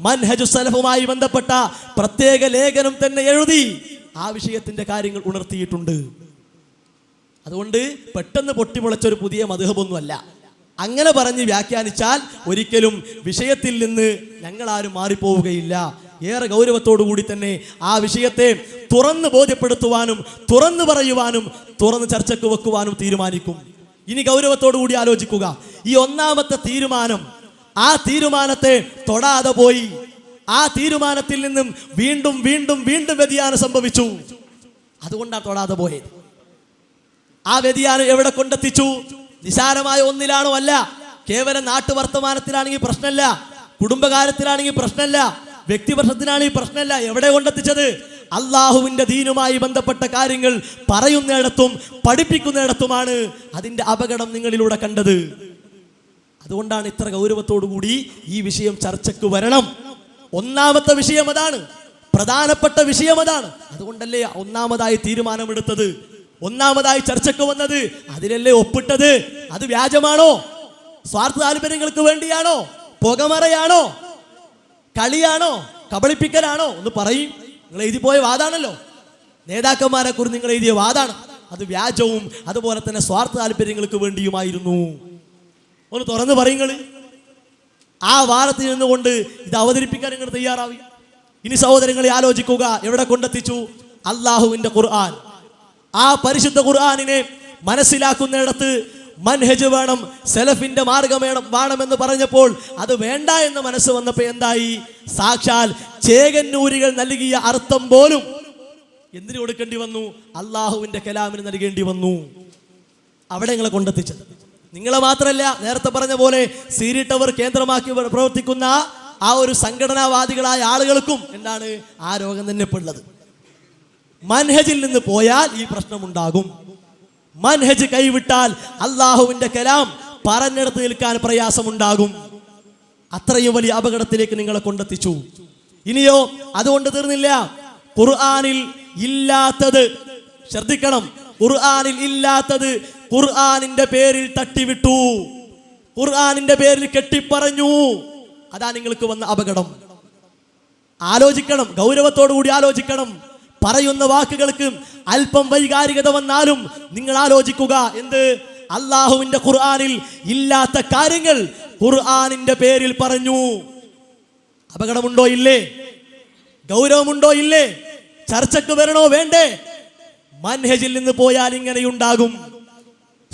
മൻഹജു സലഫുമായി ബന്ധപ്പെട്ട പ്രത്യേക ലേഖനം തന്നെ എഴുതി ആ വിഷയത്തിന്റെ കാര്യങ്ങൾ ഉണർത്തിയിട്ടുണ്ട്. അതുകൊണ്ട് പെട്ടെന്ന് പൊട്ടിമുളച്ചൊരു പുതിയ മദ്ഹബൊന്നുമല്ല. അങ്ങനെ പറഞ്ഞ് വ്യാഖ്യാനിച്ചാൽ ഒരിക്കലും വിഷയത്തിൽ നിന്ന് ഞങ്ങളാരും മാറിപ്പോവുകയില്ല. ഏറെ ഗൗരവത്തോടു കൂടി തന്നെ ആ വിഷയത്തെ തുറന്ന് ബോധ്യപ്പെടുത്തുവാനും തുറന്നു പറയുവാനും തുറന്ന് ചർച്ചയ്ക്ക് വെക്കുവാനും തീരുമാനിക്കും. ഇനി ഗൗരവത്തോടു കൂടി ആലോചിക്കുക. ഈ ഒന്നാമത്തെ തീരുമാനം, ആ തീരുമാനത്തെ തൊടാതെ പോയി, ആ തീരുമാനത്തിൽ നിന്നും വീണ്ടും വീണ്ടും വീണ്ടും വ്യതിയാനം സംഭവിച്ചു. അതുകൊണ്ടാണ് തൊടാതെ പോയത്. ആ വ്യതിയാനം എവിടെ കൊണ്ടെത്തിച്ചു? നിസാരമായ ഒന്നിലാണോ? അല്ല. കേവലം നാട്ടുവർത്തമാനത്തിലാണെങ്കിൽ പ്രശ്നമല്ല, കുടുംബകാര്യത്തിലാണെങ്കിൽ പ്രശ്നമല്ല, വ്യക്തിപക്ഷത്തിനാണെങ്കിൽ പ്രശ്നമല്ല. എവിടെ കൊണ്ടെത്തിച്ചത്? അള്ളാഹുവിന്റെ ദീനുമായി ബന്ധപ്പെട്ട കാര്യങ്ങൾ പറയുന്നിടത്തും പഠിപ്പിക്കുന്നിടത്തുമാണ് അതിന്റെ അപകടം നിങ്ങളിലൂടെ കണ്ടത്. അതുകൊണ്ടാണ് ഇത്ര ഗൗരവത്തോടു കൂടി ഈ വിഷയം ചർച്ചയ്ക്ക് വരണം. ഒന്നാമത്തെ വിഷയം അതാണ്, പ്രധാനപ്പെട്ട വിഷയം അതാണ്. അതുകൊണ്ടല്ലേ ഒന്നാമതായി തീരുമാനമെടുത്തത്, ഒന്നാമതായി ചർച്ചയ്ക്ക് വന്നത്. അതിലല്ലേ ഒപ്പിട്ടത്. അത് വ്യാജമാണോ? സ്വാർത്ഥ താല്പര്യങ്ങൾക്ക് വേണ്ടിയാണോ? പുകമറയാണോ? കളിയാണോ? കബളിപ്പിക്കലാണോ? ഒന്ന് പറയും. നിങ്ങൾ എഴുതി പോയ വാദാണല്ലോ, നേതാക്കന്മാരെ കുറിച്ച് നിങ്ങൾ എഴുതിയ വാദാണ്. അത് വ്യാജവും അതുപോലെ തന്നെ സ്വാർത്ഥ താല്പര്യങ്ങൾക്ക് വേണ്ടിയുമായിരുന്നു. ഒന്ന് തുറന്ന് പറയുങ്ങൾ. ആ വാദത്തിൽ നിന്നുകൊണ്ട് ഇത് അവതരിപ്പിക്കാൻ നിങ്ങൾ തയ്യാറാവും. ഇനി സഹോദരങ്ങളെ ആലോചിക്കുക, എവിടെ കൊണ്ടെത്തിച്ചു? അള്ളാഹുവിന്റെ ഖുർആൻ. ആ പരിശുദ്ധ ഖുർആനിനെ മനസ്സിലാക്കുന്നിടത്ത് മൻഹജ് വേണം, സലഫിന്റെ മാർഗം വേണമെന്ന് പറഞ്ഞപ്പോൾ അത് വേണ്ട എന്ന് മനസ്സ് വന്നപ്പോൾ എന്തായി? സാക്ഷാൽ ചേകന്നൂരികൾ നൽകിയ അർത്ഥം പോലും എന്തിനു കൊടുക്കേണ്ടി വന്നു? അള്ളാഹുവിന്റെ കലാമിന് നൽകേണ്ടി വന്നു. അവിടെ നിങ്ങളെ കൊണ്ടെത്തിച്ചത് നിങ്ങളെ മാത്രമല്ല, നേരത്തെ പറഞ്ഞ പോലെ സീരി ടവർ കേന്ദ്രമാക്കി പ്രവർത്തിക്കുന്ന ആ ഒരു സംഘടനാവാദികളായ ആളുകൾക്കും എന്താണ് ആ രോഗം തന്നെ ഇപ്പോൾ ഉള്ളത്. മൻഹജിൽ നിന്ന് പോയാൽ ഈ പ്രശ്നമുണ്ടാകും. മൻഹജ് കൈവിട്ടാൽ അള്ളാഹുവിന്റെ കലാം പറഞ്ഞെടുത്ത് നിൽക്കാൻ പ്രയാസമുണ്ടാകും. അത്രയും വലിയ അപകടത്തിലേക്ക് നിങ്ങളെ കൊണ്ടെത്തിച്ചു. ഇനിയോ അതുകൊണ്ട് തീർന്നില്ല. ഖുർആനിൽ ഇല്ലാത്തത് ശ്രദ്ധിക്കണം. ഖുർആനിൽ ഇല്ലാത്തത് ഖുർആനിന്റെ പേരിൽ തട്ടിവിട്ടു, ഖുർആനിന്റെ പേരിൽ കെട്ടിപ്പറഞ്ഞു. അതാ നിങ്ങൾക്ക് വന്ന അപകടം. ആലോചിക്കണം, ഗൗരവത്തോടു കൂടി ആലോചിക്കണം. പറയുന്ന വാക്കുകൾക്ക് അല്പം വൈകാരികത വന്നാലും നിങ്ങൾ ആലോചിക്കുക. എന്ത്? അള്ളാഹുവിന്റെ ഖുർആനിൽ ഇല്ലാത്ത കാര്യങ്ങൾ ഖുർആനിന്റെ പേരിൽ പറഞ്ഞു. അപകടമുണ്ടോ? ഇല്ലേ? ഗൗരവമുണ്ടോ? ഇല്ലേ? ചർച്ചയ്ക്ക് വരണോ? വേണ്ടേ? മൻഹജിൽ നിന്ന് പോയാൽ ഇങ്ങനെയുണ്ടാകും.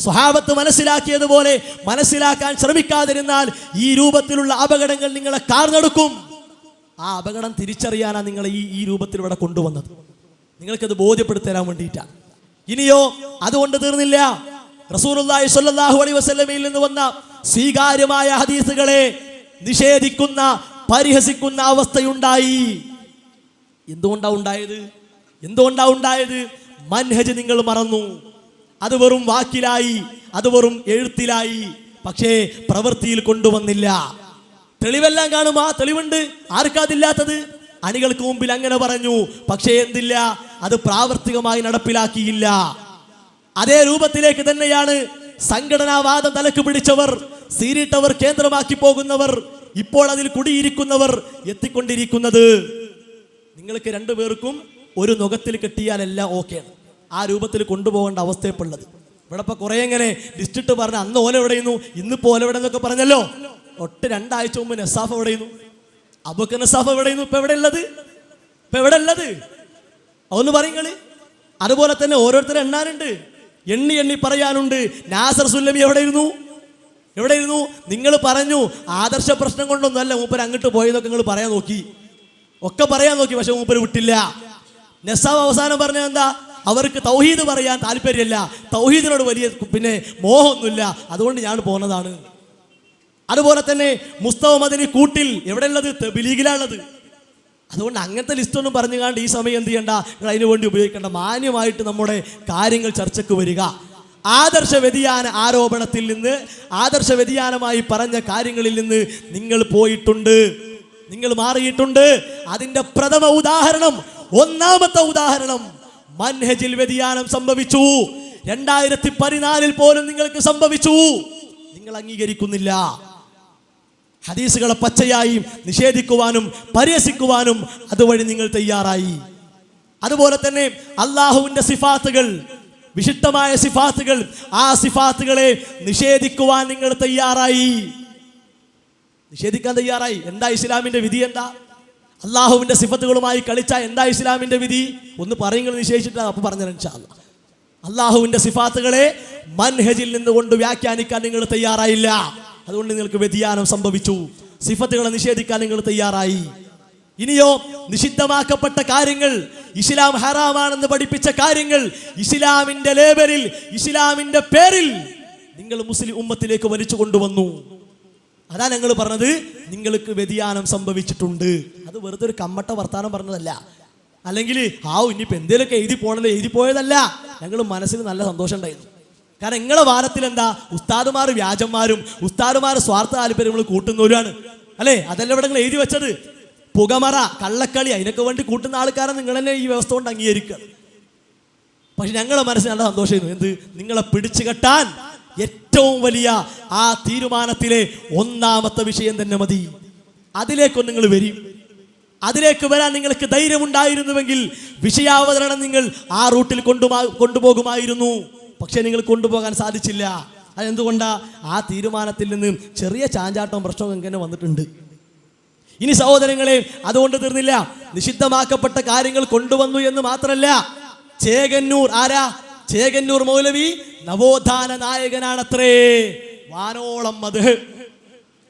സ്വഹാബത്ത് മനസ്സിലാക്കിയതുപോലെ മനസ്സിലാക്കാൻ ശ്രമിക്കാതിരുന്നാൽ ഈ രൂപത്തിലുള്ള അപകടങ്ങൾ നിങ്ങളെ കാർന്നെടുക്കും. ആ അപകടം തിരിച്ചറിയാനാണ് നിങ്ങളെ ഈ രൂപത്തിൽ ഇവിടെ കൊണ്ടുവന്നത്. നിങ്ങൾക്കത് ബോധ്യപ്പെടുത്തരാൻ വേണ്ടിയിട്ടാണ്. ഇനിയോ അതുകൊണ്ട് തീർന്നില്ല. റസൂലുള്ളാഹി സ്വല്ലല്ലാഹു അലൈഹി വസല്ലമയിൽ നിന്ന് വന്ന സ്വീകാര്യമായ ഹദീസുകളെ നിഷേധിക്കുന്ന, പരിഹസിക്കുന്ന അവസ്ഥയുണ്ടായി. എന്തുകൊണ്ടാ ഉണ്ടായത്? മൻഹജ് നിങ്ങൾ മറന്നു. അത് വെറും വാക്കിലായി, അത് വെറും എഴുത്തിലായി, പക്ഷേ പ്രവൃത്തിയിൽ കൊണ്ടുവന്നില്ല. തെളിവെല്ലാം കാണും, ആ തെളിവുണ്ട്. ആർക്കതില്ലാത്തത്? അണികൾക്ക് മുമ്പിൽ അങ്ങനെ പറഞ്ഞു, പക്ഷേ എന്തില്ല, അത് പ്രാവർത്തികമായി നടപ്പിലാക്കിയില്ല. അതേ രൂപത്തിലേക്ക് തന്നെയാണ് സംഘടനാവാദം തലക്ക് പിടിച്ചവർ, സീരിട്ടവർ, കേന്ദ്രമാക്കി പോകുന്നവർ, ഇപ്പോൾ അതിൽ കുടിയിരിക്കുന്നവർ എത്തിക്കൊണ്ടിരിക്കുന്നത്. നിങ്ങൾക്ക് രണ്ടുപേർക്കും ഒരു നുഖത്തിൽ കെട്ടിയാലെല്ലാം ഓക്കെയാണ്. ആ രൂപത്തിൽ കൊണ്ടുപോകേണ്ട അവസ്ഥയപ്പുള്ളത്. ഇവിടെ ഇപ്പൊ കുറെ എങ്ങനെ ലിസ്റ്റിട്ട് പറഞ്ഞ അന്ന് ഓല എവിടെയുന്നു, ഇന്നിപ്പോ ഓല എവിടെ എന്നൊക്കെ പറഞ്ഞല്ലോ. 2 ആഴ്ച മുമ്പ് നസാഫ് എവിടെയുന്നു, അബൂബക്കർ നസാഫ് എവിടെയുന്നു, ഇപ്പൊ എവിടെ ഉള്ളത്? അതൊന്ന് പറയുങ്ങള്. അതുപോലെ തന്നെ ഓരോരുത്തരും എണ്ണാനുണ്ട്, എണ്ണി പറയാനുണ്ട്. നാസർ സുല്ലമി എവിടെയിരുന്നു? നിങ്ങൾ പറഞ്ഞു ആദർശ പ്രശ്നം കൊണ്ടൊന്നും അല്ല മൂപ്പര് അങ്ങോട്ട് പോയെന്നൊക്കെ നിങ്ങൾ പറയാൻ നോക്കി, പക്ഷെ മൂപ്പര് വിട്ടില്ല. നസാഫ് അവസാനം പറഞ്ഞത് എന്താ? അവർക്ക് തൗഹീദ് പറയാൻ താല്പര്യമില്ല, തൗഹീദിനോട് വലിയ മോഹമൊന്നുമില്ല, അതുകൊണ്ട് ഞാൻ പോന്നതാണ്. അതുപോലെ തന്നെ മുസ്തഫ മദനി കൂട്ടിൽ എവിടെ ഉള്ളത്? തബ്ലീഗിലാണുള്ളത്. അതുകൊണ്ട് അങ്ങനത്തെ ലിസ്റ്റൊന്നും പറഞ്ഞുകൊണ്ട് ഈ സമയം എന്ത് ചെയ്യണ്ട, നിങ്ങൾ അതിനു വേണ്ടി ഉപയോഗിക്കേണ്ട. മാന്യമായിട്ട് നമ്മുടെ കാര്യങ്ങൾ ചർച്ചയ്ക്ക് വരിക. ആദർശ വ്യതിയാന ആരോപണത്തിൽ നിന്ന്, ആദർശ വ്യതിയാനമായി പറഞ്ഞ കാര്യങ്ങളിൽ നിന്ന് നിങ്ങൾ പോയിട്ടുണ്ട്, നിങ്ങൾ മാറിയിട്ടുണ്ട്. അതിന്റെ പ്രഥമ ഉദാഹരണം, ഒന്നാമത്തെ ഉദാഹരണം, മൻഹജിൽ വ്യതിയാനം സംഭവിച്ചു. 2014 പോലും നിങ്ങൾക്ക് സംഭവിച്ചു. നിങ്ങൾ അംഗീകരിക്കുന്നില്ല. ഹദീസുകളെ പച്ചയായി നിഷേധിക്കുവാനും പരിഹസിക്കുവാനും അതുവഴി നിങ്ങൾ തയ്യാറായി. അതുപോലെ തന്നെ അല്ലാഹുവിന്റെ സിഫാത്തുകൾ, വിശിഷ്ടമായ സിഫാത്തുകൾ, ആ സിഫാത്തുകളെ നിഷേധിക്കുവാൻ നിങ്ങൾ തയ്യാറായി. എന്താ ഇസ്ലാമിന്റെ വിധി? എന്താ അല്ലാഹുവിന്റെ സിഫത്തുകളുമായി കളിച്ച എന്താ ഇസ്ലാമിന്റെ വിധി? ഒന്ന് പറയുന്നത് നിഷേധിച്ചിട്ട് അപ്പൊ പറഞ്ഞത് ഇൻഷാ അല്ലാഹ്. അല്ലാഹുവിന്റെ സിഫാത്തുകളെ മൻഹജിൽ നിന്നുകൊണ്ട് വ്യാഖ്യാനിക്കാൻ നിങ്ങൾ തയ്യാറായില്ല. അതുകൊണ്ട് നിങ്ങൾക്ക് വ്യതിയാനം സംഭവിച്ചു. സിഫത്തുകളെ നിഷേധിക്കാൻ നിങ്ങൾ തയ്യാറായി. ഇനിയോ നിഷിദ്ധമാക്കപ്പെട്ട കാര്യങ്ങൾ, ഇസ്ലാം ഹറാമാണെന്ന് പഠിപ്പിച്ച കാര്യങ്ങൾ, ഇസ്ലാമിന്റെ ലേബലിൽ, ഇസ്ലാമിന്റെ പേരിൽ നിങ്ങൾ മുസ്ലിം ഉമ്മത്തിലേക്ക് വലിച്ചു കൊണ്ടുവന്നു. അതാ ഞങ്ങൾ പറഞ്ഞത്, നിങ്ങൾക്ക് വ്യതിയാനം സംഭവിച്ചിട്ടുണ്ട്. അത് വെറുതെ ഒരു കമ്മട്ട വർത്താനം പറഞ്ഞതല്ല, അല്ലെങ്കിൽ ഇനിയിപ്പോൾ എന്തേലൊക്കെ എഴുതി പോയതല്ല. ഞങ്ങൾ മനസ്സിൽ നല്ല സന്തോഷം ഉണ്ടായിരുന്നു. കാരണം നിങ്ങളെ വാരത്തിൽ എന്താ, ഉസ്താദുമാർ വ്യാജന്മാരും ഉസ്താദുമാർ സ്വാർത്ഥ താല്പര്യങ്ങൾ കൂട്ടുന്നവരാണ് അല്ലേ? അതല്ല ഇവിടെ നിങ്ങൾ എഴുതി വെച്ചത്. പുകമറ, കള്ളക്കളി, അതിനൊക്കെ വേണ്ടി കൂട്ടുന്ന ആൾക്കാരെ നിങ്ങൾ തന്നെ ഈ വ്യവസ്ഥ കൊണ്ട് അംഗീകരിക്കുക. പക്ഷെ ഞങ്ങളെ മനസ്സിൽ നല്ല സന്തോഷമായിരുന്നു. എന്ത്? നിങ്ങളെ പിടിച്ചു കെട്ടാൻ ഏറ്റവും വലിയ ആ തീരുമാനത്തിലെ ഒന്നാമത്തെ വിഷയം തന്നെ മതി. അതിലേക്കൊന്ന് നിങ്ങൾ വരും. അതിലേക്ക് വരാൻ നിങ്ങൾക്ക് ധൈര്യമുണ്ടായിരുന്നുവെങ്കിൽ വിഷയാവതരണം നിങ്ങൾ ആ റൂട്ടിൽ കൊണ്ടുപോകുമായിരുന്നു. പക്ഷെ നിങ്ങൾ കൊണ്ടുപോകാൻ സാധിച്ചില്ല. അതെന്തുകൊണ്ടാ? ആ തീരുമാനത്തിൽ നിന്ന് ചെറിയ ചാഞ്ചാട്ടം പ്രശ്നം എങ്ങനെ വന്നിട്ടുണ്ട്. ഇനി സഹോദരങ്ങളെ, അതുകൊണ്ട് തീർന്നില്ല. നിഷിദ്ധമാക്കപ്പെട്ട കാര്യങ്ങൾ കൊണ്ടുവന്നു എന്ന് മാത്രമല്ല, ചേകന്നൂർ മൗലവി നവോത്ഥാന നായകനാണത്രേ. വാനോളം മദ്ഹ്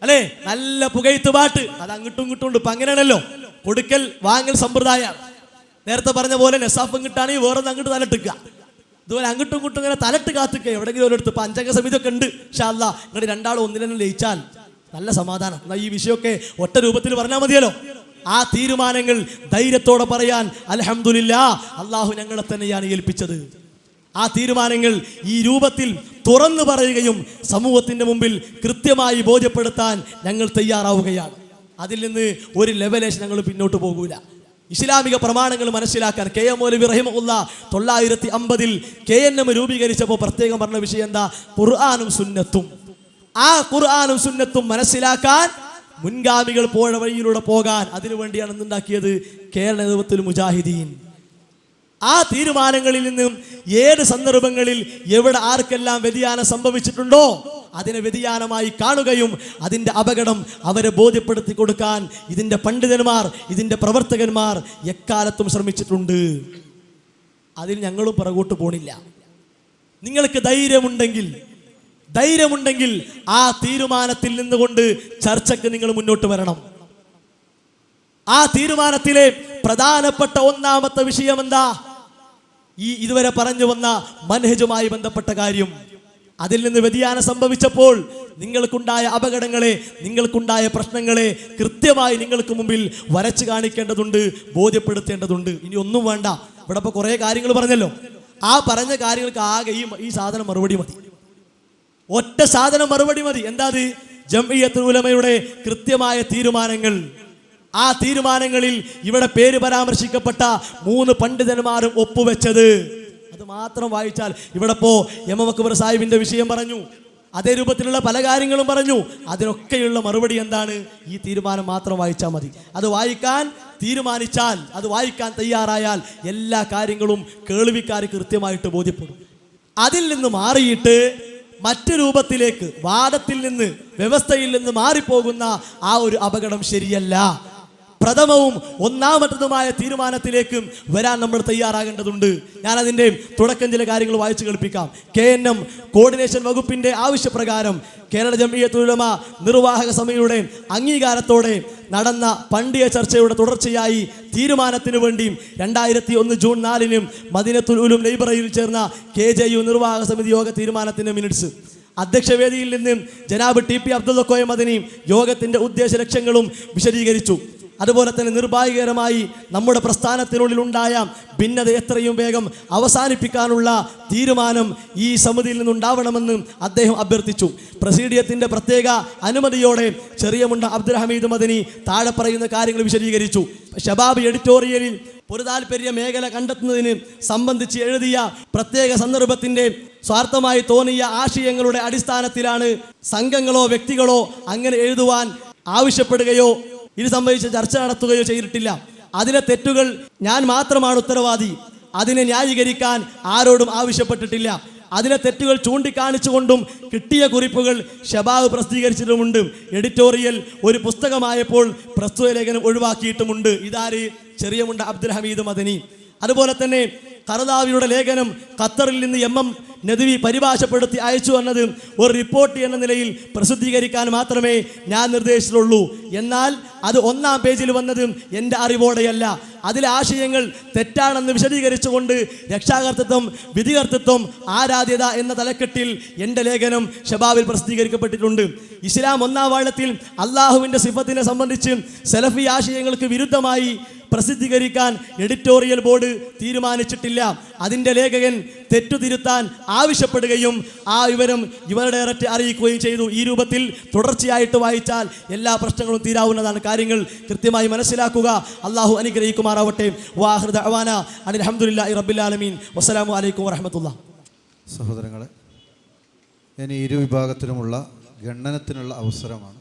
അല്ലേ, നല്ല പുകയത്ത് പാട്ട്, അത് അങ്ങോട്ടും ഇങ്ങോട്ടും ഉണ്ട്. ഇപ്പൊ അങ്ങനെയാണല്ലോ, കൊടുക്കൽ വാങ്ങൽ സമ്പ്രദായം. നേരത്തെ പറഞ്ഞ പോലെ നസാഫ് കിട്ടാണെങ്കിൽ വേറൊന്ന് അങ്ങോട്ട് തലട്ടിക്കുക. ഇതുപോലെ അങ്ങോട്ടും ഇങ്ങോട്ടും ഇങ്ങനെ തലട്ട് കാത്തിക്കുക. എവിടെയെങ്കിലും ഒരിടത്ത് പഞ്ചംഗ സമിതി ഒക്കെ ഉണ്ട്. ഇൻഷാ അല്ലാഹ് നിങ്ങൾ രണ്ടാളും ഒന്നിനെ ലയിച്ചാൽ നല്ല സമാധാനം. എന്നാൽ ഈ വിഷയമൊക്കെ ഒറ്റ രൂപത്തിൽ പറഞ്ഞാൽ മതിയല്ലോ. ആ തീരുമാനങ്ങൾ ധൈര്യത്തോടെ പറയാൻ അൽഹംദുലില്ലാഹ്, അള്ളാഹു ഞങ്ങളെ തന്നെയാണ് ഏൽപ്പിച്ചത്. ആ തീരുമാനങ്ങൾ ഈ രൂപത്തിൽ തുറന്നു പറയുകയും സമൂഹത്തിന്റെ മുമ്പിൽ കൃത്യമായി ബോധ്യപ്പെടുത്താൻ ഞങ്ങൾ തയ്യാറാവുകയാണ്. അതിൽ നിന്ന് ഒരു ലെവലേഷൻ ഞങ്ങൾ പിന്നോട്ട് പോകൂല. ഇസ്ലാമിക പ്രമാണങ്ങൾ മനസ്സിലാക്കാൻ KM മൗലവി റഹിമഹുല്ലാഹ് 950 KNM രൂപീകരിച്ചപ്പോൾ പ്രത്യേകം പറഞ്ഞ വിഷയം എന്താ? ഖുർആനും സുന്നത്തും. ആ ഖുർആനും സുന്നത്തും മനസ്സിലാക്കാൻ, മുൻഗാമികൾ പോയ വഴിയിലൂടെ പോകാൻ, അതിനുവേണ്ടിയാണ് എന്തുണ്ടാക്കിയത്? കേരള നേതൃത്വത്തിൽ മുജാഹിദീൻ. ആ തീരുമാനങ്ങളിൽ നിന്നും ഏത് സന്ദർഭങ്ങളിൽ എവിടെ ആർക്കെല്ലാം വ്യതിയാനം സംഭവിച്ചിട്ടുണ്ടോ അതിനെ വ്യതിയാനമായി കാണുകയും അതിൻ്റെ അപകടം അവരെ ബോധ്യപ്പെടുത്തി കൊടുക്കാൻ ഇതിൻ്റെ പണ്ഡിതന്മാർ, ഇതിൻ്റെ പ്രവർത്തകന്മാർ എക്കാലത്തും ശ്രമിച്ചിട്ടുണ്ട്. അതിൽ ഞങ്ങളും പിറകോട്ട് പോണില്ല. നിങ്ങൾക്ക് ധൈര്യമുണ്ടെങ്കിൽ ആ തീരുമാനത്തിൽ നിന്നുകൊണ്ട് ചർച്ചയ്ക്ക് നിങ്ങൾ മുന്നോട്ട് വരണം. ആ തീരുമാനത്തിലെ പ്രധാനപ്പെട്ട ഒന്നാമത്തെ വിഷയം എന്താ? ഈ ഇതുവരെ പറഞ്ഞു വന്ന മൻഹജുമായി ബന്ധപ്പെട്ട കാര്യം. അതിൽ നിന്ന് വ്യതിയാനം സംഭവിച്ചപ്പോൾ നിങ്ങൾക്കുണ്ടായ അപകടങ്ങളെ, നിങ്ങൾക്കുണ്ടായ പ്രശ്നങ്ങളെ കൃത്യമായി നിങ്ങൾക്ക് മുമ്പിൽ വരച്ചു കാണിക്കേണ്ടതുണ്ട്, ബോധ്യപ്പെടുത്തേണ്ടതുണ്ട്. ഇനി ഒന്നും വേണ്ട, ഇവിടെ ഇപ്പോൾ കുറേ കാര്യങ്ങൾ പറഞ്ഞല്ലോ. ആ പറഞ്ഞ കാര്യങ്ങൾക്ക് ആകെ ഈ സാധനം മറുപടി മതി, ഒറ്റ സാധനം മറുപടി മതി. എന്താ അത്? ജംഇയ്യത്തുൽ ഉലമയുടെ കൃത്യമായ തീരുമാനങ്ങൾ. ആ തീരുമാനങ്ങളിൽ ഇവിടെ പേര് പരാമർശിക്കപ്പെട്ട 3 പണ്ഡിതന്മാരും ഒപ്പുവെച്ചത്. അത് മാത്രം വായിച്ചാൽ, ഇവിടെ ഇപ്പോ എം എം അക്ബർ സാഹിബിന്റെ വിഷയം പറഞ്ഞു, അതേ രൂപത്തിലുള്ള പല കാര്യങ്ങളും പറഞ്ഞു. അതിനൊക്കെയുള്ള മറുപടി എന്താണ്? ഈ തീരുമാനം മാത്രം വായിച്ചാൽ മതി. അത് വായിക്കാൻ തീരുമാനിച്ചാൽ, അത് വായിക്കാൻ തയ്യാറായാൽ എല്ലാ കാര്യങ്ങളും കേൾവിക്കാർ കൃത്യമായിട്ട് ബോധ്യപ്പെടും. അതിൽ നിന്ന് മാറിയിട്ട് മറ്റു രൂപത്തിലേക്ക്, വാദത്തിൽ നിന്ന്, വ്യവസ്ഥയിൽ നിന്ന് മാറിപ്പോകുന്ന ആ ഒരു അപകടം ശരിയല്ല. പ്രഥമവും ഒന്നാമത്തതുമായ തീരുമാനത്തിലേക്കും വരാൻ നമ്മൾ തയ്യാറാകേണ്ടതുണ്ട്. ഞാനതിൻ്റെ തുടക്കം ചില കാര്യങ്ങൾ വായിച്ചു കേൾപ്പിക്കാം. KNM കോർഡിനേഷൻ വകുപ്പിൻ്റെ ആവശ്യപ്രകാരം കേരള ജംഇയ്യത്തുൽ ഉലമ നിർവാഹക സമിതിയുടെ അംഗീകാരത്തോടെ നടന്ന പണ്ഡിയ ചർച്ചയുടെ തുടർച്ചയായി തീരുമാനത്തിന് വേണ്ടിയും 2001 ജൂൺ 4 മദീനത്തുൽ ഉലൂം ലൈബ്രറിയിൽ ചേർന്ന KJU നിർവാഹക സമിതി യോഗ തീരുമാനത്തിൻ്റെ മിനിറ്റ്സ് അധ്യക്ഷവേദിയിൽ നിന്നും ജനാബ് TP അബ്ദുൽ കോയ മദനി യോഗത്തിൻ്റെ ഉദ്ദേശ ലക്ഷ്യങ്ങളും വിശദീകരിച്ചു. അതുപോലെ തന്നെ നിർഭാഗ്യകരമായി നമ്മുടെ പ്രസ്ഥാനത്തിനുള്ളിൽ ഉണ്ടായ ഭിന്നത എത്രയും വേഗം അവസാനിപ്പിക്കാനുള്ള തീരുമാനം ഈ സമിതിയിൽ നിന്നുണ്ടാവണമെന്ന് അദ്ദേഹം അഭ്യർത്ഥിച്ചു. പ്രസിഡിയത്തിൻ്റെ പ്രത്യേക അനുമതിയോടെ ചെറിയമുണ്ട അബ്ദുൽ ഹമീദ് മദനി താഴെ പറയുന്ന കാര്യങ്ങൾ വിശദീകരിച്ചു. ഷബാബ് എഡിറ്റോറിയലിൽ ഒരു താല്പര്യ മേഖല കണ്ടെത്തുന്നതിന് സംബന്ധിച്ച് എഴുതിയ പ്രത്യേക സന്ദർഭത്തിൻ്റെ സ്വാർത്ഥമായി തോന്നിയ ആശയങ്ങളുടെ അടിസ്ഥാനത്തിലാണ് സംഘങ്ങളോ വ്യക്തികളോ അങ്ങനെ എഴുതുവാൻ ആവശ്യപ്പെടുകയോ ഇത് സംബന്ധിച്ച് ചർച്ച നടത്തുകയോ ചെയ്തിട്ടില്ല. അതിലെ തെറ്റുകൾ ഞാൻ മാത്രമാണ് ഉത്തരവാദി. അതിനെ ന്യായീകരിക്കാൻ ആരോടും ആവശ്യപ്പെട്ടിട്ടില്ല. അതിലെ തെറ്റുകൾ ചൂണ്ടിക്കാണിച്ചുകൊണ്ടും കിട്ടിയ കുറിപ്പുകൾ ഷബാബ് പ്രസിദ്ധീകരിച്ചിട്ടുമുണ്ട്. എഡിറ്റോറിയൽ ഒരു പുസ്തകമായപ്പോൾ പ്രസ്തുത ലേഖനം ഒഴിവാക്കിയിട്ടുമുണ്ട്. ഇതാര്? ചെറിയമുണ്ട അബ്ദുൽ ഹമീദ് മദനി. അതുപോലെ തന്നെ കർദാവിയുടെ ലേഖനം ഖത്തറിൽ നിന്ന് MM നദ്വി പരിഭാഷപ്പെടുത്തി അയച്ചു എന്നത് ഒരു റിപ്പോർട്ട് എന്ന നിലയിൽ പ്രസിദ്ധീകരിക്കാൻ മാത്രമേ ഞാൻ നിർദ്ദേശിച്ചിട്ടുള്ളൂ. എന്നാൽ അത് 1-ാം പേജിൽ വന്നതും എൻ്റെ അറിവോടെയല്ല. അതിലെ ആശയങ്ങൾ തെറ്റാണെന്ന് വിശദീകരിച്ചുകൊണ്ട് രക്ഷാകർത്തൃത്വം, വിധികർത്തൃത്വം, ആരാധ്യത എന്ന തലക്കെട്ടിൽ എൻ്റെ ലേഖനം ഷബാബിൽ പ്രസിദ്ധീകരിക്കപ്പെട്ടിട്ടുണ്ട്. ഇസ്ലാം 1-ാം വാഴത്തിൽ അള്ളാഹുവിൻ്റെ സിഫത്തിനെ സംബന്ധിച്ച് സലഫി ആശയങ്ങൾക്ക് വിരുദ്ധമായി പ്രസിദ്ധീകരിക്കാൻ എഡിറ്റോറിയൽ ബോർഡ് തീരുമാനിച്ചിട്ടില്ല. അതിൻ്റെ ലേഖകൻ തെറ്റുതിരുത്താൻ ആവശ്യപ്പെടുകയും ആ വിവരം യുവ ഡയറക്ടറെ അറിയിക്കുകയും ചെയ്തു. ഈ രൂപത്തിൽ തുടർച്ചയായിട്ട് വായിച്ചാൽ എല്ലാ പ്രശ്നങ്ങളും തീരാവുന്നതാണ്. കാര്യങ്ങൾ കൃത്യമായി മനസ്സിലാക്കുക. അള്ളാഹു അനുഗ്രഹിക്കുമാറാവട്ടെ. വാഹിർ ദഅവാന അനിൽ ഹംദുലില്ലാഹി റബ്ബിൽ ആലമീൻ. വസ്സലാമു അലൈക്കും വറഹ്മത്തുള്ളാഹി. സഹോദരങ്ങളെ, ഇനി ഇരുവിഭാഗത്തിനുമുള്ള ഗണ്ണനത്തിനുള്ള അവസരമാണ്.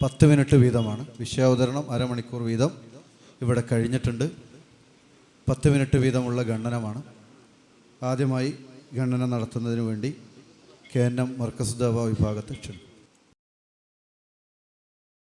10 മിനിറ്റ് വീതമാണ്. വിഷയാവതരണം അരമണിക്കൂർ വീതം ഇവിടെ കഴിഞ്ഞിട്ടുണ്ട്. 10 മിനിറ്റ് വീതമുള്ള ഗണ്ണനമാണ്. ആദ്യമായി ഗണ്ണനം നടത്തുന്നതിന് വേണ്ടി KNM മർക്കസ് ദഅവ വിഭാഗത്തെ ക്ഷണിക്കുന്നു.